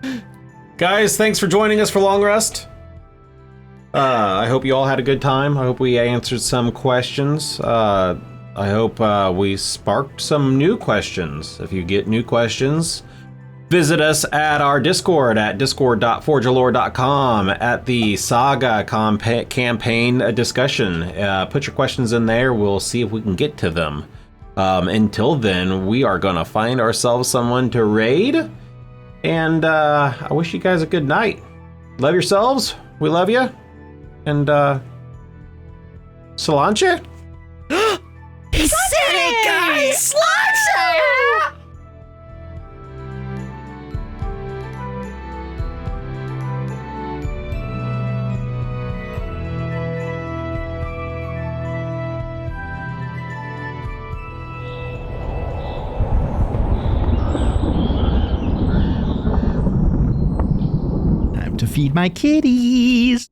guess. Guys, thanks for joining us for Long Rest. I hope you all had a good time. I hope we answered some questions. I hope we sparked some new questions. If you get new questions, visit us at our Discord at discord.forgealore.com at the Saga campaign discussion. Put your questions in there. We'll see if we can get to them. Until then, we are going to find ourselves someone to raid. And I wish you guys a good night. Love yourselves. We love you. And Solange? He said it, guys! Slasher! Time to feed my kitties.